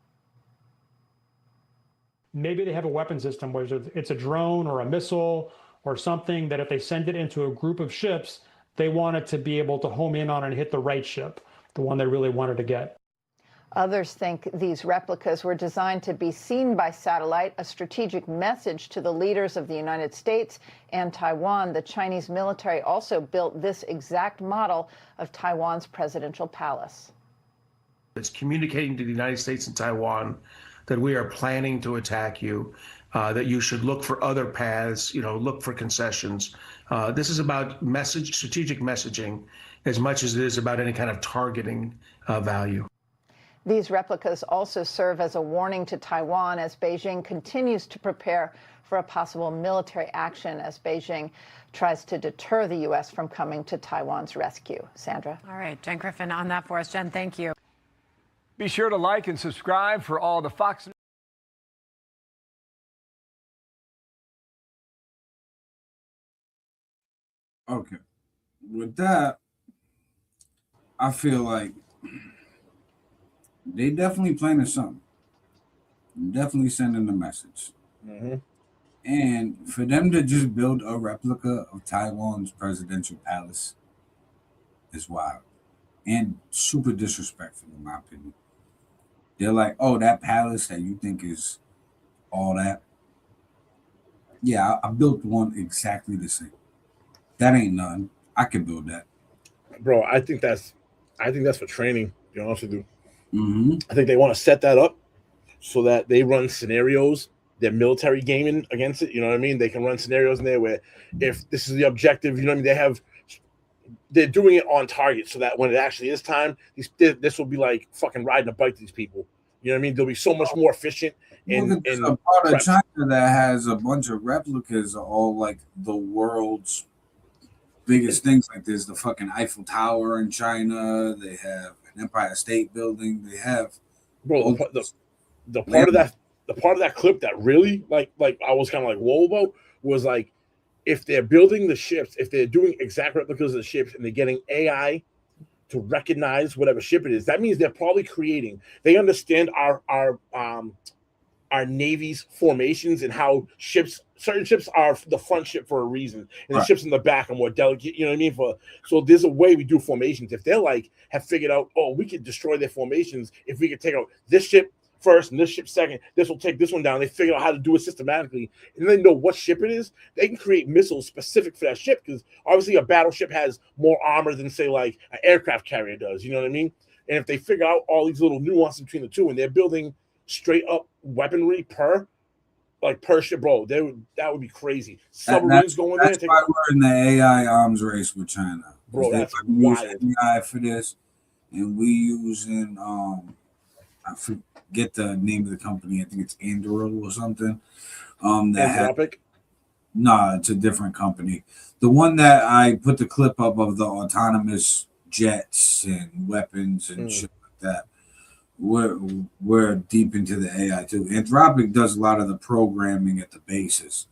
Maybe they have a weapon system where it's a drone or a missile or something that if they send it into a group of ships, they want it to be able to home in on and hit the right ship, the one they really wanted to get. Others think these replicas were designed to be seen by satellite, a strategic message to the leaders of the United States and Taiwan. The Chinese military also built this exact model of Taiwan's presidential palace. It's communicating to the United States and Taiwan that we are planning to attack you, that you should look for other paths, look for concessions. This is about strategic messaging as much as it is about any kind of targeting value. These replicas also serve as a warning to Taiwan as Beijing continues to prepare for a possible military action as Beijing tries to deter the U.S. from coming to Taiwan's rescue. Sandra? All right, Jen Griffin on that for us. Jen, thank you. Be sure to like and subscribe for all the Fox News. Okay. With that, I feel like they definitely planning something. Definitely sending a message. Mm-hmm. And for them to just build a replica of Taiwan's presidential palace is wild. And super disrespectful, in my opinion. They're like, oh, that palace that you think is all that. Yeah, I built one exactly the same. That ain't none. I can build that. Bro, I think that's for training, to be honest with you. Mm-hmm. I think they want to set that up so that they run scenarios, they're military gaming against it, you know what I mean? They can run scenarios in there where if this is the objective, you know what I mean, they're doing it on target so that when it actually is time, this will be like fucking riding a bike to these people. You know what I mean? They'll be so much more efficient. Look at the part of China that has a bunch of replicas of all like the world's biggest things. Like there's the fucking Eiffel Tower in China. They have an Empire State Building. They have the part of that clip that really like I was kind of like whoa about was like if they're building the ships, if they're doing exact replicas of the ships and they're getting AI to recognize whatever ship it is, that means they're probably they understand our Navy's formations and how certain ships are the front ship for a reason, and the ships in the back are more delicate. You know what I mean? So there's a way we do formations. If they're have figured out, oh, we could destroy their formations if we could take out this ship first and this ship second. This will take this one down. They figure out how to do it systematically, and they know what ship it is. They can create missiles specific for that ship because obviously a battleship has more armor than say like an aircraft carrier does. You know what I mean? And if they figure out all these little nuances between the two, and they're building straight up weaponry per ship, bro, that would be crazy. Submarines going there. That's why we're in the AI arms race with China, bro. That's wild. AI for this, and we using I forget the name of the company. I think it's Anduril or something. Anthropic? No, it's a different company. The one that I put the clip up of the autonomous jets and weapons and shit like that. We're deep into the AI too. Anthropic does a lot of the programming at the bases,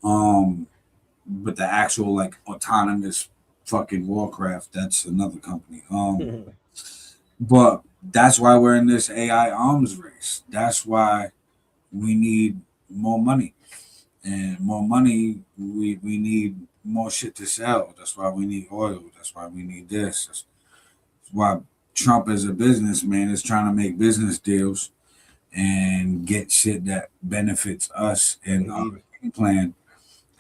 but the actual like autonomous fucking warcraft, that's another company. But that's why we're in this AI arms race. That's why we need more money, and more money. We need more shit to sell. That's why we need oil. That's why we need this. That's why Trump as a businessman is trying to make business deals and get shit that benefits us and our plan.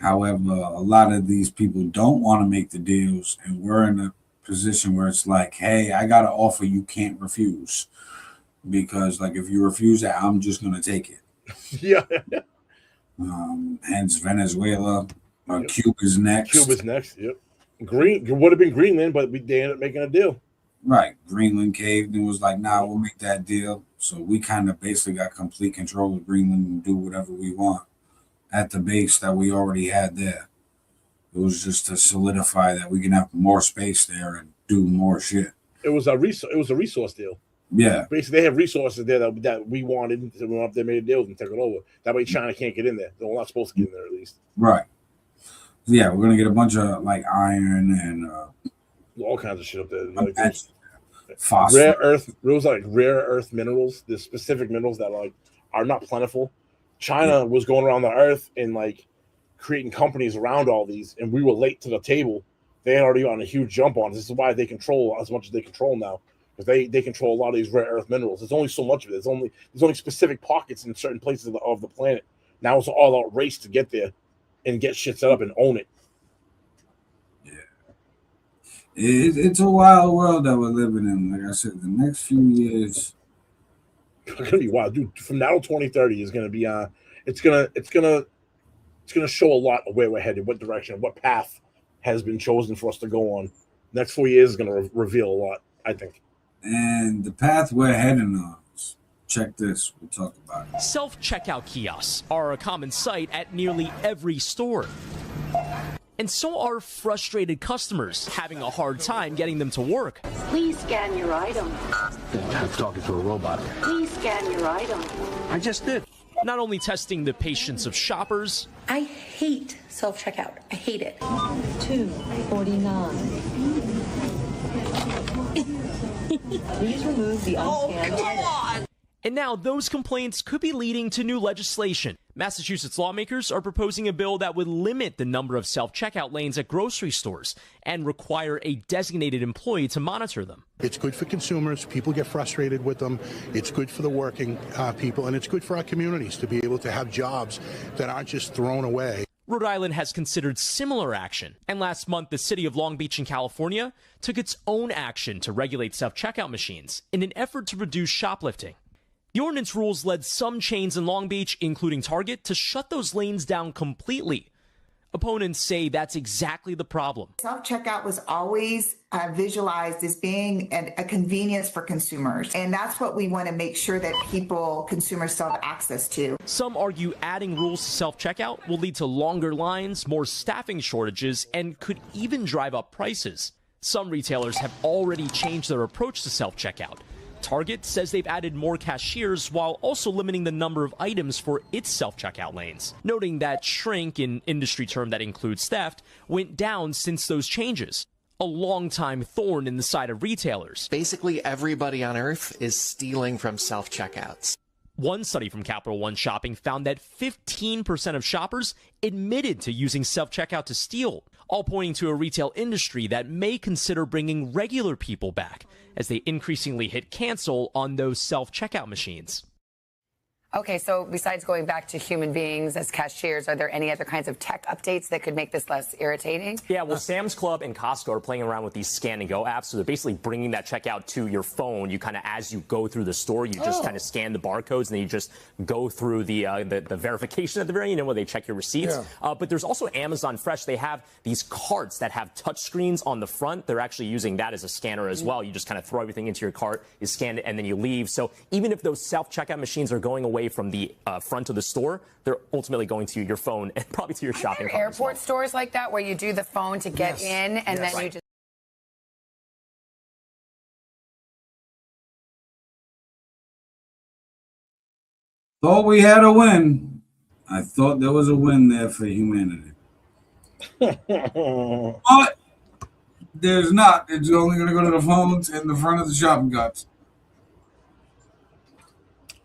However, a lot of these people don't want to make the deals, and we're in a position where it's like, hey, I got an offer you can't refuse, because like if you refuse that, I'm just gonna take it. Yeah. Hence Venezuela. Cuba's next. Yep. It would have been Greenland, but they ended up making a deal. Right. Greenland caved and was like, nah, we'll make that deal. So we kind of basically got complete control of Greenland and do whatever we want at the base that we already had there. It was just to solidify that we can have more space there and do more shit. It was a resource deal. Yeah. Basically, they have resources there that we wanted. So we went up there, made a deal, and took it over. That way, China can't get in there. They're not supposed to get in there, at least. Right. Yeah, we're gonna get a bunch of like iron and all kinds of shit up there. Like rare earth minerals. There's specific minerals that are not plentiful. China was going around the earth and creating companies around all these, and we were late to the table. They had already on a huge jump on. This is why they control as much as they control now, because they control a lot of these rare earth minerals. There's only so much of it. There's only specific pockets in certain places of the planet. Now it's an all-out race to get there and get shit set up and own it. Yeah, it's a wild world that we're living in. Like I said, the next few years it's gonna be wild, dude. From now to 2030 is gonna be it's gonna show a lot of where we're headed, what direction, what path has been chosen for us to go on. Next 4 years is gonna reveal a lot, I think. And the path we're heading on. Check this. We'll talk about it. Self-checkout kiosks are a common sight at nearly every store. And so are frustrated customers, having a hard time getting them to work. Please scan your item. I'm talking to a robot. Please scan your item. I just did. Not only testing the patience of shoppers. I hate self-checkout. I hate it. $2.49. Please remove the unscanned item. And now those complaints could be leading to new legislation. Massachusetts lawmakers are proposing a bill that would limit the number of self-checkout lanes at grocery stores and require a designated employee to monitor them. It's good for consumers. People get frustrated with them. It's good for the working people, and it's good for our communities to be able to have jobs that aren't just thrown away. Rhode Island has considered similar action, and last month the city of Long Beach in California took its own action to regulate self-checkout machines in an effort to reduce shoplifting. The ordinance rules led some chains in Long Beach, including Target, to shut those lanes down completely. Opponents say that's exactly the problem. Self-checkout was always visualized as being a convenience for consumers. And that's what we want to make sure that consumers still have access to. Some argue adding rules to self-checkout will lead to longer lines, more staffing shortages, and could even drive up prices. Some retailers have already changed their approach to self-checkout. Target says they've added more cashiers while also limiting the number of items for its self-checkout lanes, noting that shrink, an industry term that includes theft, went down since those changes. A longtime thorn in the side of retailers. Basically, everybody on Earth is stealing from self-checkouts. One study from Capital One Shopping found that 15% of shoppers admitted to using self-checkout to steal, all pointing to a retail industry that may consider bringing regular people back as they increasingly hit cancel on those self-checkout machines. Okay, so besides going back to human beings as cashiers, are there any other kinds of tech updates that could make this less irritating? Yeah, well, Sam's Club and Costco are playing around with these scan and go apps. So they're basically bringing that checkout to your phone. You kind of, as you go through the store, you just kind of scan the barcodes and then you just go through the verification at the very end, where they check your receipts. Yeah. But there's also Amazon Fresh. They have these carts that have touch screens on the front. They're actually using that as a scanner as well. You just kind of throw everything into your cart, you scan it, and then you leave. So even if those self-checkout machines are going away from the front of the store, they're ultimately going to your phone and probably to your shopping cart. Airport stores like that where you do the phone to get in and then you just. Thought we had a win. I thought there was a win there for humanity. But there's not. It's only going to go to the phones in the front of the shopping carts.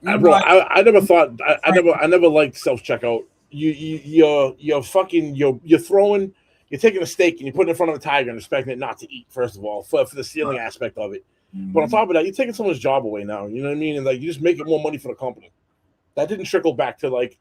Bro, I never thought I never liked self checkout. You're taking a steak and you put it in front of a tiger and expecting it not to eat. First of all, for the stealing aspect of it, but on top of that, you're taking someone's job away now. You know what I mean? And like you just make it more money for the company. That didn't trickle back to like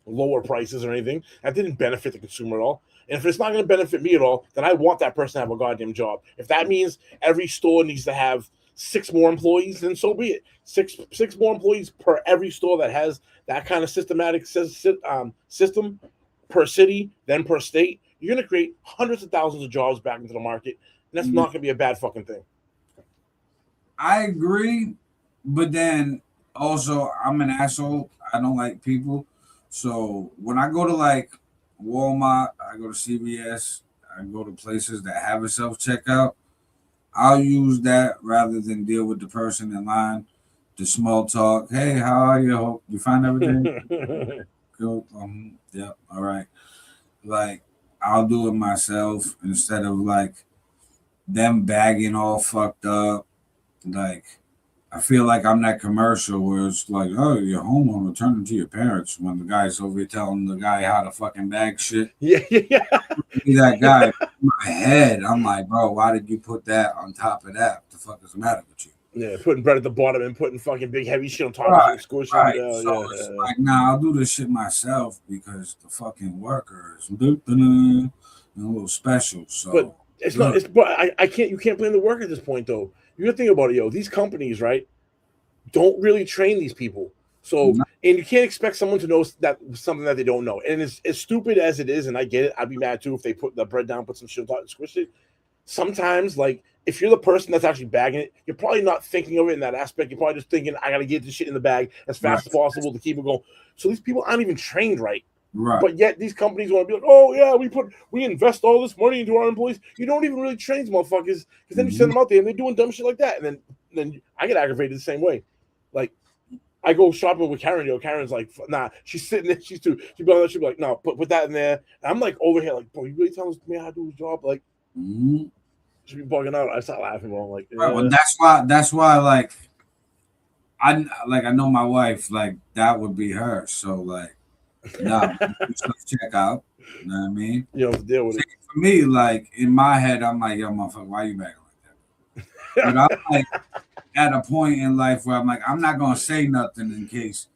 lower prices or anything. That didn't benefit the consumer at all. And if it's not going to benefit me at all, then I want that person to have a goddamn job. If that means every store needs to have 6 more employees, then so be it. 6 more employees per every store that has that kind of systematic system per city, then per state. You're going to create hundreds of thousands of jobs back into the market, and that's not going to be a bad fucking thing. I agree, but then also I'm an asshole. I don't like people. So when I go to like Walmart, I go to CVS, I go to places that have a self-checkout, I'll use that rather than deal with the person in line, the small talk. Hey, how are you? Hope you find everything? Cool. Yeah, all right. Like, I'll do it myself instead of like them bagging all fucked up. Like, I feel like I'm that commercial where it's like, oh, you're home on returning to your parents when the guy's over here telling the guy how to fucking bag shit. Yeah. That guy in my head, I'm like, bro, why did you put that on top of that? What the fuck is the matter with you? Yeah, putting bread at the bottom and putting fucking big heavy shit on top of it. Right. So it's like, nah, I'll do this shit myself because the fucking worker is a little special. So, but it's not. It's but I can't. You can't blame the worker at this point, though. You gotta think about it, yo. These companies, right, don't really train these people. So, and you can't expect someone to know that something that they don't know. And as stupid as it is, and I get it, I'd be mad too if they put the bread down, put some shit on top and squish it. Sometimes, like, if you're the person that's actually bagging it, you're probably not thinking of it in that aspect. You're probably just thinking, I got to get this shit in the bag as fast as possible to keep it going. So these people aren't even trained right. But yet these companies want to be like, oh, yeah, we invest all this money into our employees. You don't even really train these motherfuckers because then you send them out there and they're doing dumb shit like that. And then I get aggravated the same way. Like, I go shopping with Karen. Karen's like, nah, she's sitting there. She'd be like, no, put that in there. And I'm like over here, like, bro, you really telling me how to do his job? Like, should be bugging out. I start laughing, bro. I'm like, right, well, that's why, like, I know my wife, like that would be her. So like, nah, check out. You know what I mean? You don't deal with it. For me, like in my head, I'm like, yo, motherfucker, why you back like that? But I'm like at a point in life where I'm like, I'm not gonna say nothing in case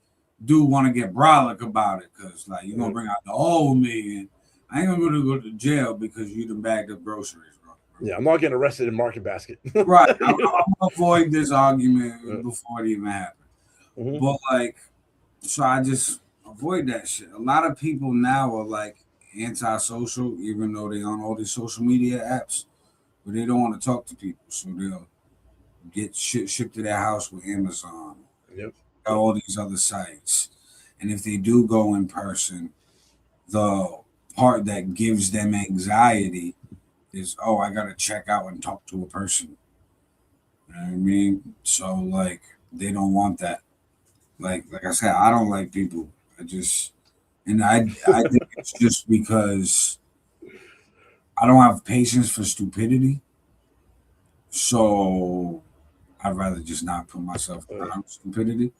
dude want to get brolic about it, cause like you're gonna bring out the old me, and I ain't gonna go to jail because you done bagged up groceries, bro. Yeah, I'm not getting arrested in Market Basket. Right. I'm gonna avoid this argument before it even happens. But like, so I just avoid that shit. A lot of people now are like antisocial, even though they on all these social media apps, but they don't want to talk to people, so they'll get shit shipped to their house with Amazon, Yep. all these other sites. And if they do go in person, the part that gives them anxiety is, oh, I gotta check out and talk to a person. You know what I mean? So like they don't want that. Like I said, I don't like people. I think it's just because I don't have patience for stupidity. So I'd rather just not put myself around stupidity.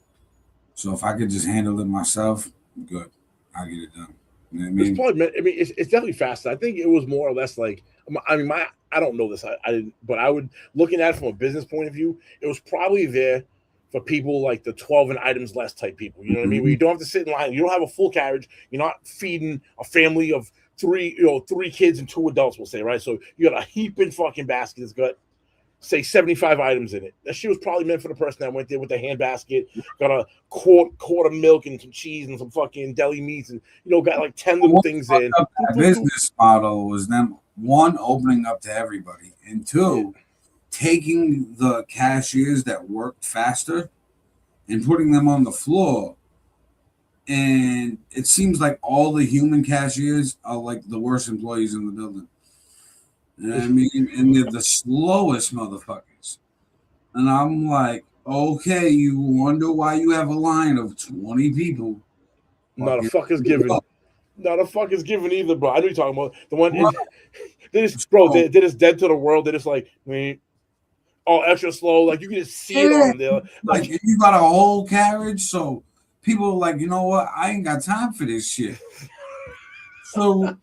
So if I could just handle it myself, good. I'll get it done. You know what I mean? It's probably, I mean, it's definitely faster. I think it was more or less like, I mean, I don't know this, I didn't, but I would, looking at it from a business point of view, it was probably there for people like the 12 and items less type people. You know what I mean? Where you don't have to sit in line, you don't have a full carriage, you're not feeding a family of three kids and 2 adults, we'll say, right? So you got a heaping fucking basket that's got, say, 75 items in it. That shit was probably meant for the person that went there with the hand basket, got a quart of milk and some cheese and some fucking deli meats, and got like 10 little things in. That business model was them, one, opening up to everybody, and two, taking the cashiers that worked faster and putting them on the floor. And it seems like all the human cashiers are like the worst employees in the building. You know what I mean? And they're the slowest motherfuckers. And I'm like, okay, you wonder why you have a line of 20 people. Not a fuck is given. Not a fuck is given either, bro. I know you're talking about the one. They just, bro, they're just dead to the world. They're just like, all extra slow. Like you can just see it on them. There. Like you got a whole carriage, so people are like, you know what? I ain't got time for this shit. So,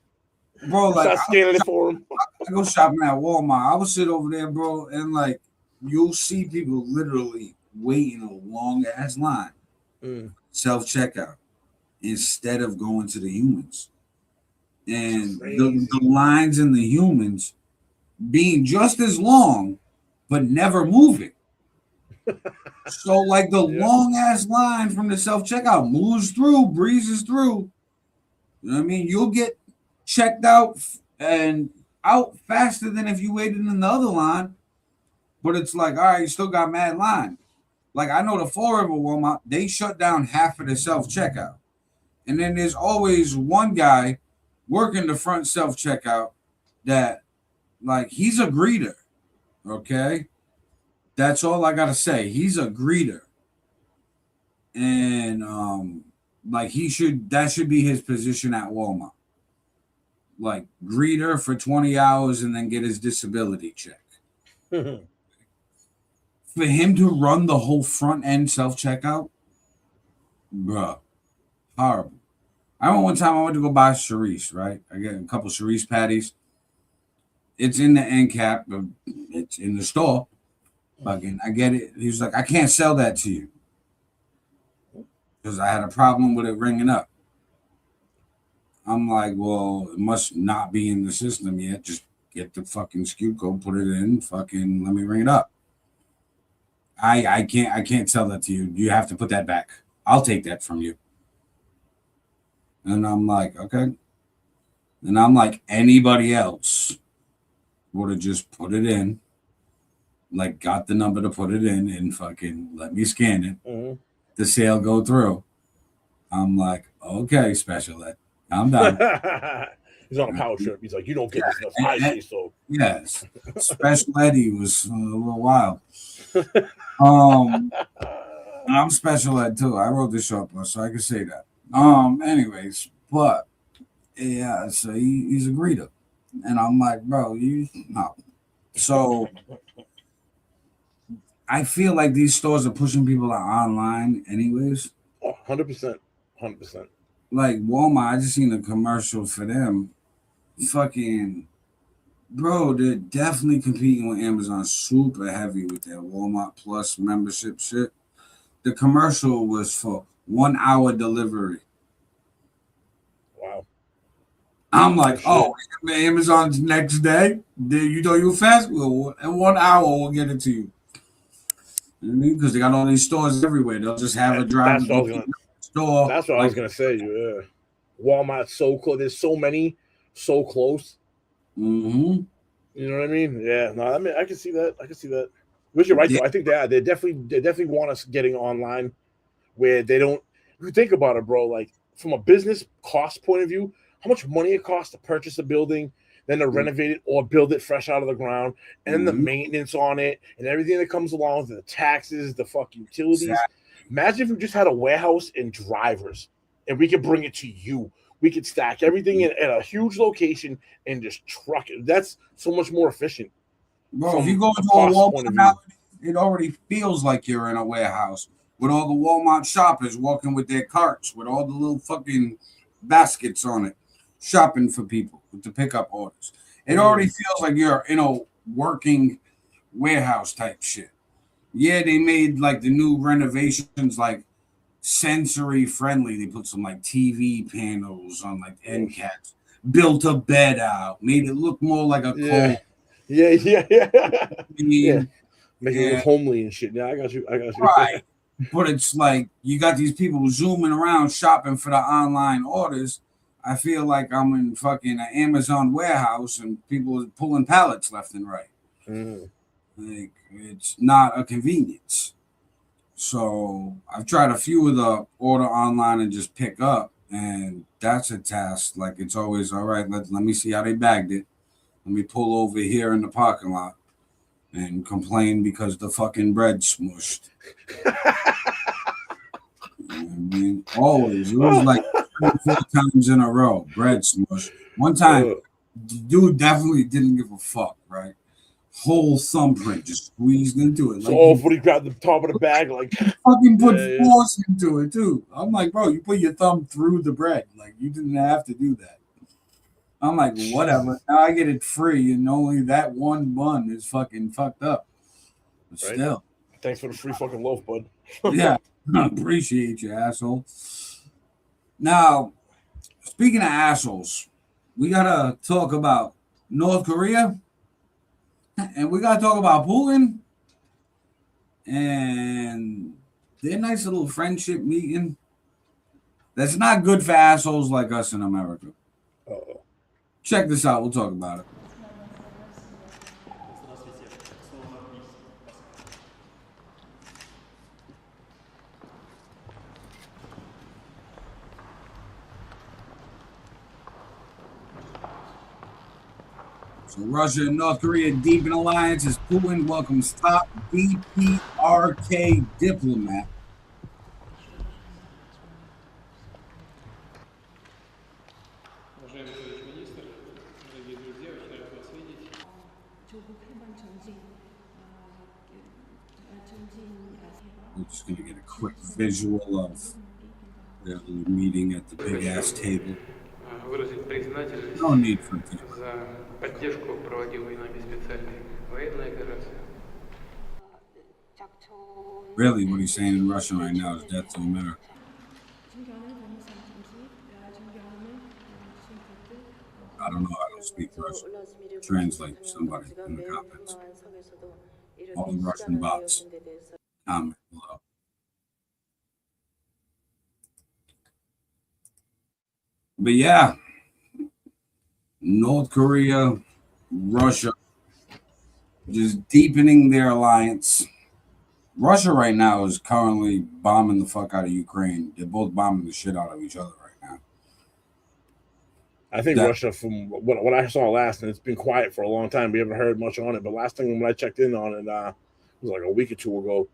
bro, like start scanning it for them. I go shopping at Walmart. I would sit over there, bro, and like you'll see people literally waiting a long ass line, self checkout, instead of going to the humans. And the lines in the humans being just as long, but never moving. So like the long ass line from the self checkout moves through, breezes through. You know what I mean? You'll get checked out and out faster than if you waited in the other line. But it's like, all right, you still got mad line. Like I know the Fall River Walmart, they shut down half of the self checkout, and then there's always one guy working the front self checkout that, like, he's a greeter. Okay, that's all I gotta say. He's a greeter, and like that should be his position at Walmart. Like greeter for 20 hours and then get his disability check. For him to run the whole front end self checkout, bruh, horrible. I remember one time I went to go buy Charisse, right? I get a couple Charisse patties. It's in the end cap, but it's in the store. Fucking, I get it. He was like, I can't sell that to you because I had a problem with it ringing up. I'm like, well, it must not be in the system yet. Just get the fucking SKU code, put it in, fucking let me ring it up. I can't sell that to you. You have to put that back. I'll take that from you. And I'm like, okay. And I'm like, anybody else would have just put it in, like got the number to put it in and fucking let me scan it. The sale go through. I'm like, okay, special ed. I'm done. He's on a power trip. He's like, you don't get this enough. I say so. Yes. Special Eddie was a little wild. I'm special ed too. I wrote the short book, so I can say that. Anyways, but yeah, so he's a greeter. And I'm like, bro, you no. So I feel like these stores are pushing people out online anyways. Oh, 100%. 100%. Like Walmart, I just seen a commercial for them. Fucking bro, they're definitely competing with Amazon super heavy with their Walmart Plus membership shit. The commercial was for 1 hour delivery. Wow. I'm like, oh, Amazon's next day. You know you fast? Well, in 1 hour we'll get it to you. You know what I mean? Because they got all these stores everywhere. They'll just have a driver go to the store. That's what I was gonna say. Yeah, Walmart's so close. There's so many, so close. Mm-hmm. You know what I mean? Yeah. No, I mean I can see that. I can see that. But you're right though. I think they definitely want us getting online, where they don't. If you think about it, bro, like from a business cost point of view, how much money it costs to purchase a building, then to renovate it or build it fresh out of the ground, and then the maintenance on it and everything that comes along with the taxes, the fucking utilities. Exactly. Imagine if we just had a warehouse and drivers, and we could bring it to you. We could stack everything at a huge location and just truck it. That's so much more efficient. Bro, if you go into a Walmart now, it already feels like you're in a warehouse with all the Walmart shoppers walking with their carts with all the little fucking baskets on it, shopping for people with the pickup orders. It already feels like you're in a working warehouse type shit. Yeah, they made like the new renovations like sensory friendly. They put some like TV panels on like end caps, built a bed out, made it look more like a cold. Yeah. Make it look homely and shit. Yeah, I got you. Right. But it's like you got these people zooming around shopping for the online orders. I feel like I'm in fucking an Amazon warehouse and people are pulling pallets left and right. Like it's not a convenience. So I've tried a few of the order online and just pick up, and that's a task. Like it's always all right. Let me see how they bagged it. Let me pull over here in the parking lot and complain because the fucking bread smushed. You know what I mean? Always. It was like 4 times in a row. Bread smush. One time, the dude definitely didn't give a fuck, right? Whole thumbprint just squeezed into it. So Like he grabbed the top of the bag, like fucking put force into it too. I'm like, bro, you put your thumb through the bread. Like you didn't have to do that. I'm like, whatever. Now I get it free, and only that one bun is fucking fucked up. But Right? still. Thanks for the free fucking loaf, bud. Yeah, I appreciate you, asshole. Now, speaking of assholes, we gotta talk about North Korea, and we gotta talk about Putin and their nice little friendship meeting. That's not good for assholes like us in America. Check this out. We'll talk about it. So Russia and North Korea deepen alliance as Putin welcomes top DPRK diplomat. We're just going to get a quick visual of their little meeting at the big ass table. Выразить признательность No need for за поддержку проводимой нами специальной военной операции. Really, what he's saying in Russian right now is death to America. I don't know. I don't speak Russian. Translate somebody in the comments. All the Russian bots. Comment below. But yeah, North Korea, Russia, just deepening their alliance. Russia right now is currently bombing the fuck out of Ukraine. They're both bombing the shit out of each other right now. I think Russia, from what I saw last, and it's been quiet for a long time. We haven't heard much on it. But last time when I checked in on it, it was like a week or two ago.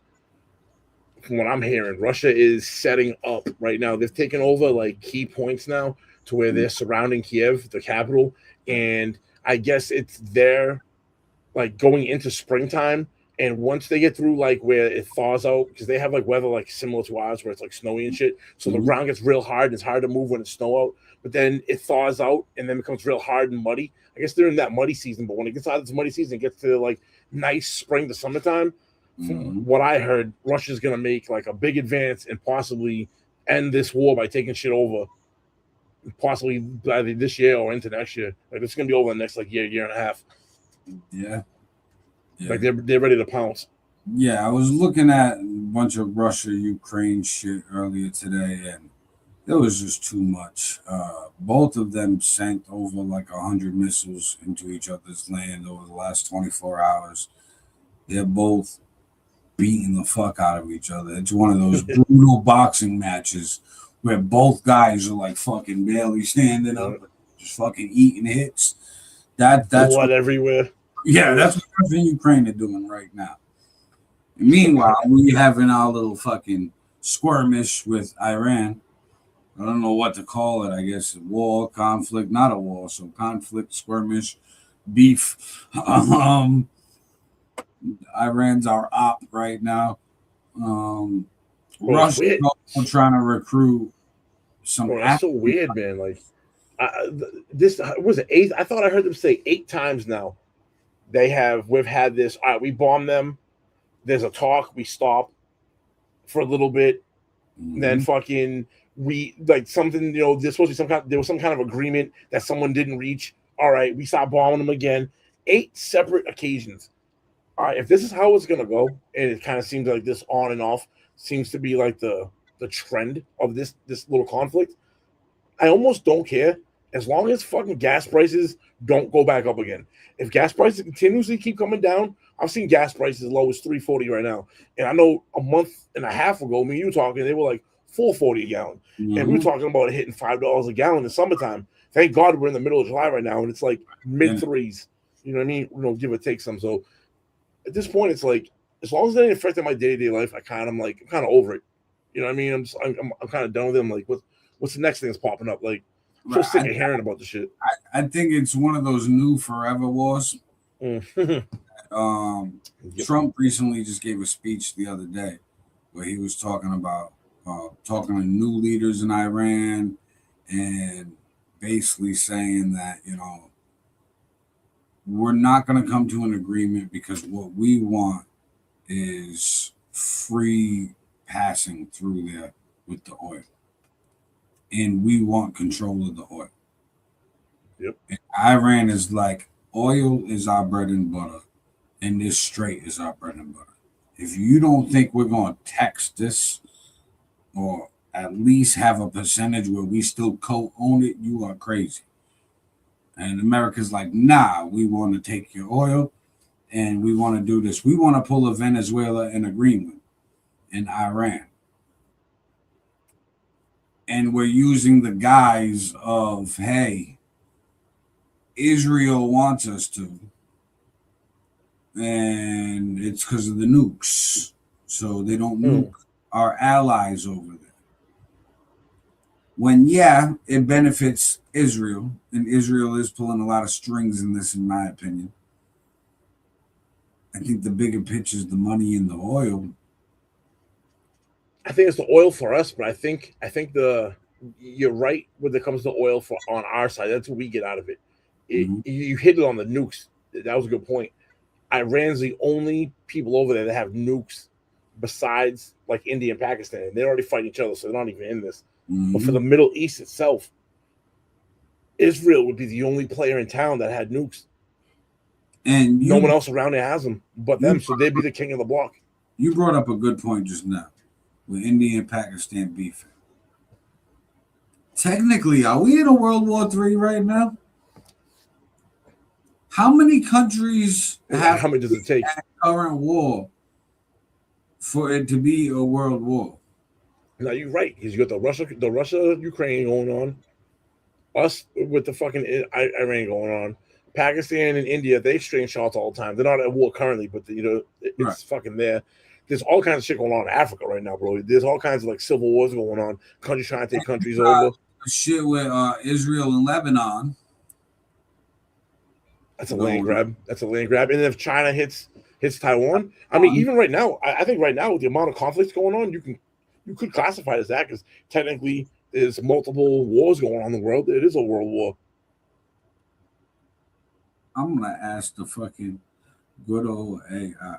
From what I'm hearing, Russia is setting up right now. They've taken over like key points now to where they're surrounding Kiev, the capital, and I guess it's there, like going into springtime. And once they get through like where it thaws out, because they have like weather like similar to ours where it's like snowy and shit. So the ground gets real hard and it's hard to move when it's snow out. But then it thaws out and then becomes real hard and muddy. I guess they're in that muddy season, but when it gets out of this muddy season, it gets to like nice spring to summertime. From what I heard, Russia's gonna make like a big advance and possibly end this war by taking shit over. Possibly either this year or into next year. Like it's gonna be over the next like year and a half. Yeah. Like they're ready to pounce. Yeah, I was looking at a bunch of Russia-Ukraine shit earlier today, and it was just too much. Both of them sent over like 100 missiles into each other's land over the last 24 hours. They're both beating the fuck out of each other. It's one of those brutal boxing matches where both guys are like fucking barely standing up, just fucking eating hits. That's blood everywhere. Yeah, that's what Russia and Ukraine are doing right now. And meanwhile, we're having our little fucking skirmish with Iran. I don't know what to call it. I guess war, conflict, not a war. So conflict, skirmish, beef. Iran's our op right now. Russia's also trying to recruit some. That's so weird, man. Like this was it 8th. I thought I heard them say 8 times now. We've had this. All right, we bomb them. There's a talk. We stop for a little bit. Then fucking we like something. There's supposed to be there was some kind of agreement that someone didn't reach. All right, we stop bombing them again. 8 separate occasions. All right, if this is how it's gonna go, and it kind of seems like this on and off seems to be like the trend of this little conflict, I almost don't care as long as fucking gas prices don't go back up again. If gas prices continuously keep coming down, I've seen gas prices as low as $3.40 right now, and I know a month and a half ago, me and you talking, they were like $4.40 a gallon, and we were talking about hitting $5 a gallon in the summertime. Thank God we're in the middle of July right now, and it's like mid threes. You know what I mean? Give or take some. So at this point, it's like as long as it ain't affecting my day-to-day life, I'm kind of over it. You know what I mean? I'm kind of done with it. I'm like, what's the next thing that's popping up? Like, I'm so sick of hearing about the shit. I think it's one of those new forever wars. Trump recently just gave a speech the other day where he was talking about talking to new leaders in Iran and basically saying that, we're not going to come to an agreement because what we want is free passing through there with the oil. And we want control of the oil. Yep. And Iran is like, oil is our bread and butter, and this strait is our bread and butter. If you don't think we're going to tax this or at least have a percentage where we still co-own it, you are crazy. And America's like, nah, we want to take your oil and we want to do this. We want to pull a Venezuela and a Greenland in Iran. And we're using the guise of, hey, Israel wants us to. And it's because of the nukes. So they don't nuke our allies over there. When, it benefits Israel, and Israel is pulling a lot of strings in this, in my opinion. I think the bigger picture is the money in the oil. I think it's the oil for us, but I think you're right when it comes to oil on our side. That's what we get out of it. You hit it on the nukes. That was a good point. Iran's the only people over there that have nukes besides like India and Pakistan. They already fight each other, so they're not even in this. But for the Middle East itself, Israel would be the only player in town that had nukes. And no one else around there has them but them, so they'd be the king of the block. You brought up a good point just now with India and Pakistan beefing. Technically, are we in a World War III right now? How many countries how many does it take? Current war for it to be a world war? No, you're right. Because you got the Russia Ukraine going on, us with the fucking Iran going on, Pakistan and India. They exchange shots all the time. They're not at war currently, but it's fucking there. There's all kinds of shit going on in Africa right now, bro. There's all kinds of like civil wars going on. Countries trying to take countries over. Shit with Israel and Lebanon. That's a land grab. And then if China hits hits Taiwan. I mean, even right now, I think right now with the amount of conflicts going on, you could classify it as that because technically there's multiple wars going on in the world. It is a world war. I'm gonna ask the fucking good old AI.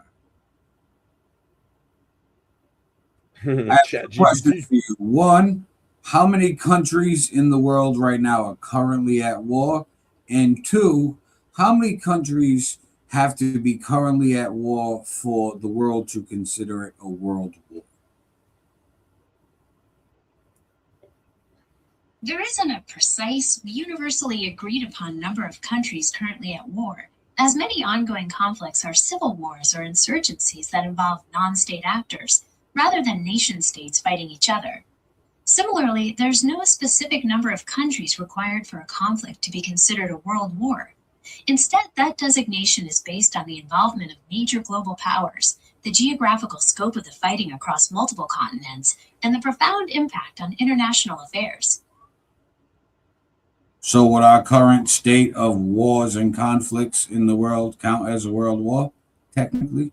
I have a question for you. One, how many countries in the world right now are currently at war? And two, how many countries have to be currently at war for the world to consider it a world war? There isn't a precise, universally agreed upon number of countries currently at war, as many ongoing conflicts are civil wars or insurgencies that involve non-state actors, rather than nation-states fighting each other. Similarly, there's no specific number of countries required for a conflict to be considered a world war. Instead, that designation is based on the involvement of major global powers, the geographical scope of the fighting across multiple continents, and the profound impact on international affairs. So would our current state of wars and conflicts in the world count as a world war, technically?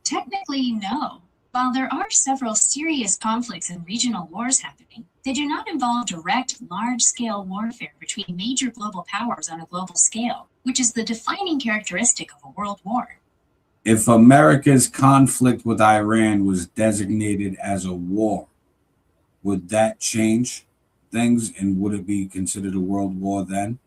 Technically, no. While there are several serious conflicts and regional wars happening, they do not involve direct, large-scale warfare between major global powers on a global scale, which is the defining characteristic of a world war. If America's conflict with Iran was designated as a war, would that change things, and would it be considered a world war then?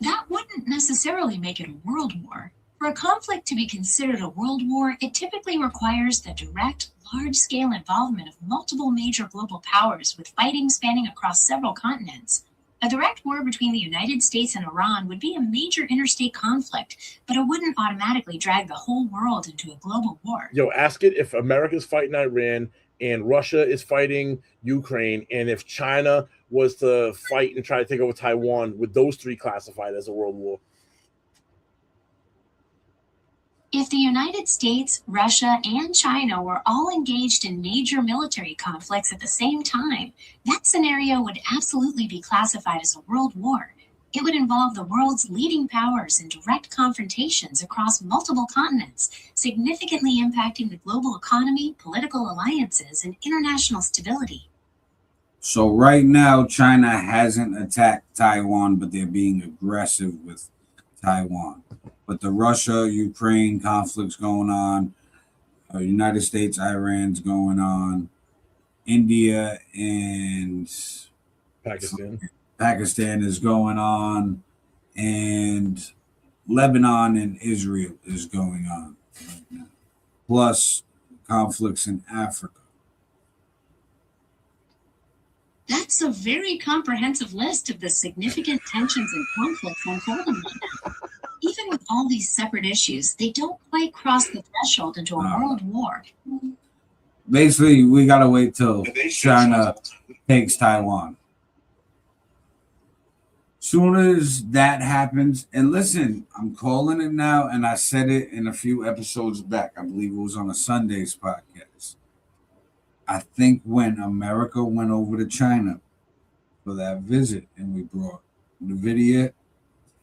That wouldn't necessarily make it a world war. For a conflict to be considered a world war, it typically requires the direct, large-scale involvement of multiple major global powers with fighting spanning across several continents. A direct war between the United States and Iran would be a major interstate conflict, but it wouldn't automatically drag the whole world into a global war. Yo, ask it if America's fighting Iran and Russia is fighting Ukraine, and if China was to fight and try to take over Taiwan, would those three classified as a world war? If the United States, Russia, and China were all engaged in major military conflicts at the same time, that scenario would absolutely be classified as a world war. It would involve the world's leading powers in direct confrontations across multiple continents, significantly impacting the global economy, political alliances, and international stability. So right now, China hasn't attacked Taiwan, but they're being aggressive with Taiwan. But the Russia-Ukraine conflict's going on, United States, Iran's going on, India and Pakistan is going on, and Lebanon and Israel is going on right now. Plus conflicts in Africa. That's a very comprehensive list of the significant tensions and conflicts unfolding right now. Even with all these separate issues, they don't quite cross the threshold into a world war. Basically, we gotta wait till China takes Taiwan. Soon as that happens, and listen, I'm calling it now, and I said it in a few episodes back. I believe it was on a Sunday's podcast. I think when America went over to China for that visit, and we brought NVIDIA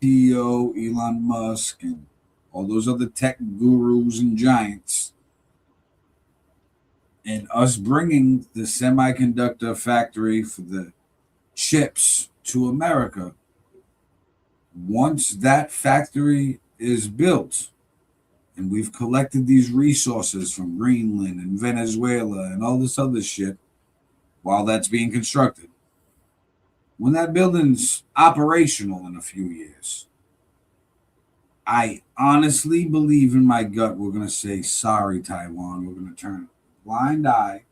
CEO Elon Musk and all those other tech gurus and giants, and us bringing the semiconductor factory for the chips to America, once that factory is built and we've collected these resources from Greenland and Venezuela and all this other shit while that's being constructed, when that building's operational in a few years, I honestly believe in my gut we're going to say, sorry, Taiwan. We're going to turn a blind eye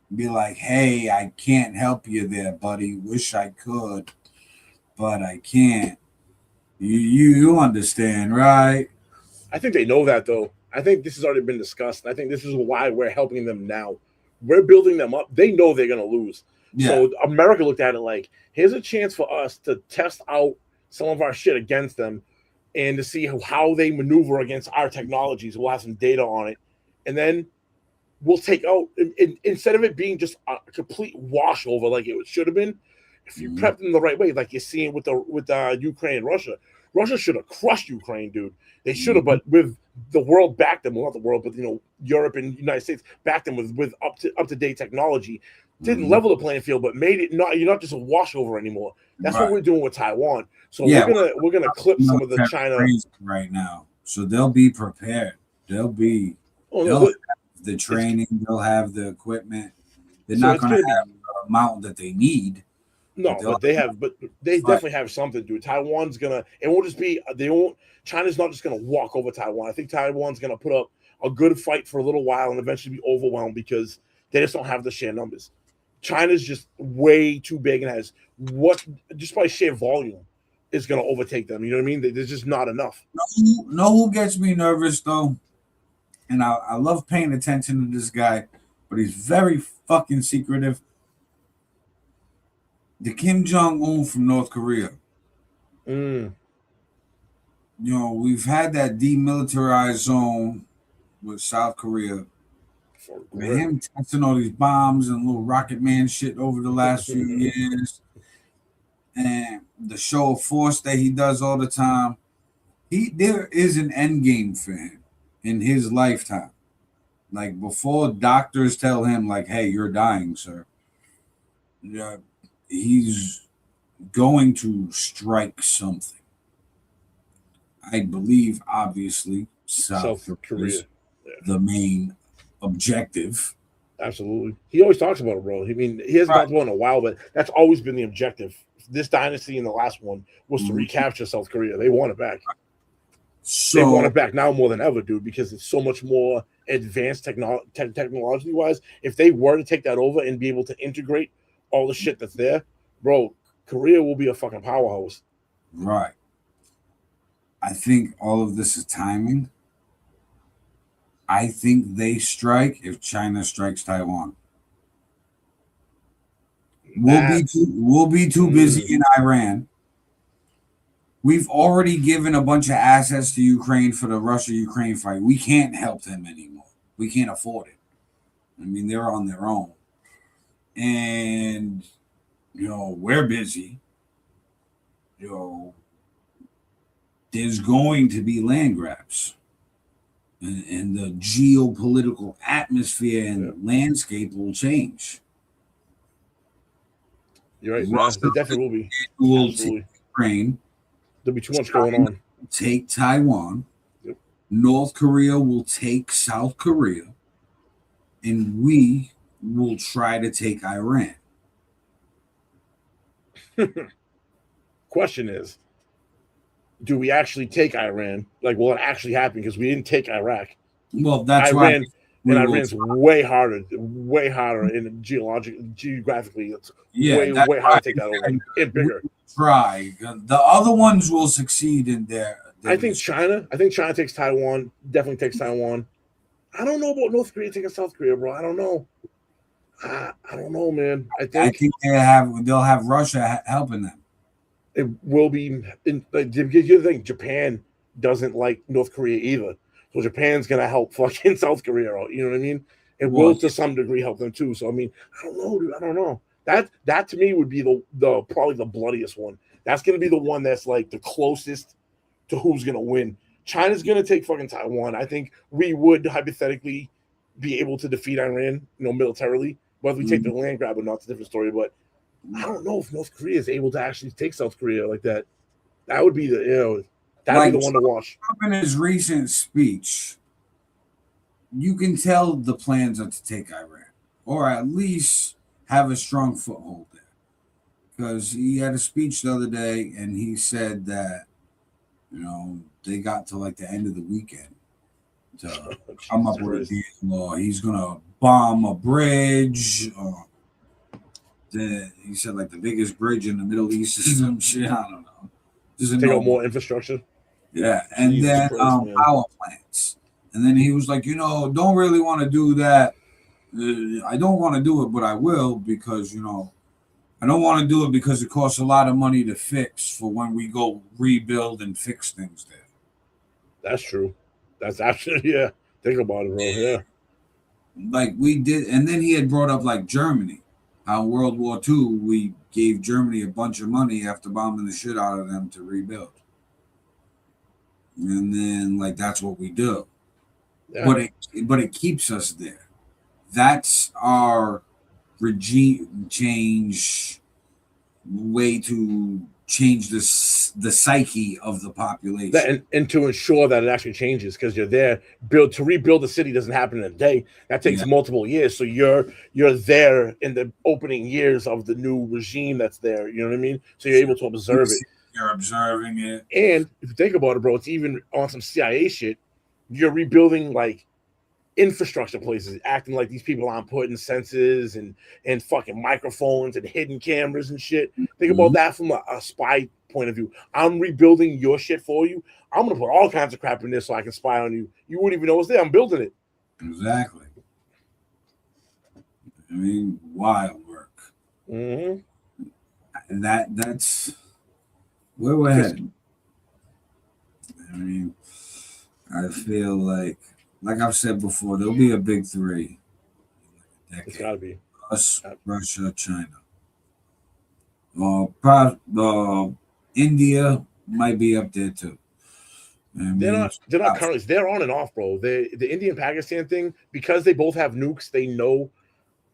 and be like, hey, I can't help you there, buddy. Wish I could, but I can't. You understand, right? I think they know that, though. I think this has already been discussed. I think this is why we're helping them now. We're building them up. They know they're going to lose. Yeah. So America looked at it like, here's a chance for us to test out some of our shit against them and to see how they maneuver against our technologies. We'll have some data on it. And then we'll take out, instead of it being just a complete washover like it should have been, if you prep them the right way, like you're seeing with Ukraine and Russia. Russia should have crushed Ukraine, dude. They should have, but with the world backed them, well, not the world, but Europe and United States backed them with up to date technology. Didn't level the playing field, but made it not. You're not just a washover anymore. That's what we're doing with Taiwan. So we're gonna clip some of the China right now. So they'll be prepared. They'll have the training. They'll have the equipment. They're not going to have the amount that they need. No, but they definitely have something to do. Taiwan's gonna. It won't just be. They won't. China's not just gonna walk over Taiwan. I think Taiwan's gonna put up a good fight for a little while and eventually be overwhelmed because they just don't have the sheer numbers. China's just way too big and has just by sheer volume is gonna overtake them. You know what I mean? There's just not enough. Know who gets me nervous though, and I love paying attention to this guy, but he's very fucking secretive. The Kim Jong-un from North Korea. We've had that demilitarized zone with South Korea. With him testing all these bombs and little Rocket Man shit over the last few years. And the show of force that he does all the time. There is an end game for him in his lifetime. Like before doctors tell him, like, hey, you're dying, sir. Yeah. He's going to strike something. I believe, obviously, South Korea, the main objective. Absolutely. He always talks about it, bro. I mean, he hasn't talked about it in a while, but that's always been the objective. This dynasty and the last one was to recapture South Korea. They want it back. They want it back now more than ever, dude, because it's so much more advanced technology-wise. If they were to take that over and be able to integrate all the shit that's there, bro, Korea will be a fucking powerhouse. Right. I think all of this is timing. I think they strike if China strikes Taiwan. We'll be too busy in Iran. We've already given a bunch of assets to Ukraine for the Russia-Ukraine fight. We can't help them anymore. We can't afford it. I mean, they're on their own. And, we're busy. There's going to be land grabs. And the geopolitical atmosphere and landscape will change. You're right. Russia definitely will take Ukraine. There'll be too much going on. Take Taiwan. Yep. North Korea will take South Korea. And we will try to take Iran. Question is, do we actually take Iran? Like, will it actually happen? Because we didn't take Iraq. Well, that's Iran, and Iran's way harder in geographically. It's way harder to take that over and bigger. Try. The other ones will succeed in there. I think China takes Taiwan. Definitely takes Taiwan. I don't know about North Korea taking South Korea, bro. I don't know. I don't know, man. I think they'll have Russia helping them. It will be. Here's the thing: Japan doesn't like North Korea either, so Japan's gonna help fucking South Korea out. You know what I mean? It will to some degree help them too. So I mean, I don't know, dude. I don't know. That to me would be the probably the bloodiest one. That's gonna be the one that's like the closest to who's gonna win. China's gonna take fucking Taiwan. I think we would hypothetically be able to defeat Iran, militarily. Whether we take the land grab or not, it's a different story. But I don't know if North Korea is able to actually take South Korea like that. That would be the that'd be the one to watch. Trump in his recent speech, you can tell the plans are to take Iran, or at least have a strong foothold there. Because he had a speech the other day, and he said that they got to like the end of the weekend to come up with a deal. Law. He's gonna bomb a bridge. He said like the biggest bridge in the Middle East is some shit. I don't know. Take out more infrastructure. Yeah, and Jesus then Christ, power plants. And then he was like, don't really want to do that. I don't want to do it, but I will because I don't want to do it because it costs a lot of money to fix for when we go rebuild and fix things there. That's true. That's actually Think about it, bro. Yeah. Like we did, and then he had brought up like Germany. How in World War II we gave Germany a bunch of money after bombing the shit out of them to rebuild. And then, like, that's what we do. Yeah. But it keeps us there. That's our regime change way to change the psyche of the population. And to ensure that it actually changes, because you're there. To rebuild the city doesn't happen in a day. That takes multiple years. So you're there in the opening years of the new regime that's there. You know what I mean? So you're able to observe it. You're observing it. And if you think about it, bro, it's even on some CIA shit. You're rebuilding like infrastructure places, acting like these people aren't putting sensors and fucking microphones and hidden cameras and shit. Think about that from a spy point of view. I'm rebuilding your shit for you. I'm gonna put all kinds of crap in there so I can spy on you. You wouldn't even know it's there. I'm building it. Exactly. I mean, wild work. Mm-hmm. That's where we're headed. I mean, I feel like I've said before, there'll be a big three. It's gotta be us, Russia, China. India might be up there too. They're not currently. They're on and off, bro. The Indian Pakistan thing, because they both have nukes. They know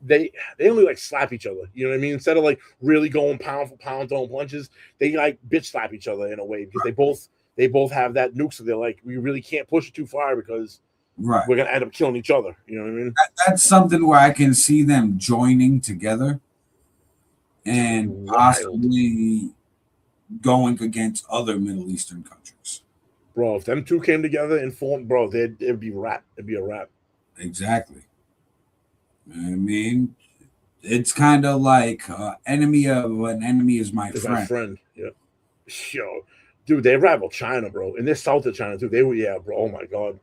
they only like slap each other. You know what I mean? Instead of like really going pound for pound, throwing punches, they like bitch slap each other in a way, because they both have that nuke. So they're like, we really can't push it too far because we're gonna end up killing each other. You know what I mean? That's something where I can see them joining together and possibly going against other Middle Eastern countries. Bro, if them two came together and formed, bro, it'd be rap. It'd be a rap. Exactly. I mean, it's kind of like enemy of an enemy is my friend. My friend, yeah. Yo, dude, they rival China, bro, and they're south of China too. They were, yeah, bro. Oh my god.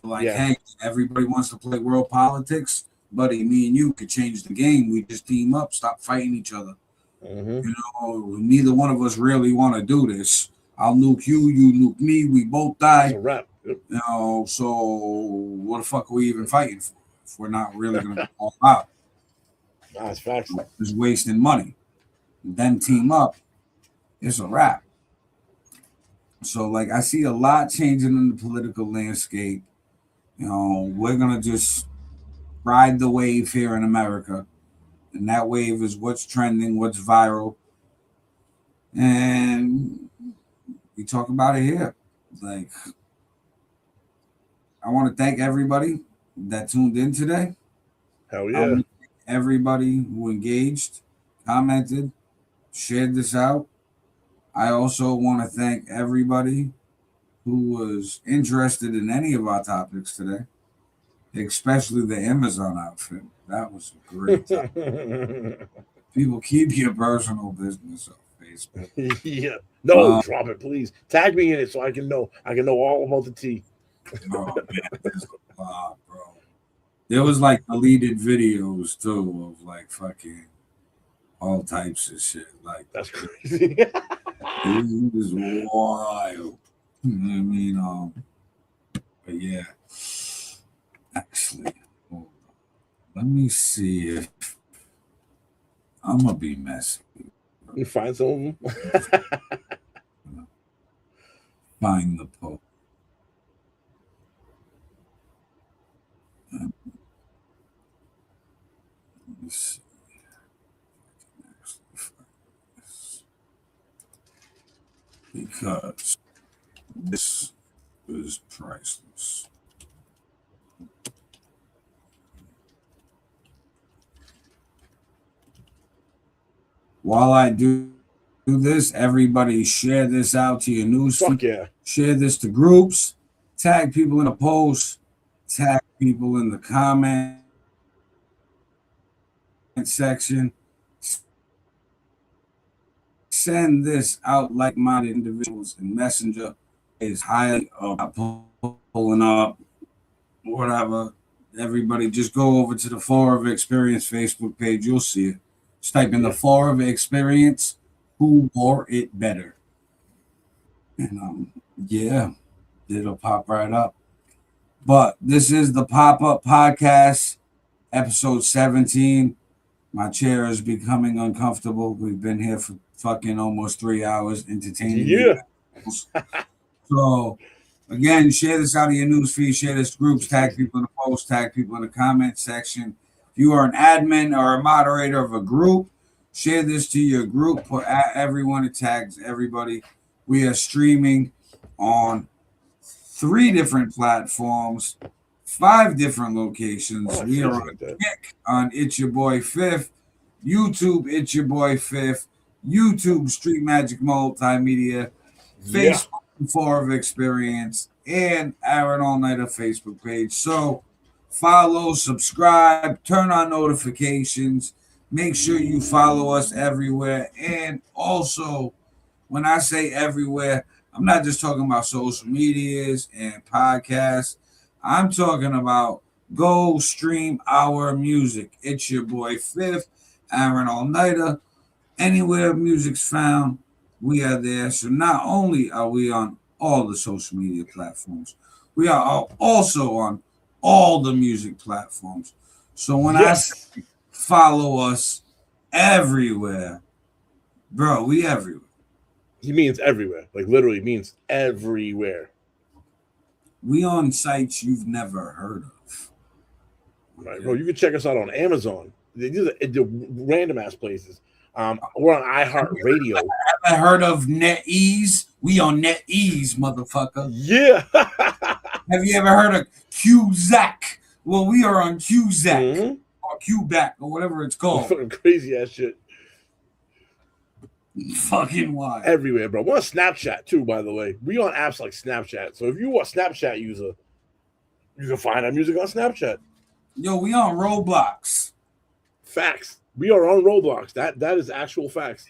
Like, hey, everybody wants to play world politics, buddy. Me and you could change the game. We just team up, stop fighting each other. Mm-hmm. You know, neither one of us really want to do this. I'll nuke you, you nuke me. We both die. It's a wrap. You know, so what the fuck are we even fighting for if we're not really going to go all out? That's facts. Just wasting money. Then team up. It's a wrap. So, like, I see a lot changing in the political landscape. You know, we're going to just ride the wave here in America. And that wave is what's trending, what's viral. And we talk about it here. Like, I want to thank everybody that tuned in today. Hell yeah. Everybody who engaged, commented, shared this out. I also want to thank everybody who was interested in any of our topics today, especially the Amazon outfit. That was a great topic. People, keep your personal business on Facebook. Yeah. No, drop it, please. Tag me in it so I can know. I can know all about the tea. Oh, man, there's a lot, bro. There was like deleted videos too of like fucking all types of shit. Like, that's crazy. It was wild. I mean, but yeah. Actually, hold on. Let me see if I'm gonna be messy. You find some of them. Find the post. Let me see. Because this is priceless. While I do this, everybody share this out to your newsfeed. Yeah. Share this to groups. Tag people in the post. Tag people in the comment section. Send this out like-minded individuals in Messenger. Is highly pulling up, whatever. Everybody just go over to the Floor of Experience Facebook page. You'll see it. Just type in the Floor of Experience. Who wore it better? And yeah, it'll pop right up. But this is the Pop-Up Podcast, episode 17. My chair is becoming uncomfortable. We've been here for fucking almost 3 hours entertaining you. So, again, share this out of your news feed. Share this groups. Tag people in the post. Tag people in the comment section. If you are an admin or a moderator of a group, share this to your group. Put everyone. It tags everybody. We are streaming on 3 different platforms, 5 different locations. We are on Kick on It's Your Boy Fifth, YouTube It's Your Boy Fifth, YouTube Street Magic Multimedia, Facebook For of Experience, and Aaron All Niter Facebook page. So follow, subscribe, turn on notifications. Make sure you follow us everywhere. And also, when I say everywhere, I'm not just talking about social medias and podcasts. I'm talking about go stream our music. It's Your Boy Fifth, Aaron All Niter. Anywhere music's found, we are there. So not only are we on all the social media platforms, we are also on all the music platforms. So when I say follow us everywhere, bro, we everywhere. He means everywhere. Like literally means everywhere. We on sites you've never heard of. Right, bro. You can check us out on Amazon. These are random ass places. We're on iHeartRadio. Ever heard of NetEase? We on NetEase, motherfucker. Yeah. Have you ever heard of QZac? Well, we are on QZac or QBack or whatever it's called. Fucking crazy ass shit. Fucking wild. Everywhere, bro. We're on Snapchat too, by the way. We on apps like Snapchat. So if you are a Snapchat user, you can find our music on Snapchat. Yo, we on Roblox. Facts. We are on Roblox. That is actual facts.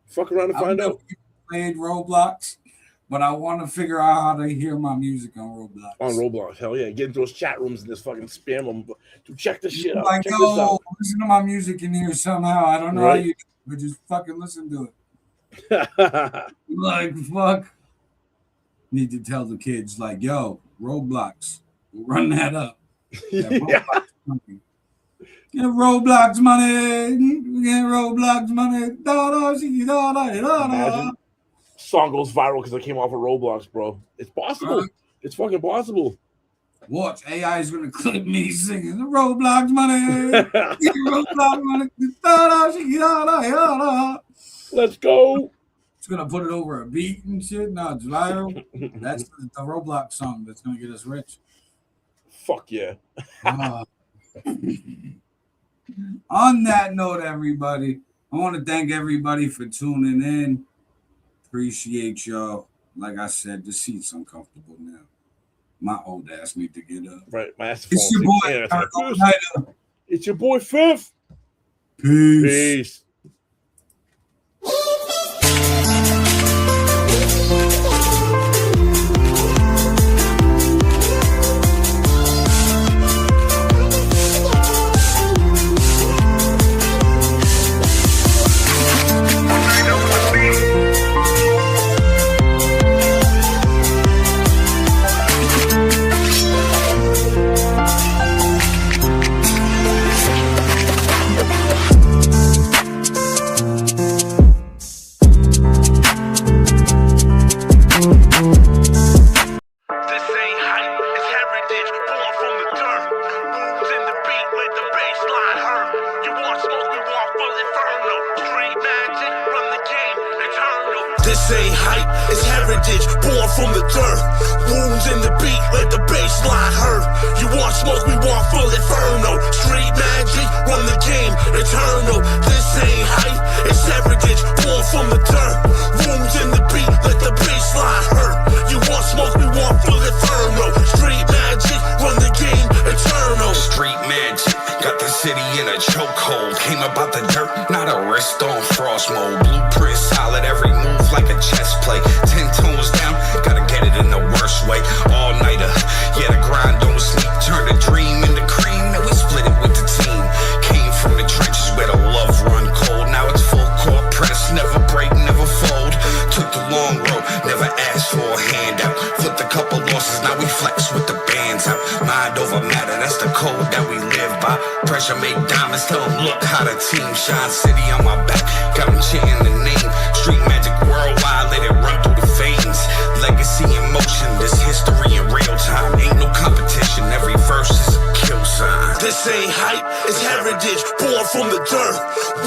Fuck around and find out. Played Roblox, but I want to figure out how to hear my music on Roblox. On Roblox, hell yeah! Get into those chat rooms and just fucking spam them. To check this shit out. Like, check yo, this out. listen to my music in here somehow. I don't know how you do it, but just fucking listen to it. Like, fuck. Need to tell the kids, like, yo, Roblox, run that up. Get Roblox money. Get Roblox money. Imagine song goes viral because it came off of Roblox, bro. It's possible. It's fucking possible. Watch, AI is gonna clip me singing the Roblox money. Get Roblox money. Let's go. It's gonna put it over a beat and shit. No, it's viral. That's the Roblox song that's gonna get us rich. Fuck yeah. On that note, everybody, I want to thank everybody for tuning in. Appreciate y'all. Like I said, the seat's uncomfortable now. My old ass need to get up. Right, my ass. It's your boy. It's your boy Fifth. Peace. This ain't hype, it's heritage, born from the dirt. Wounds in the beat, let the bass line hurt. You want smoke, we want full inferno. Street magic, run the game, eternal. This ain't hype, it's heritage, born from the dirt. Wounds in the beat, let the bass line hurt. You want smoke, we want full inferno. Street magic, run the game, eternal. Street magic, got the city in a chokehold. Came about the dirt, not a wrist on frost mode. Blueprint solid, every move like a chess play. 10 tones down, gotta get it in the worst way. All nighter, yeah, the grind don't sleep. Turn the dream into cream, now we split it with the team. Came from the trenches where the love run cold. Now it's full court press, never break, never fold. Took the long road, never asked for a handout. Flipped a couple losses, now we flex with the bands out. Mind over matter, that's the code that we live by. by. Pressure make diamonds, tell them look how the team shine. City on my back, got them chanting the name. Street magic worldwide, let it run through the veins. Legacy in motion, this history in real time. Ain't no competition, every verse is a kill sign. This ain't hype, it's heritage, born from the dirt.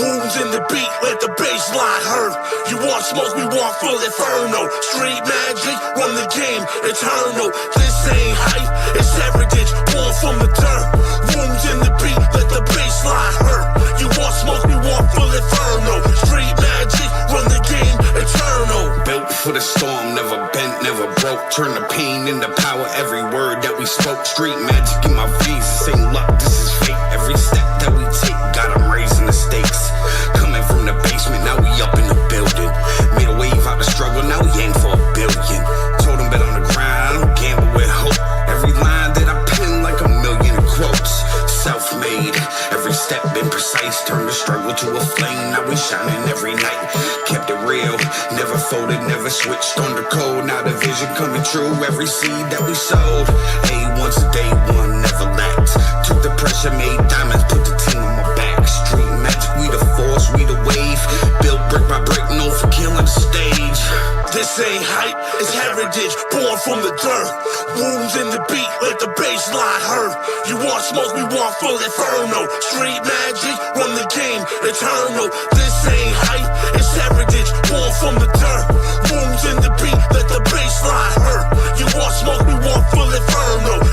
Wounds in the beat, let the bass line hurt. You want smoke, we want full inferno. Street magic, run the game, eternal. This ain't hype, it's heritage, born from the dirt. Wounds in the beat, let the bass line hurt. You want smoke, we want full inferno. Street magic, run the game, eternal. Built for the storm, never bent, never broke. Turn the pain into power, every word that we spoke. Street magic in my veins, this ain't luck, this is fate. Every step that we take, got them raising the stakes. Coming from the basement, now we up in the building. Made a wave out the struggle, now we aim for $1 billion. Told them bet on the grind, I don't gamble with hope. Every line that I pen like 1,000,000 quotes. Self-made, every step been precise. Turned the struggle to a flame, now we shining every night. Kept it real, never folded, never switched on the code. Now the vision coming true, every seed that we sowed. A1's a day one, never lacked. Took the pressure, made diamonds, put the team on my back. Street magic, we the force, we the wave. Built brick by brick, known for killing the stage. This ain't hype, it's heritage, born from the dirt. Wounds in the beat, let the bass line hurt. You want smoke, we want full inferno. Street magic, run the game, eternal. This ain't hype, it's heritage, born from the dirt. Wounds in the beat, let the bass line hurt. You want smoke, we want full inferno.